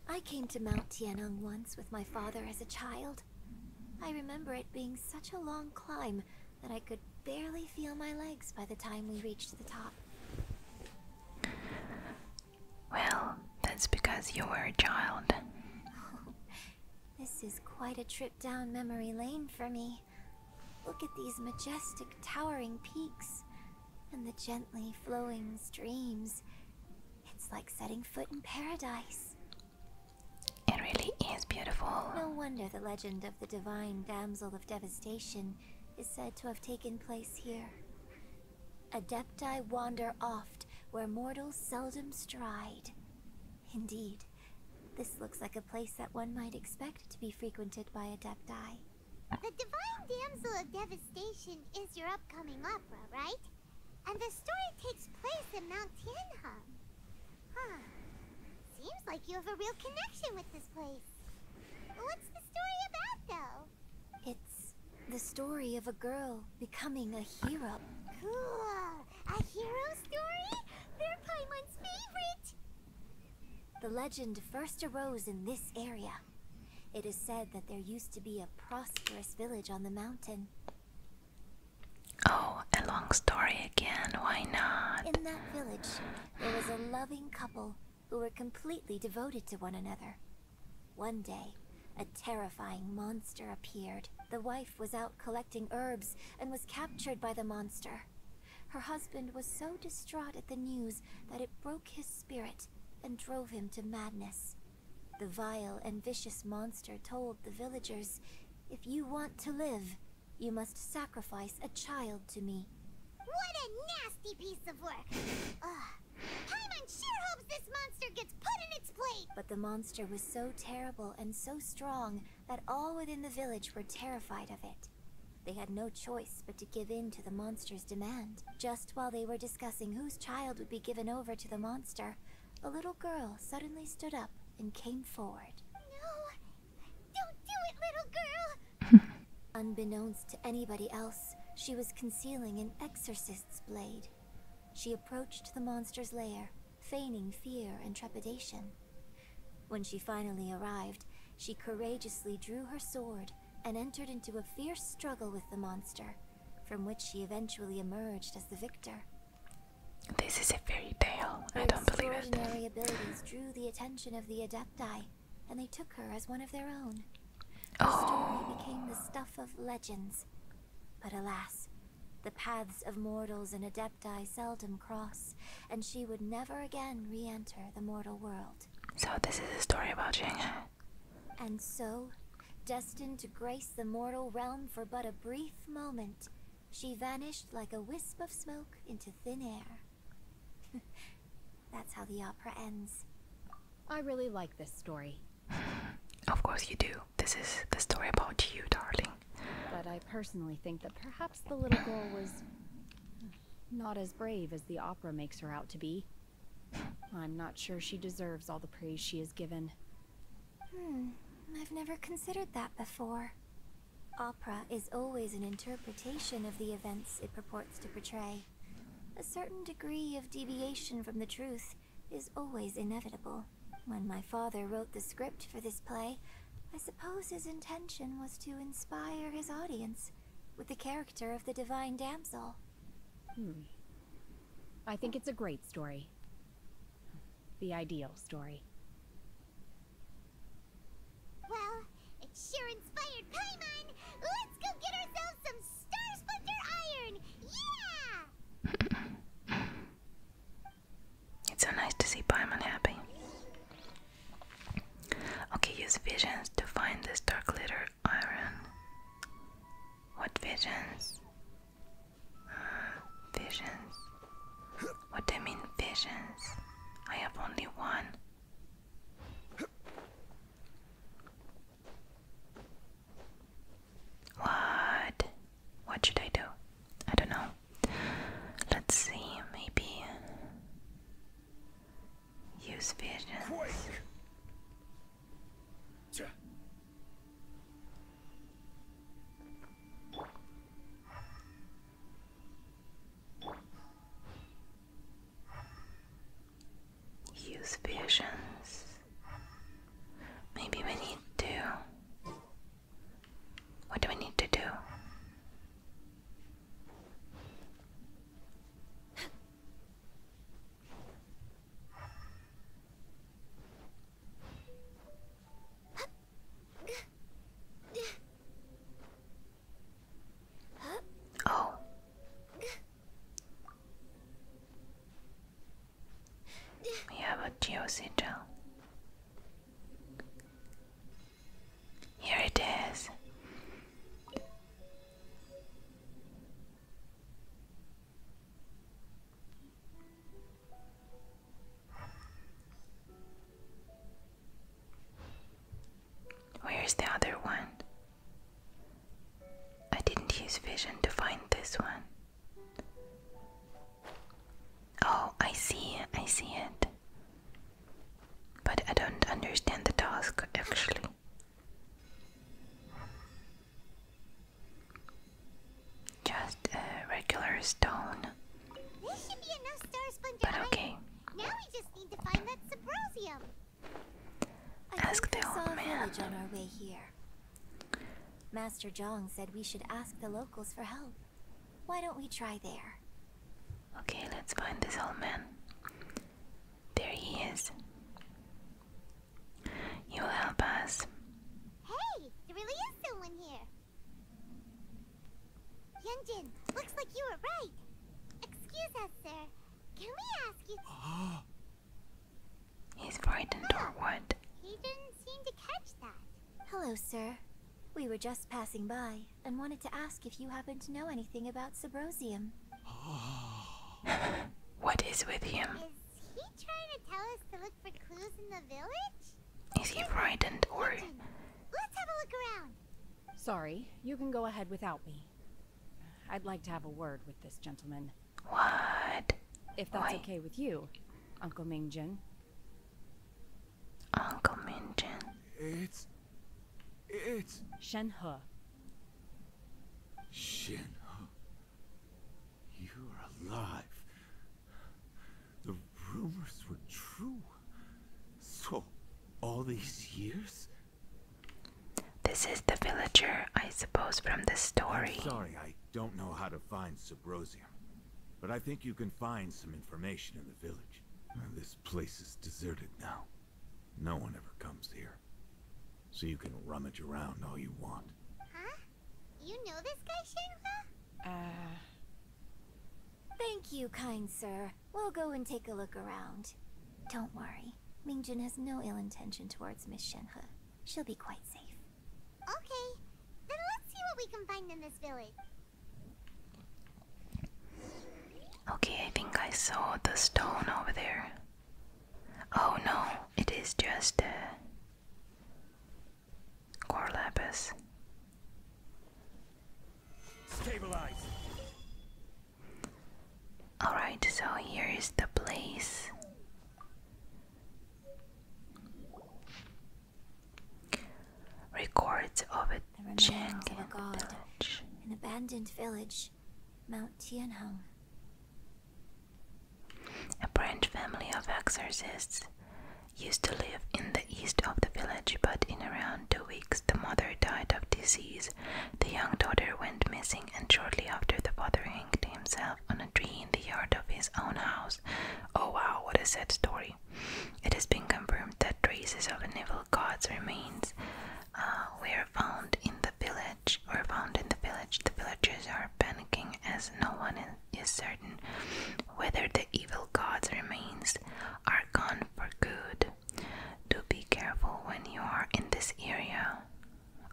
I came to Mount Tianheng once with my father as a child. I remember it being such a long climb that I could barely feel my legs by the time we reached the top. Well, that's because you were a child. This is quite a trip down memory lane for me. Look at these majestic, towering peaks and the gently flowing streams. It's like setting foot in paradise. It really is beautiful. No wonder the legend of the divine damsel of devastation is said to have taken place here. Adepti wander oft where mortals seldom stride. Indeed, this looks like a place that one might expect to be frequented by Adepti. The Divine Damsel of Devastation is your upcoming opera, right? And the story takes place in Mount Tianheng. Huh. Seems like you have a real connection with this place. What's the story about, though? It's the story of a girl becoming a hero. Cool. A hero story? They're Paimon's favorite. The legend first arose in this area. It is said that there used to be a prosperous village on the mountain. Oh, a long story again, why not? In that village, there was a loving couple who were completely devoted to one another. One day, a terrifying monster appeared. The wife was out collecting herbs and was captured by the monster. Her husband was so distraught at the news that it broke his spirit and drove him to madness. The vile and vicious monster told the villagers, "If you want to live, you must sacrifice a child to me." What a nasty piece of work! Ugh. Paimon sure hopes this monster gets put in its place! But the monster was so terrible and so strong that all within the village were terrified of it. They had no choice but to give in to the monster's demand. Just while they were discussing whose child would be given over to the monster, a little girl suddenly stood up and came forward. No! Don't do it, little girl! Unbeknownst to anybody else, she was concealing an exorcist's blade. She approached the monster's lair, feigning fear and trepidation. When she finally arrived, she courageously drew her sword and entered into a fierce struggle with the monster, from which she eventually emerged as the victor. This is a fairy tale. I don't believe it. Her extraordinary abilities drew the attention of the Adepti, and they took her as one of their own. The story became the stuff of legends. But alas, the paths of mortals and adepti seldom cross, and she would never again re-enter the mortal world. So this is a story about Shenhe. And so, destined to grace the mortal realm for but a brief moment, she vanished like a wisp of smoke into thin air. That's how the opera ends. I really like this story. Of course you do. This is the story about you, darling. But I personally think that perhaps the little girl was not as brave as the opera makes her out to be. I'm not sure she deserves all the praise she is given. I've never considered that before. Opera is always an interpretation of the events it purports to portray. A certain degree of deviation from the truth is always inevitable. When my father wrote the script for this play, I suppose his intention was to inspire his audience with the character of the divine damsel. I think it's a great story. The ideal story. Well, it sure inspired Paimon! Let's go get ourselves some Star Splinter Iron! Yeah! It's so nice to see Paimon happy. Okay, use visions to find this dark glitter iron. What visions? Visions. What do you mean visions? I have only one. What? What should I do? I don't know. Let's see, maybe use visions. Use visions. Maybe we need to. What do we need to do? Oh. We have a geosigil. Here it is. Where's the other one? I didn't use vision to find this one. Oh, I see it. But I don't understand the task actually. Just a regular stone. This should be enough Star Splinter But Iron. okay. Now we just need to find that Subrosium. Ask the I saw old a man. village on our way here. Master Zhang said we should ask the locals for help. Why don't we try there? Okay, let's find this old man. There he is. You will help us. Hey, there really is someone here. Hyunjin, looks like you were right. Excuse us, sir. Can we ask you? He's frightened or what? He didn't seem to catch that. Hello, sir. We were just passing by and wanted to ask if you happen to know anything about Subrosium. What is with him? Is he trying to tell us to look for clues in the village? Is he frightened or... Let's have a look around. Sorry, you can go ahead without me. I'd like to have a word with this gentleman. What? If that's Why? okay with you, Uncle Mingjin. Uncle Mingjin. It's Shenhe. Shenhe. You're alive. The rumors were true. So, all these years? This is the villager, I suppose, from the story. I'm sorry, I don't know how to find Subrosium. But I think you can find some information in the village. This place is deserted now. No one ever comes here. so you can rummage around all you want. Huh? You know this guy, Shenhe? Thank you, kind sir. We'll go and take a look around. Don't worry. Mingjun has no ill intention towards Miss Shenhe. She'll be quite safe. Okay, then let's see what we can find in this village. Okay, I think I saw the stone over there. Oh no, it is just core lapis. Stabilize. Alright, so here is the place. Records of a remains of a god. An abandoned village. Mount Tianheng. A branch family of exorcists used to live in the east of the village, but in around 2 weeks the mother died of disease. The young daughter went missing, and shortly after the father hanged himself on a tree in the yard of his own house. Oh wow, what a sad story. It has been confirmed that traces of an evil god's remains were found in the village. The villagers are panicking as no one is certain whether the evil god's remains are gone for good. Do be careful when you are in this area.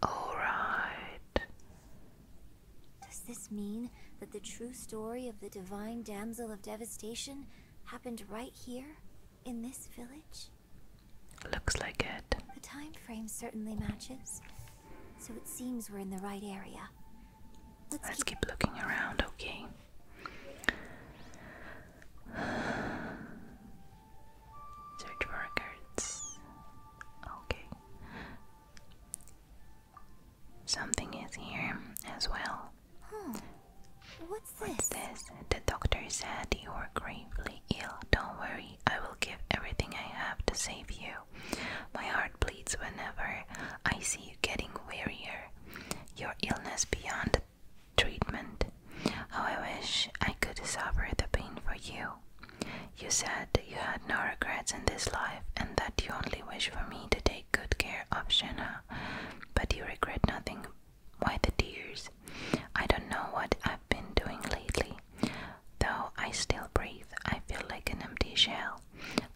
Alright. Does this mean that the true story of the divine damsel of devastation happened right here, in this village? Looks like it. The time frame certainly matches, so it seems we're in the right area. Let's keep looking around, okay? Search for records. Okay. Something is here as well. What's this? The doctor said you are gravely ill. Don't worry, I will give everything I have to save you. My heart bleeds whenever I see you getting wearier. Your illness beyond treatment. How I wish I could suffer the pain for you. You said you had no regrets in this life and that you only wish for me to take good care of Shenhe, but you regret nothing. Why the tears? I don't know what I've been doing lately. Though I still breathe, I feel like an empty shell.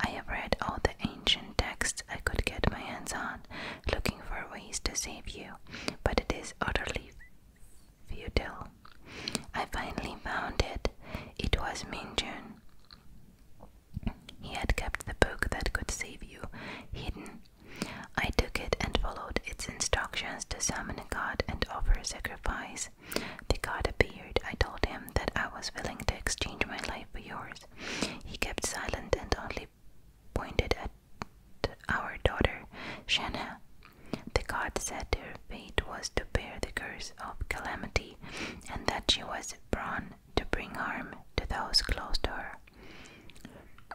I have read all the ancient texts I could get my hands on, looking for ways to save you, but it is utterly futile. I finally found it. It was Mingjun. He had kept the book that could save you hidden. I took it and followed its instructions to summon a god and offer a sacrifice. The god appeared. I told him that I was willing to exchange my life for yours. He kept silent and only pointed at our daughter, Shenhe. The god said her fate was to bear the curse of calamity, and that she was born to bring harm to those close to her.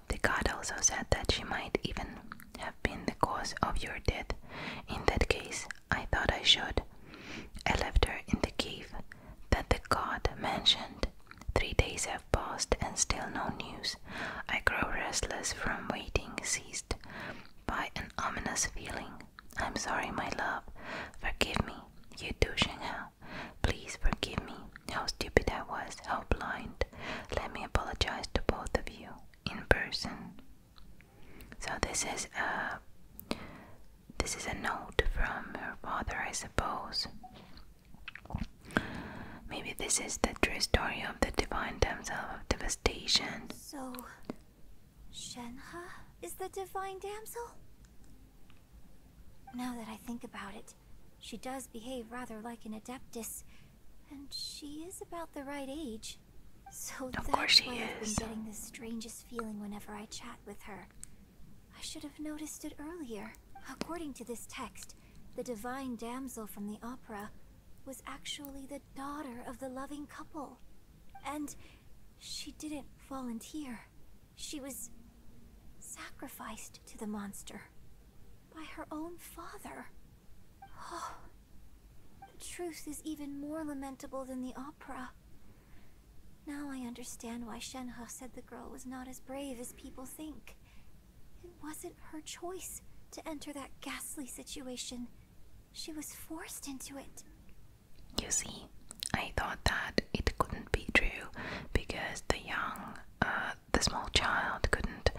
The god also said that she might even have been the cause of your death. In that case, I thought I should. I left her in the cave that the god mentioned. 3 days have passed and still no news. I grow restless from waiting, seized by an ominous feeling. I'm sorry, my love. Forgive me. You too, Shenhe. Please forgive me. How stupid I was, how blind. Let me apologize to both of you in person. So this is a note from her father, I suppose. Maybe this is the true story of the divine damsel of devastation. So, Shenhe is the divine damsel? Now that I think about it, she does behave rather like an adeptus, and she is about the right age. So that's why I've been getting the strangest feeling whenever I chat with her. I should have noticed it earlier. According to this text, the divine damsel from the opera was actually the daughter of the loving couple. And she didn't volunteer. She was sacrificed to the monster by her own father. Oh, the truth is even more lamentable than the opera. Now I understand why Shenhe said the girl was not as brave as people think. It wasn't her choice to enter that ghastly situation. She was forced into it. You see, I thought that it couldn't be true because the small child couldn't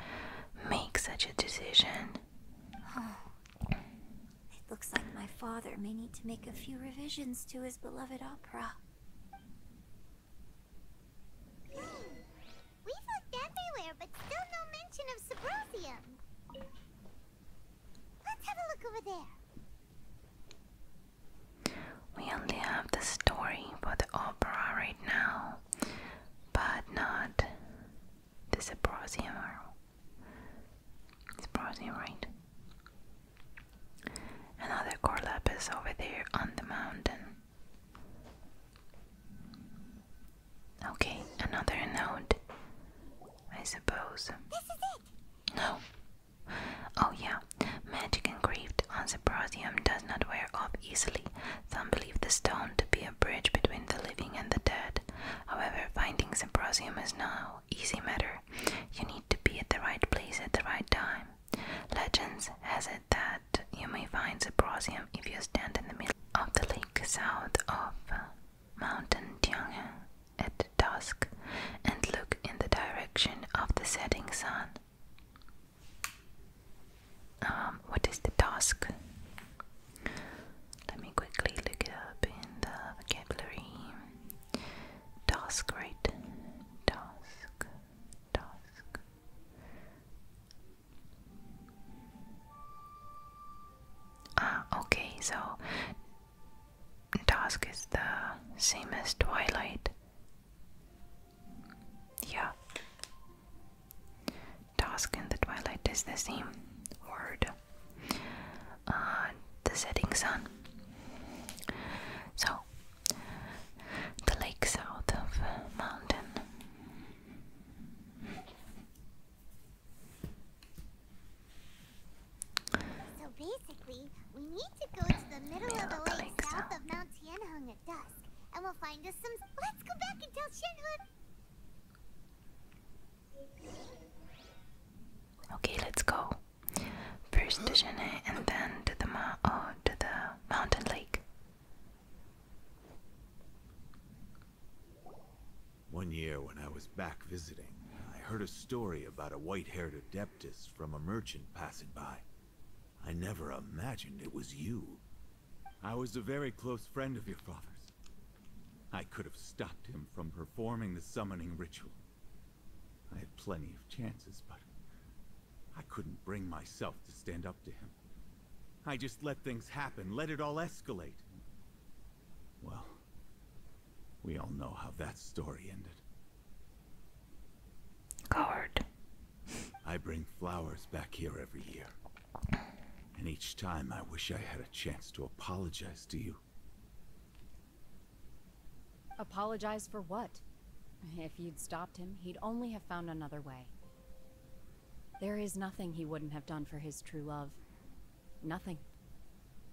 make such a decision. It looks like my father may need to make a few revisions to his beloved opera. We've looked everywhere, but still no mention of Sabrosium. Let's have a look over there. We only have the story for the opera right now, but not the Sabrosium. Sabrosium, right? Another core lapis over there on the mountain. Okay, another node, I suppose. This is it! No. Oh yeah, magic engraved on Sabrosium does not wear off easily. Some believe the stone to be a bridge between the living and the dead. However, finding Sabrosium is no easy matter. You need to be at the right place at the right time. Legends has it that you may find Sabrosium if you stand in the middle of the lake south of Mountain Tianghe at dusk and look in the direction of the setting sun. What is the dusk? Let me quickly look it up in the vocabulary. Dusk, right? Dusk. Dusk. Okay, so dusk is the same as twilight. Yeah. Dusk and the twilight is the same word. The setting sun. So, the lake south of mountain. So basically, we need to go to the middle of the lake south of Mount Tianheng at dusk, and we'll find us some. Let's go back and tell Shenhe. Okay, let's go. First to Shenhe and then to the mountain lake. One year when I was back visiting, I heard a story about a white-haired adeptus from a merchant passing by. I never imagined it was you. I was a very close friend of your father's. I could have stopped him from performing the summoning ritual. I had plenty of chances, but I couldn't bring myself to stand up to him. I just let things happen, let it all escalate. Well, we all know how that story ended. Coward. I bring flowers back here every year. And each time I wish I had a chance to apologize to you. Apologize for what? If you'd stopped him, he'd only have found another way. There is nothing he wouldn't have done for his true love. Nothing.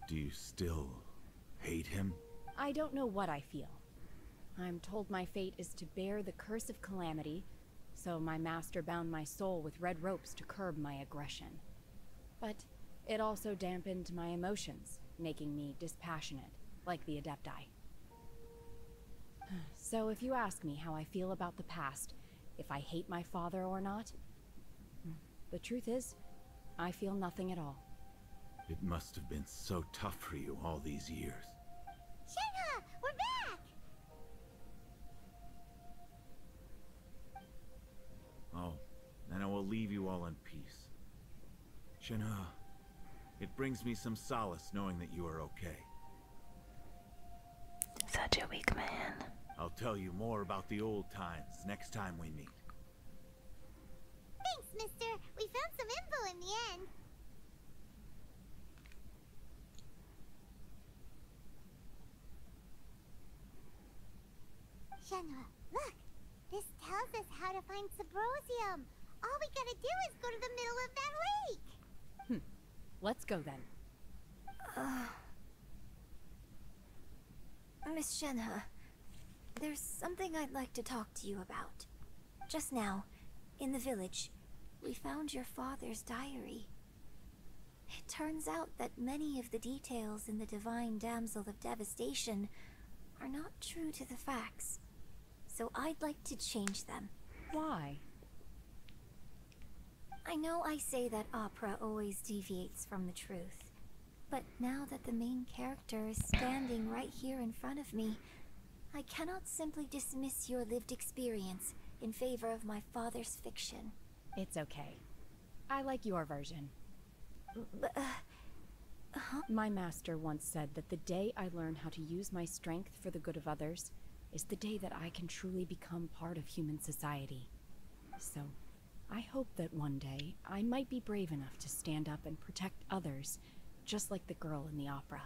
Do you still hate him? I don't know what I feel. I'm told my fate is to bear the curse of calamity, so my master bound my soul with red ropes to curb my aggression. But it also dampened my emotions, making me dispassionate, like the Adepti. So if you ask me how I feel about the past, if I hate my father or not, the truth is, I feel nothing at all. It must have been so tough for you all these years. Shenhe, we're back! Oh, then I will leave you all in peace. Shenhe, it brings me some solace knowing that you are okay. Such a weak man. I'll tell you more about the old times next time we meet. Thanks, mister. We found some info in the end. Shenhe, look. This tells us how to find Sabrosium. All we gotta do is go to the middle of that lake. Let's go then. Miss Shenhe, there's something I'd like to talk to you about. Just now, in the village, we found your father's diary. It turns out that many of the details in the Divine Damsel of Devastation are not true to the facts. So I'd like to change them. Why? I know I say that opera always deviates from the truth, but now that the main character is standing right here in front of me, I cannot simply dismiss your lived experience in favor of my father's fiction. It's okay. I like your version. But, My master once said that the day I learn how to use my strength for the good of others is the day that I can truly become part of human society. So, I hope that one day I might be brave enough to stand up and protect others, just like the girl in the opera.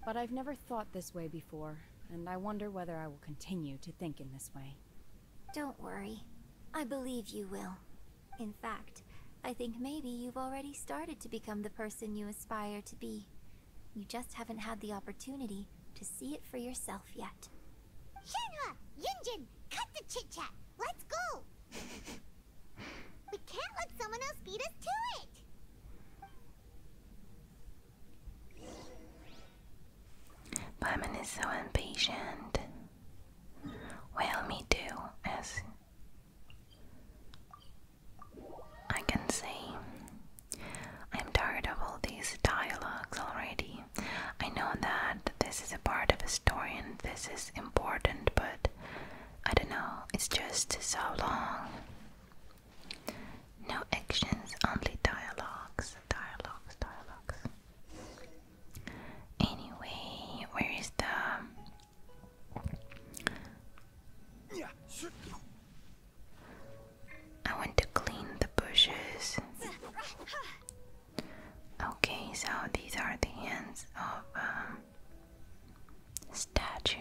But I've never thought this way before, and I wonder whether I will continue to think in this way. Don't worry. I believe you will. In fact, I think maybe you've already started to become the person you aspire to be. You just haven't had the opportunity to see it for yourself yet. Shenhe! Yunjin! Cut the chit-chat! Let's go! We can't let someone else beat us to it! Paimon is so impatient. Well, me too, as I can say. I'm tired of all these dialogues already. I know that this is a part of a story and this is important, but I don't know, it's just so long. No actions, only dialogues. Anyway, where is the... I want to clean the bushes. Okay, so these are the hands of a statue.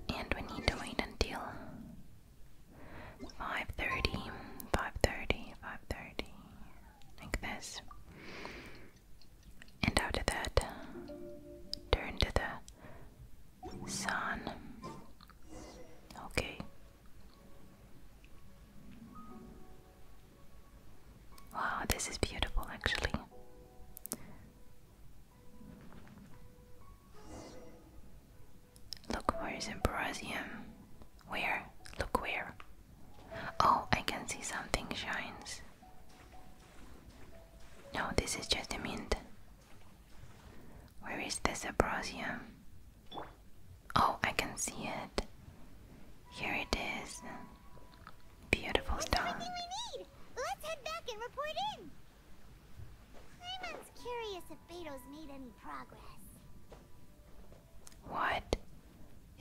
And we need to wait until 5:30, like this. And after that, turn to the sun. Okay. Wow, this is beautiful actually. Look for symposium. Where? Look where? Oh, I can see something shines. No, this is just a mint. Where is the symposium? Oh, I can see it. Here it is. Beautiful stone. Everything we need! Let's head back and report in! Paimon's curious if Beto's made any progress. What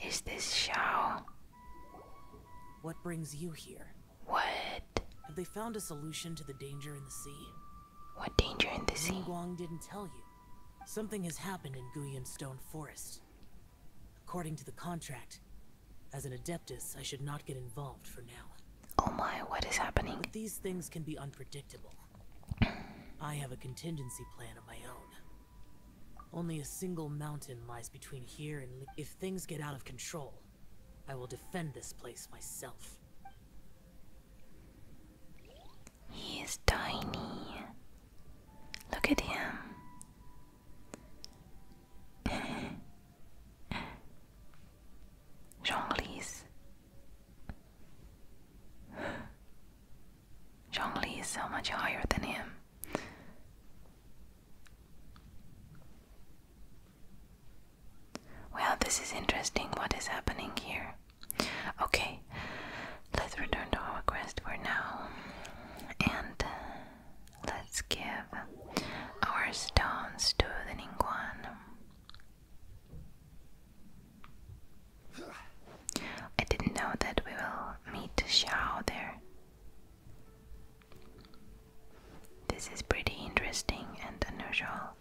is this Shao? What brings you here? What? Have they found a solution to the danger in the sea? What danger in the sea? Ningguang didn't tell you. Something has happened in Guyan Stone Forest. According to the contract, as an Adeptus, I should not get involved for now. Oh my, what is happening? But these things can be unpredictable. I have a contingency plan of my own. Only a single mountain lies between here and if things get out of control, I will defend this place myself. He is tiny. Look at him. Zhongli is so much higher than him. Well, this is interesting. What is happening here? Okay, let's return to our quest for now. And let's give our stones to the Ningguang. I didn't know that we will meet Xiao there. This is pretty interesting and unusual.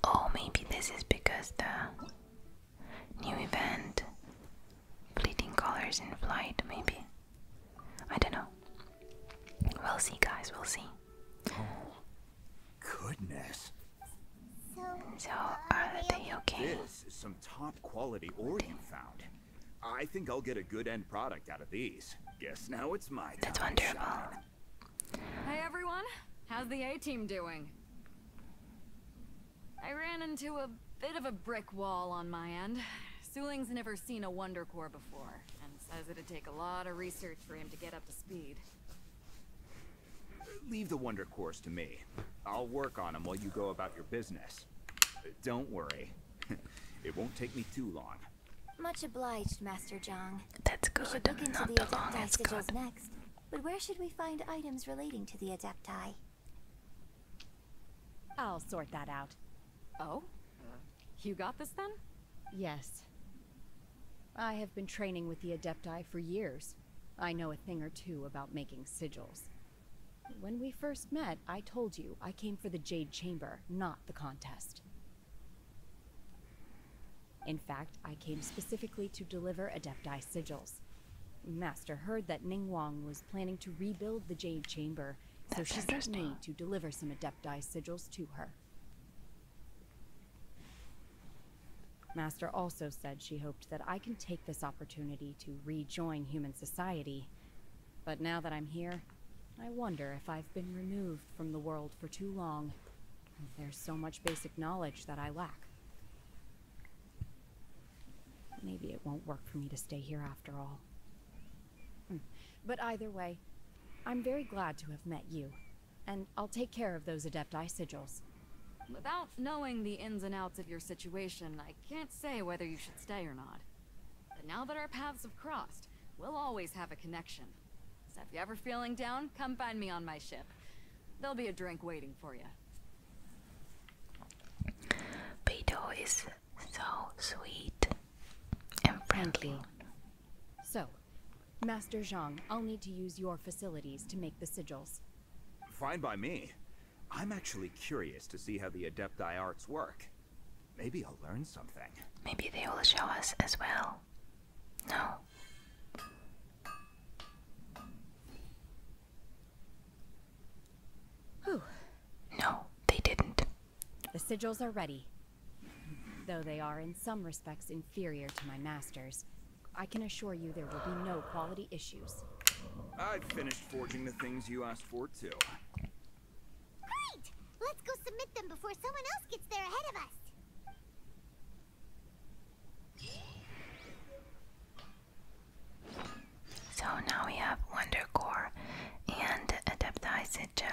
Oh, maybe this is because the new event, fleeting colors in flight, maybe. I don't know. We'll see, guys, we'll see. Oh, goodness. So, are they okay? This is some top quality ore you found. I think I'll get a good end product out of these. Guess now it's my time. That's wonderful. Hey everyone, how's the A-team doing? I ran into a bit of a brick wall on my end. Suling's never seen a Wonder Core before, and says it'd take a lot of research for him to get up to speed. Leave the Wonder Cores to me. I'll work on them while you go about your business. Don't worry. It won't take me too long. Much obliged, Master Zhang. That's good. We should look into Not the too long, Adepti it's sigils good. next. But where should we find items relating to the Adepti? I'll sort that out. Oh? You got this then? Yes. I have been training with the Adepti for years. I know a thing or two about making sigils. When we first met, I told you I came for the Jade Chamber, not the contest. In fact, I came specifically to deliver Adepti sigils. Master heard that Ningguang was planning to rebuild the Jade Chamber, so she sent me to deliver some Adepti sigils to her. Master also said she hoped that I can take this opportunity to rejoin human society. But now that I'm here, I wonder if I've been removed from the world for too long. There's so much basic knowledge that I lack. Maybe it won't work for me to stay here after all. But either way, I'm very glad to have met you, and I'll take care of those Adepti sigils. Without knowing the ins and outs of your situation, I can't say whether you should stay or not. But now that our paths have crossed, we'll always have a connection. So if you're ever feeling down, come find me on my ship. There'll be a drink waiting for you. Beidou is so sweet and friendly. So, Master Zhang, I'll need to use your facilities to make the sigils. Fine by me. I'm actually curious to see how the Adepti arts work. Maybe I'll learn something. Maybe they will show us as well. No. Whew. No, they didn't. The sigils are ready. Though they are in some respects inferior to my master's, I can assure you there will be no quality issues. I've finished forging the things you asked for, too. Great! Let's go submit them before someone else gets there ahead of us. So now we have Wonder Core and Adepti Sigil.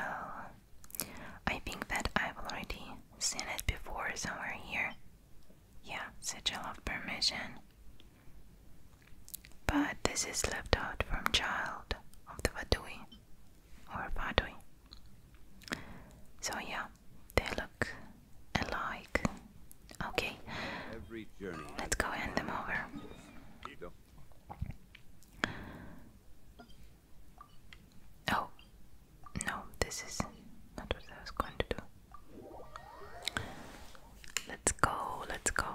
I think that I've already seen it before somewhere here. Yeah, Sigil of Permission. But this is left out from Child of the Vadui. Or Vadui. So yeah, they look alike. Okay, Every journey. let's go hand them over. Oh, no, this is not what I was going to do. Let's go, let's go.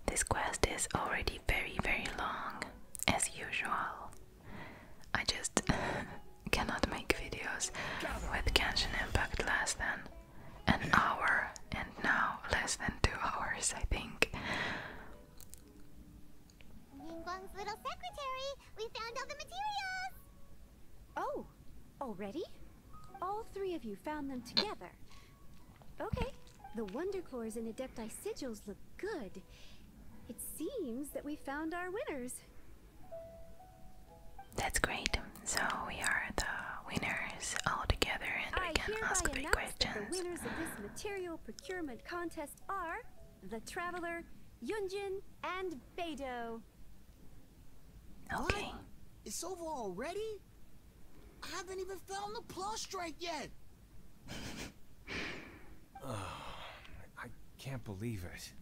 This quest is already very, very long, as usual. I just cannot make videos with Genshin Impact less than an hour, and now less than 2 hours, I think. Ningguang's little secretary! We found all the materials! Oh, already? All three of you found them together. Okay, the Wonder Cores and Adepti sigils look good. It seems that we found our winners. That's great. So we are the winners all together, and we can ask big That the questions. winners of this material procurement contest are the Traveler, Yunjin, and Beidou. Okay. It's over already? I haven't even found the plus strike yet. I can't believe it.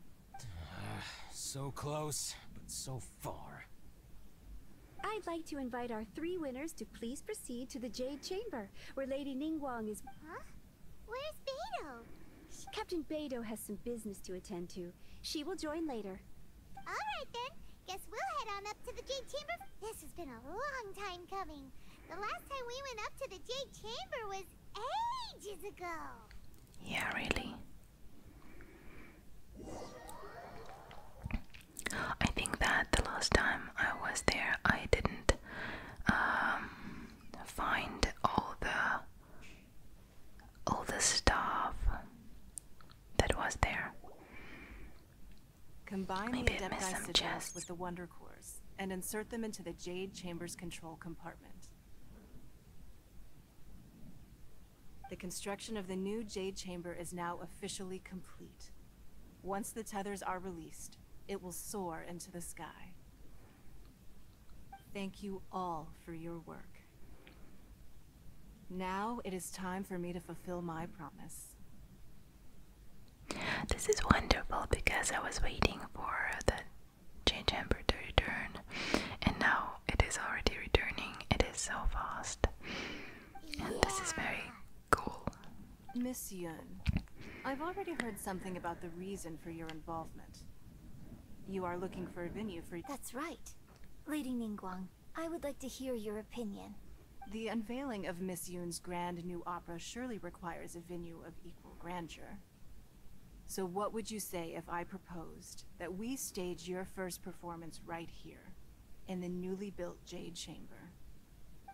So close, but so far. I'd like to invite our three winners to please proceed to the Jade Chamber, where Lady Ningguang is... Huh? Where's Beidou? Captain Beidou has some business to attend to. She will join later. Alright then, guess we'll head on up to the Jade Chamber. This has been a long time coming. The last time we went up to the Jade Chamber was ages ago. Yeah, really. I think that the last time I was there, I didn't find all the stuff that was there. Combine Maybe the I missed Adepti some sigils chests. with the Wonder Cores and insert them into the Jade Chamber's control compartment. The construction of the new Jade Chamber is now officially complete. Once the tethers are released, it will soar into the sky. Thank you all for your work. Now it is time for me to fulfill my promise. This is wonderful because I was waiting for the Jade Chamber to return, and now it is already returning. It is so fast, and this is very cool. Miss Yun, I've already heard something about the reason for your involvement. You are looking for a venue for... That's right. Lady Ningguang, I would like to hear your opinion. The unveiling of Miss Yun's grand new opera surely requires a venue of equal grandeur. So what would you say if I proposed that we stage your first performance right here, in the newly built Jade Chamber?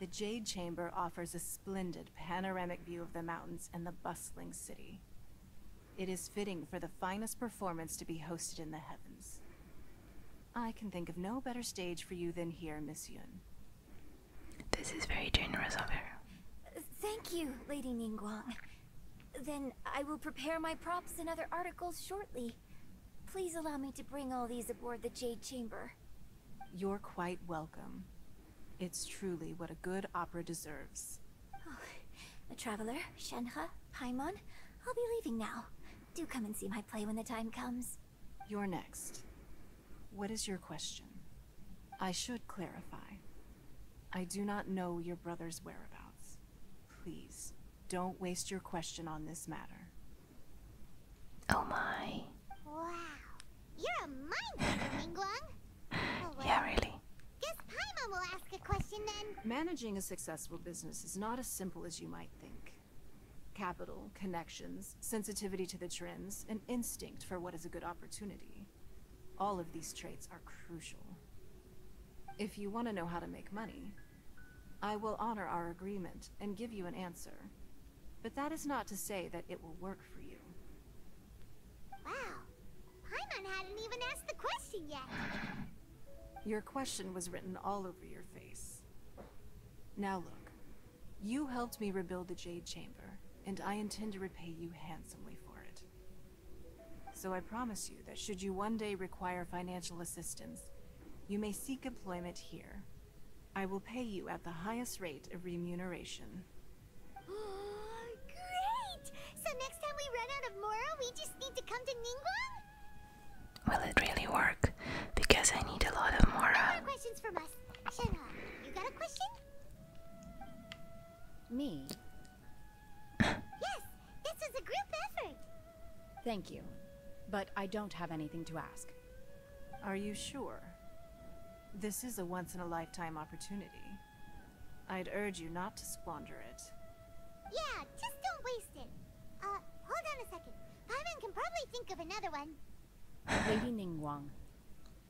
The Jade Chamber offers a splendid panoramic view of the mountains and the bustling city. It is fitting for the finest performance to be hosted in the heavens. I can think of no better stage for you than here, Miss Yun. This is very generous of her. Thank you, Lady Ningguang. Then I will prepare my props and other articles shortly. Please allow me to bring all these aboard the Jade Chamber. You're quite welcome. It's truly what a good opera deserves. Oh, a traveler, Shenhe, Paimon, I'll be leaving now. Do come and see my play when the time comes. You're next. What is your question? I should clarify. I do not know your brother's whereabouts. Please, don't waste your question on this matter. Oh my. Wow. You're a mind reader, Ningguang. Oh, well. Yeah, really. Guess Paimon will ask a question then. Managing a successful business is not as simple as you might think. Capital, connections, sensitivity to the trends, and instinct for what is a good opportunity. All of these traits are crucial. If you want to know how to make money, I will honor our agreement and give you an answer. But that is not to say that it will work for you. Wow. Paimon hadn't even asked the question yet. Your question was written all over your face. Now look, you helped me rebuild the Jade Chamber, and I intend to repay you handsomely for it. So I promise you that should you one day require financial assistance, you may seek employment here. I will pay you at the highest rate of remuneration. Great! So next time we run out of Mora, we just need to come to Ningguang? Will it really work? Because I need a lot of No Mora. more questions from us. Shenhe, you got a question? Me? Yes, this is a group effort. Thank you. But I don't have anything to ask. Are you sure? This is a once-in-a-lifetime opportunity. I'd urge you not to squander it. Yeah, just don't waste it. Hold on a second. Paimon can probably think of another one. Lady Ningguang,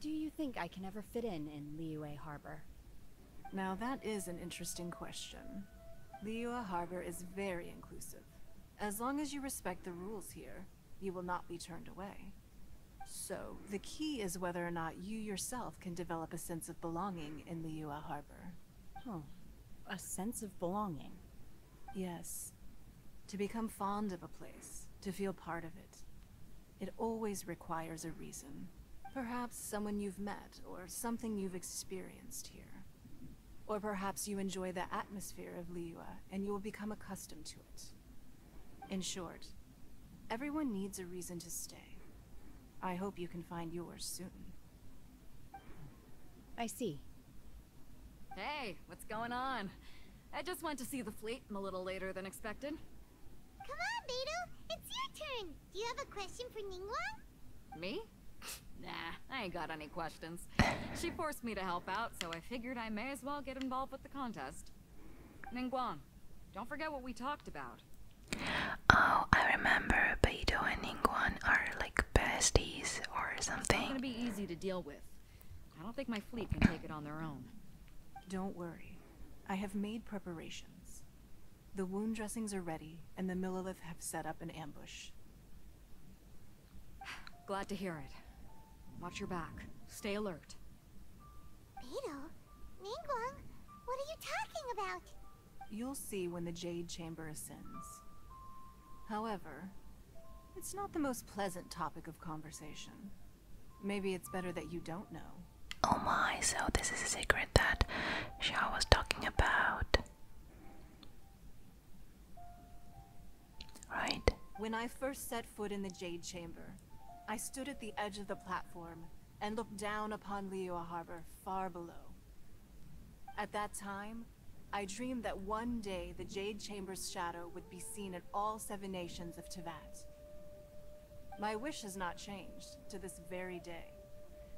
do you think I can ever fit in Liyue Harbor? Now that is an interesting question. Liyue Harbor is very inclusive. As long as you respect the rules here, you will not be turned away. So, the key is whether or not you yourself can develop a sense of belonging in Liyue Harbor. Oh, a sense of belonging. Yes. To become fond of a place, to feel part of it. It always requires a reason. Perhaps someone you've met, or something you've experienced here. Or perhaps you enjoy the atmosphere of Liyue, and you will become accustomed to it. In short, everyone needs a reason to stay. I hope you can find yours soon. I see. Hey, what's going on? I just went to see the fleet a little later than expected. Come on, Beidou. It's your turn. Do you have a question for Ningguang? Me? Nah, I ain't got any questions. She forced me to help out, so I figured I may as well get involved with the contest. Ningguang, don't forget what we talked about. Oh, I remember Beidou and Ningguang are like besties or something. It's gonna be easy to deal with. I don't think my fleet can take it on their own. Don't worry. I have made preparations. The wound dressings are ready, and the Millilith have set up an ambush. Glad to hear it. Watch your back. Stay alert. Beidou? Ningguang? What are you talking about? You'll see when the Jade Chamber ascends. However, it's not the most pleasant topic of conversation. Maybe it's better that you don't know. Oh my, so this is a secret that Xiao was talking about. Right? When I first set foot in the Jade Chamber, I stood at the edge of the platform and looked down upon Liyue Harbor far below. At that time, I dreamed that one day the Jade Chamber's shadow would be seen in all 7 nations of Teyvat. My wish has not changed to this very day.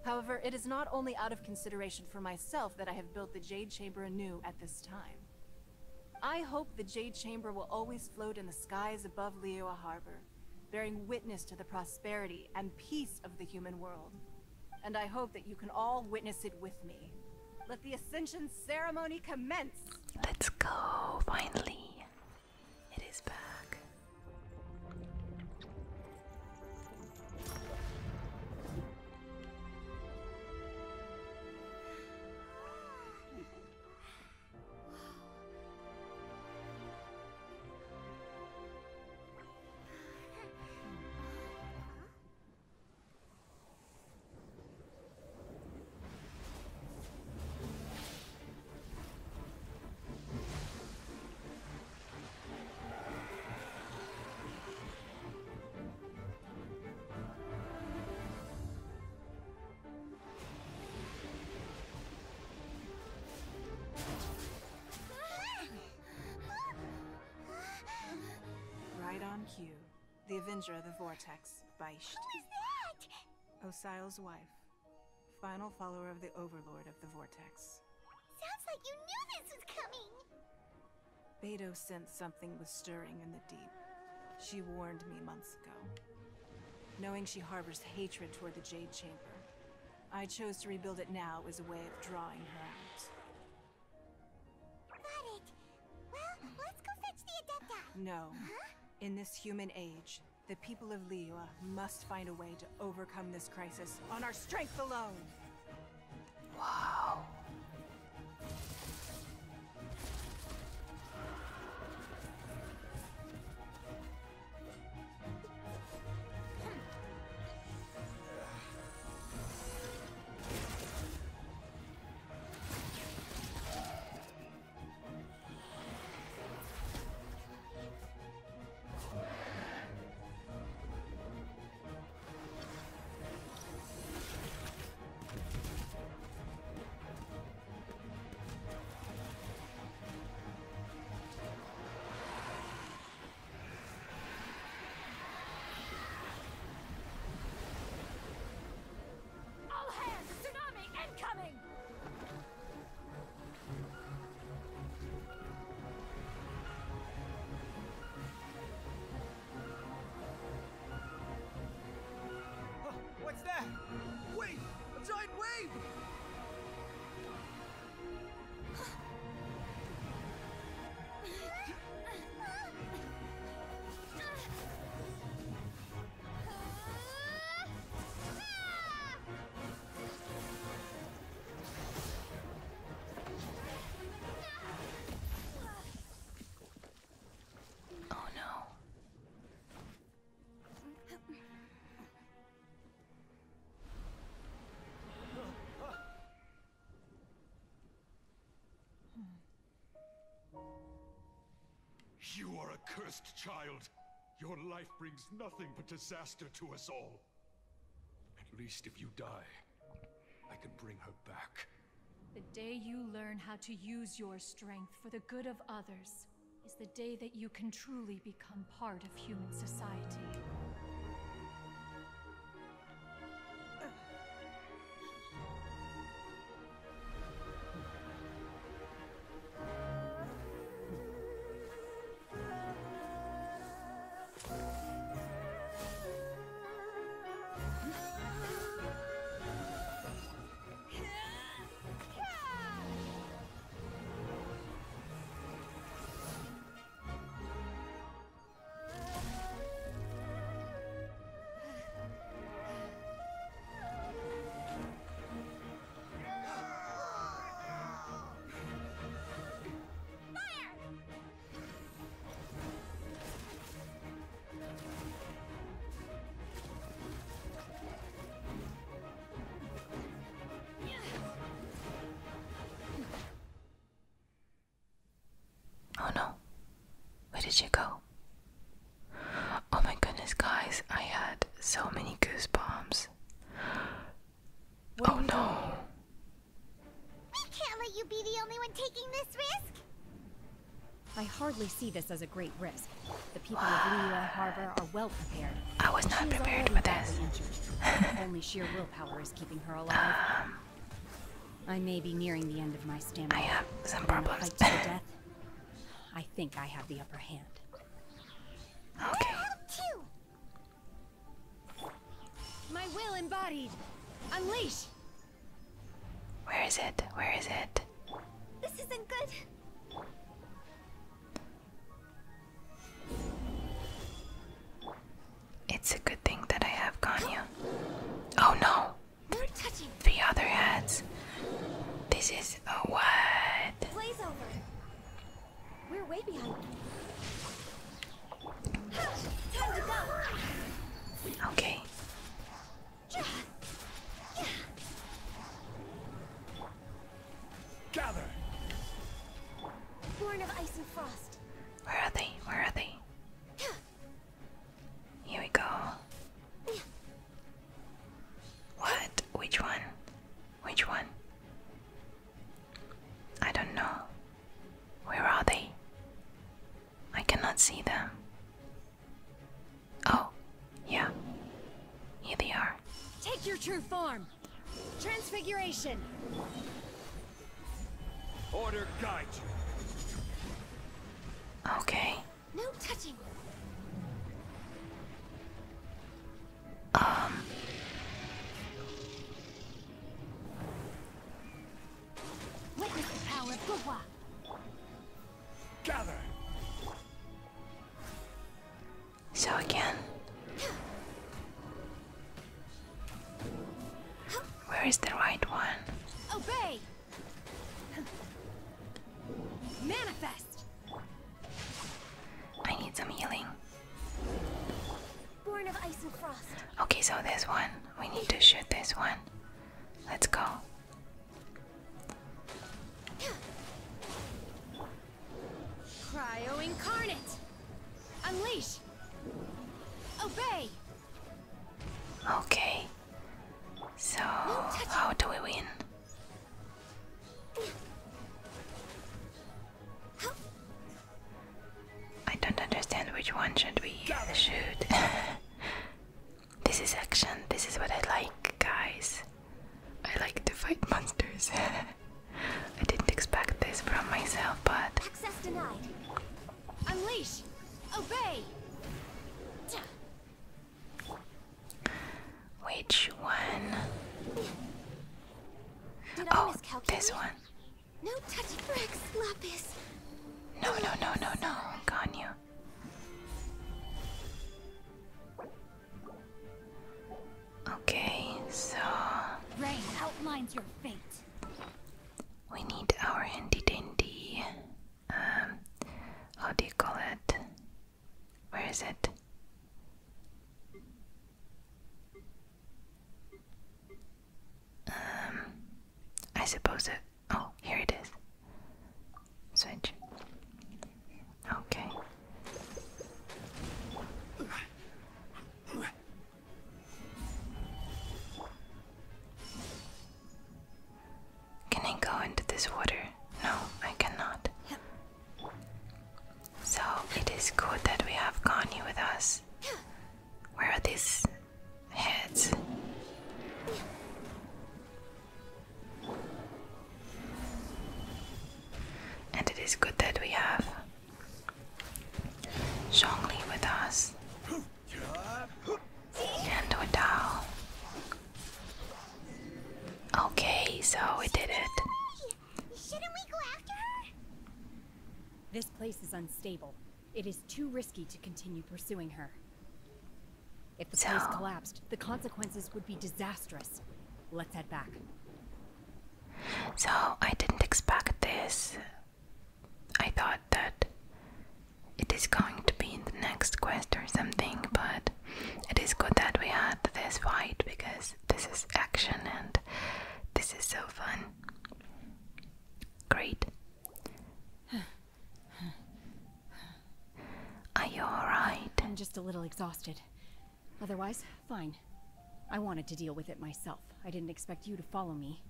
However, it is not only out of consideration for myself that I have built the Jade Chamber anew at this time. I hope the Jade Chamber will always float in the skies above Liyue Harbor, bearing witness to the prosperity and peace of the human world. And I hope that you can all witness it with me. Let the Ascension ceremony commence! Let's go, finally. It is back. Right on cue. The Avenger of the Vortex, Beisht. Who is that? Osial's wife. Final follower of the Overlord of the Vortex. Sounds like you knew this was coming! Beidou sensed something was stirring in the deep. She warned me months ago. Knowing she harbors hatred toward the Jade Chamber, I chose to rebuild it now as a way of drawing her out. Got it. Well, let's go fetch the Adepta. No. Huh? In this human age, the people of Liyue must find a way to overcome this crisis on our strength alone. Wow. All hands! Tsunami incoming! What's that? Wait! A giant wave! Oh no. You are a cursed child. Your life brings nothing but disaster to us all. At least if you die, I can bring her back. The day you learn how to use your strength for the good of others is the day that you can truly become part of human society. she go? Oh my goodness, guys, I had so many goosebumps. Oh no. We can't let you be the only one taking this risk. I hardly see this as a great risk. The people of Liyue Harbor are well prepared. I was not She is prepared already for badly this. injured. Only sheer willpower is keeping her alive. I may be nearing the end of my stamina. I have some but in a problems. fight to the death, I think I have the upper hand. Okay. My will embodied. Unleash. Where is it? Where is it? This isn't good. It's a good thing that I have Ganyu. Oh no! No touching. The other heads. This is a what? Blaze over. We're way behind. Time to go. Okay. Gather. Born of ice and frost. Where are they? Where are they? Here we go. What? Which one? Which one? I don't know. Where are they? I cannot see them. Oh, yeah. Here they are. Take your true form. Transfiguration. Order guide you. Okay. No touching. Witness the power of Guhua. Gather. So again. Where is the right one? Obey. Manifest. I need some healing. Born of ice and frost. Okay, so this one. We need to shoot this one. Let's go. Cryo incarnate. Unleash. Obey. Okay. So, how do we win? I don't understand which one should we shoot. This is action. This is what I like, guys. I like to fight monsters. I didn't expect this from myself, but Access denied. Unleash. Obey. which one? Did I Oh, miscalculate? this one. No touching. Rex Lapis. No, no, no, no, no. Ganyu. Okay, so Rain outlines your fate. we need our handy dandy. How do you call it? Where is it? I suppose it. Oh, here it is. Switch. Okay. Can I go into this water? No, I cannot. So it is good that we have Ganyu with us. Where are these heads? And it is good that we have Zhongli with us. And Wadao. Okay, so we did it. Shouldn't we go after her? This place is unstable. It is too risky to continue pursuing her. If the place collapsed, the consequences would be disastrous. Let's head back. So I didn't expect this. I thought that it is going to be in the next quest or something, but it is good that we had this fight because this is action and this is so fun. Great. just a little exhausted. Otherwise, fine. I wanted to deal with it myself. I didn't expect you to follow me.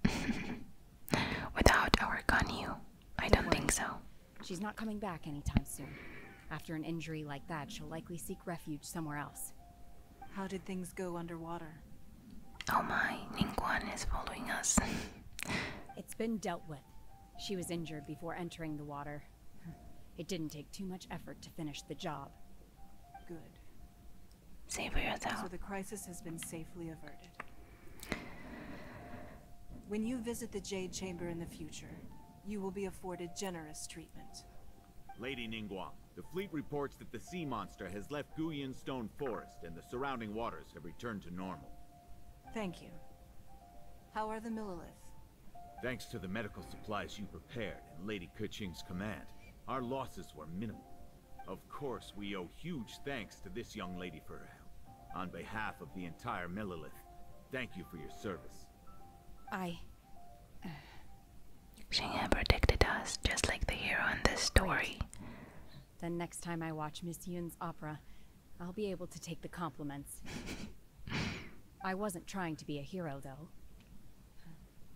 Without our Ganyu, I don't think so. She's not coming back anytime soon. After an injury like that, she'll likely seek refuge somewhere else. How did things go underwater? Oh my, Ningguang is following us. It's been dealt with. She was injured before entering the water. It didn't take too much effort to finish the job. Good. Say for yourself. So the crisis has been safely averted. When you visit the Jade Chamber in the future, you will be afforded generous treatment. Lady Ningguang, the fleet reports that the sea monster has left Guyan Stone Forest and the surrounding waters have returned to normal. Thank you. How are the Millilith? Thanks to the medical supplies you prepared and Lady Keqing's command, our losses were minimal. Of course, we owe huge thanks to this young lady for her help. On behalf of the entire Millilith, thank you for your service. Shenhe protected us, just like the hero in this story. Then next time I watch Miss Yun's opera, I'll be able to take the compliments. I wasn't trying to be a hero, though.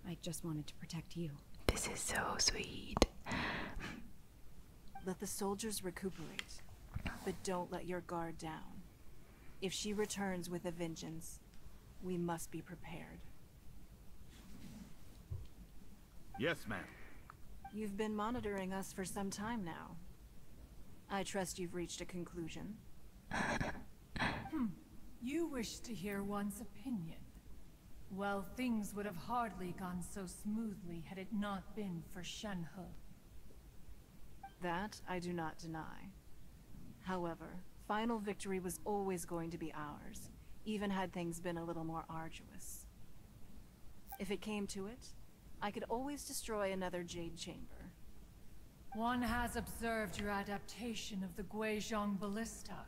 I just wanted to protect you. This is so sweet. Let the soldiers recuperate, but don't let your guard down. If she returns with a vengeance, we must be prepared. Yes, ma'am. You've been monitoring us for some time now. I trust you've reached a conclusion. You wish to hear one's opinion. Well, things would have hardly gone so smoothly had it not been for Shenhe. That I do not deny. However, final victory was always going to be ours, even had things been a little more arduous. If it came to it, I could always destroy another Jade Chamber. One has observed your adaptation of the Guizhong Ballista,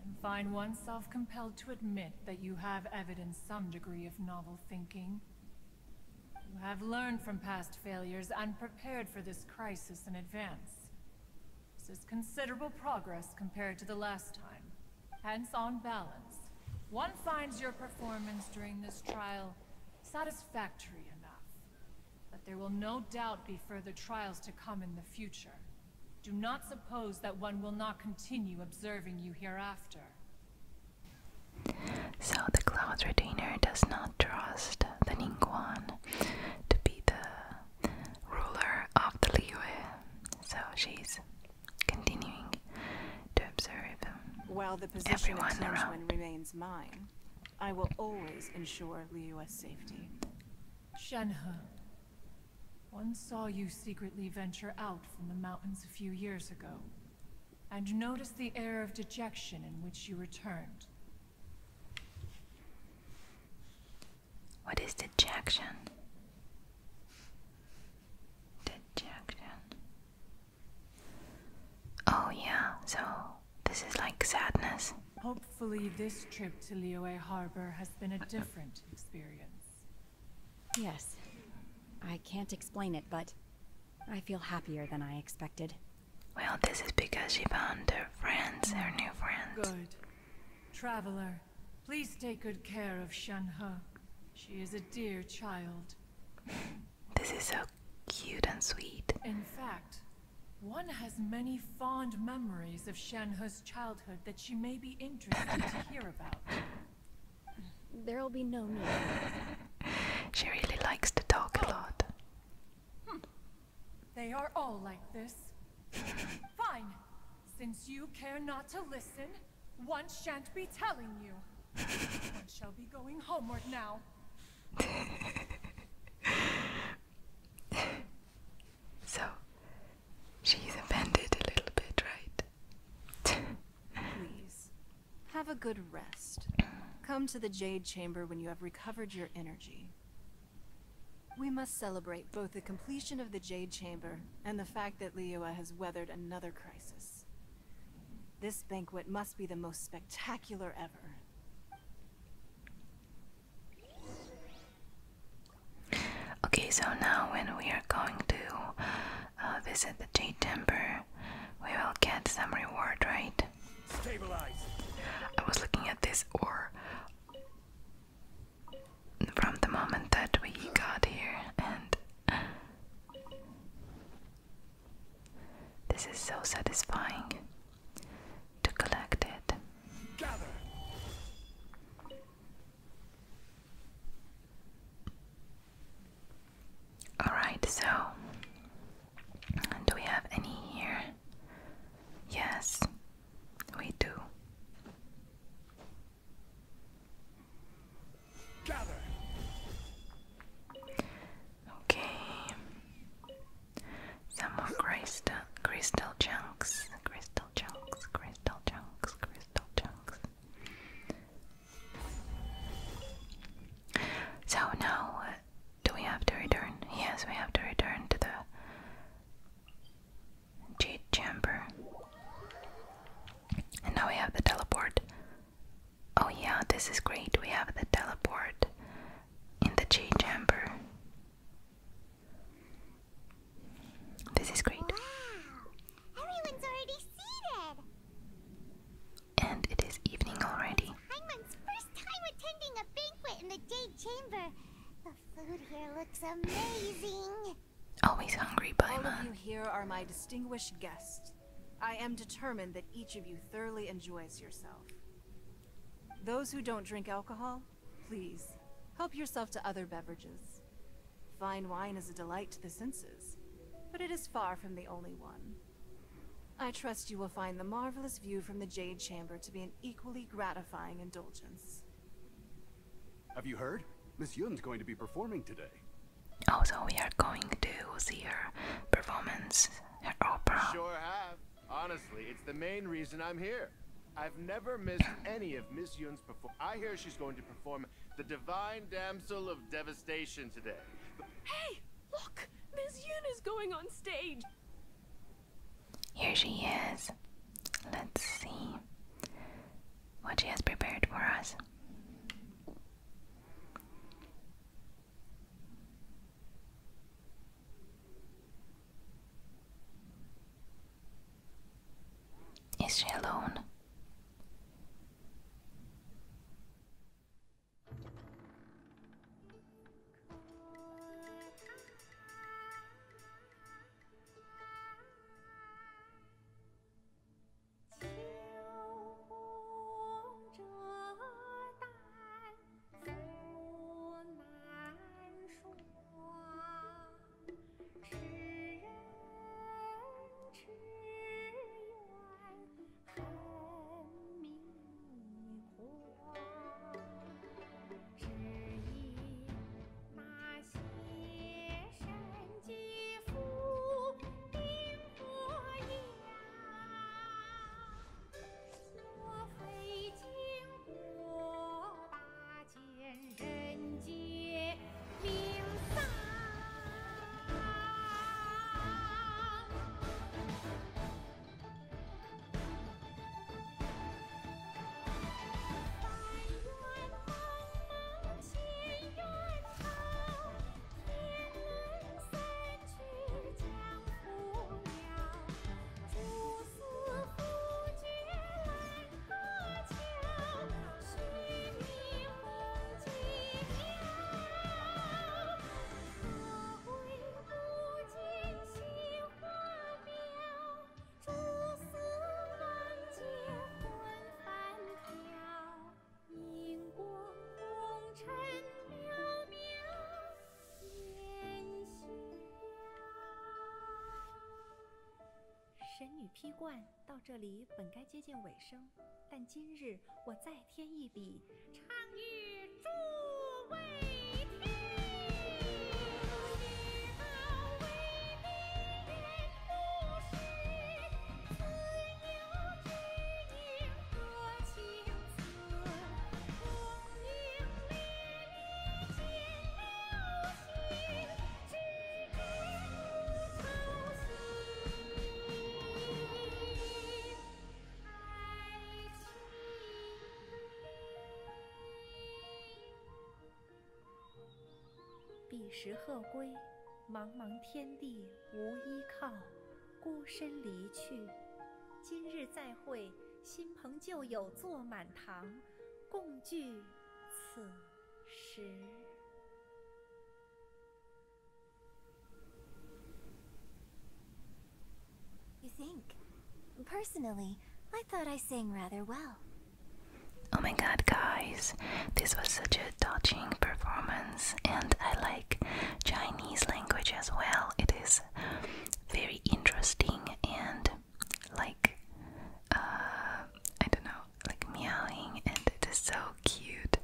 and find oneself compelled to admit that you have evidenced some degree of novel thinking. You have learned from past failures and prepared for this crisis in advance. This is considerable progress compared to the last time. Hence, on balance, one finds your performance during this trial satisfactory enough. But there will no doubt be further trials to come in the future. Do not suppose that one will not continue observing you hereafter. So the Cloud Retainer does not trust the Ningguang to be the ruler of the Liyue. So she's continuing to observe While the position everyone of around. Tianquan remains mine, I will always ensure Liyue's safety. Shenhe, one saw you secretly venture out from the mountains a few years ago, and noticed the air of dejection in which you returned. What is dejection? Dejection. Oh yeah, so this is like sadness. Hopefully this trip to Liyue Harbor has been a different experience. Yes. I can't explain it, but I feel happier than I expected. Well, this is because she found her friends, her new friends. Good. Traveler, please take good care of Shenhe. She is a dear child. This is so cute and sweet. In fact, one has many fond memories of Shenhe's childhood that she may be interested to hear about. There'll be no need. She really likes to talk a lot. They are all like this. Fine. Since you care not to listen, one shan't be telling you. One shall be going homeward now. So, she's offended a little bit, right? Please, have a good rest. Come to the Jade Chamber when you have recovered your energy. We must celebrate both the completion of the Jade Chamber and the fact that Liyue has weathered another crisis. This banquet must be the most spectacular ever. Okay, so now when we are going to visit the Jade Chamber, we will get some reward, right? I was looking at this ore from the moment that we got here, and this is so satisfying to collect it. Alright, so do we have any here? Yes, we do. Okay. Some more crystal chunks. Crystal chunks. So now, do we have to return? Yes, we have to return to the jade chamber. And now we have the teleport. Oh yeah, this is great. We have the teleport in the jade chamber. This is great. Wow! Everyone's already seated! And it is evening already. Hyman's first time attending a banquet in the Jade Chamber. The food here looks amazing. Always hungry, All of you here are my distinguished guests. I am determined that each of you thoroughly enjoys yourself. Those who don't drink alcohol, please, help yourself to other beverages. Fine wine is a delight to the senses, but it is far from the only one. I trust you will find the marvelous view from the Jade Chamber to be an equally gratifying indulgence. Have you heard? Miss Yun's going to be performing today. Oh, so we are going to see her performance, her opera. Sure have. Honestly, it's the main reason I'm here. I've never missed any of Miss Yun's performance. I hear she's going to perform the Divine Damsel of Devastation today. Hey, look! Miss Yun is going on stage! Here she is. Let's see what she has prepared for us. Is she alone?神女劈冠到这里本该接近尾声，但今日我再添一笔，唱与诸位听。彼时鹤归，茫茫天地无依靠，孤身离去。今日再会，新朋旧友坐满堂，共聚此时。You think? Personally, I thought I sang rather well. Oh my god, guys, this was such a touching performance, and I like Chinese language as well. It is very interesting and like, I don't know, like meowing, and it is so cute.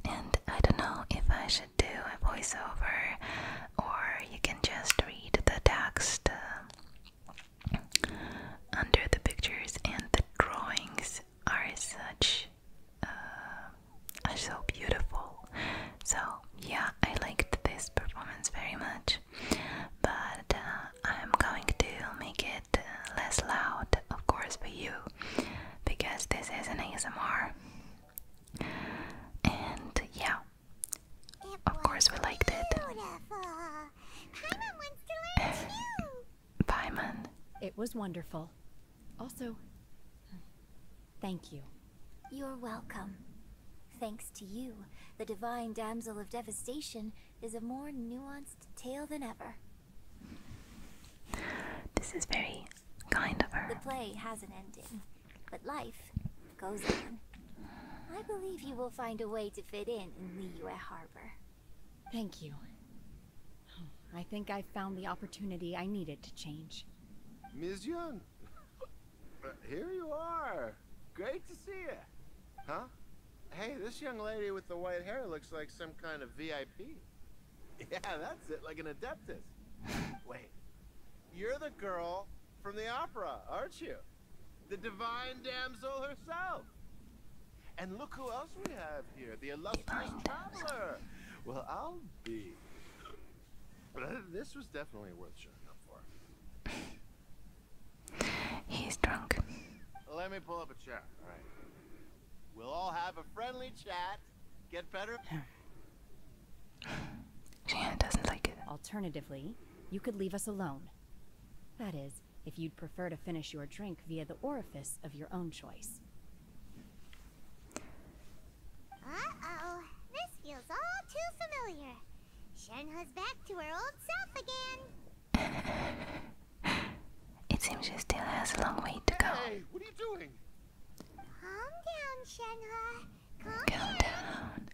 And I don't know if I should do a voiceover or you can just read the text under the pictures, and the drawings are so beautiful. So yeah, I liked this performance very much, but I'm going to make it less loud, of course, for you, because this is an ASMR. And yeah, of course we liked it. Paimon wants to learn too. Paimon. It was wonderful. Also, thank you. You're welcome. Thanks to you, the Divine Damsel of Devastation is a more nuanced tale than ever. This is very kind of her. The play has an ending, but life goes on. I believe you will find a way to fit in Liyue Harbor. Thank you. I think I found the opportunity I needed to change. Ms. Yun, here you are. Great to see you. Huh? Hey, this young lady with the white hair looks like some kind of VIP. Yeah, that's it, like an adeptus. Wait, you're the girl from the opera, aren't you? The divine damsel herself. And look who else we have here, the illustrious traveler. Well, I'll be. This was definitely worth showing up for. He's drunk. Let me pull up a chair, all right? We'll all have a friendly chat. Get better. Shenhe doesn't like it. Alternatively, you could leave us alone. That is, if you'd prefer to finish your drink via the orifice of your own choice. Uh-oh, this feels all too familiar. Shenhe's back to her old self again. It seems she still has a long way to go. Hey, what are you doing? Calm down, Shenhe. Calm down.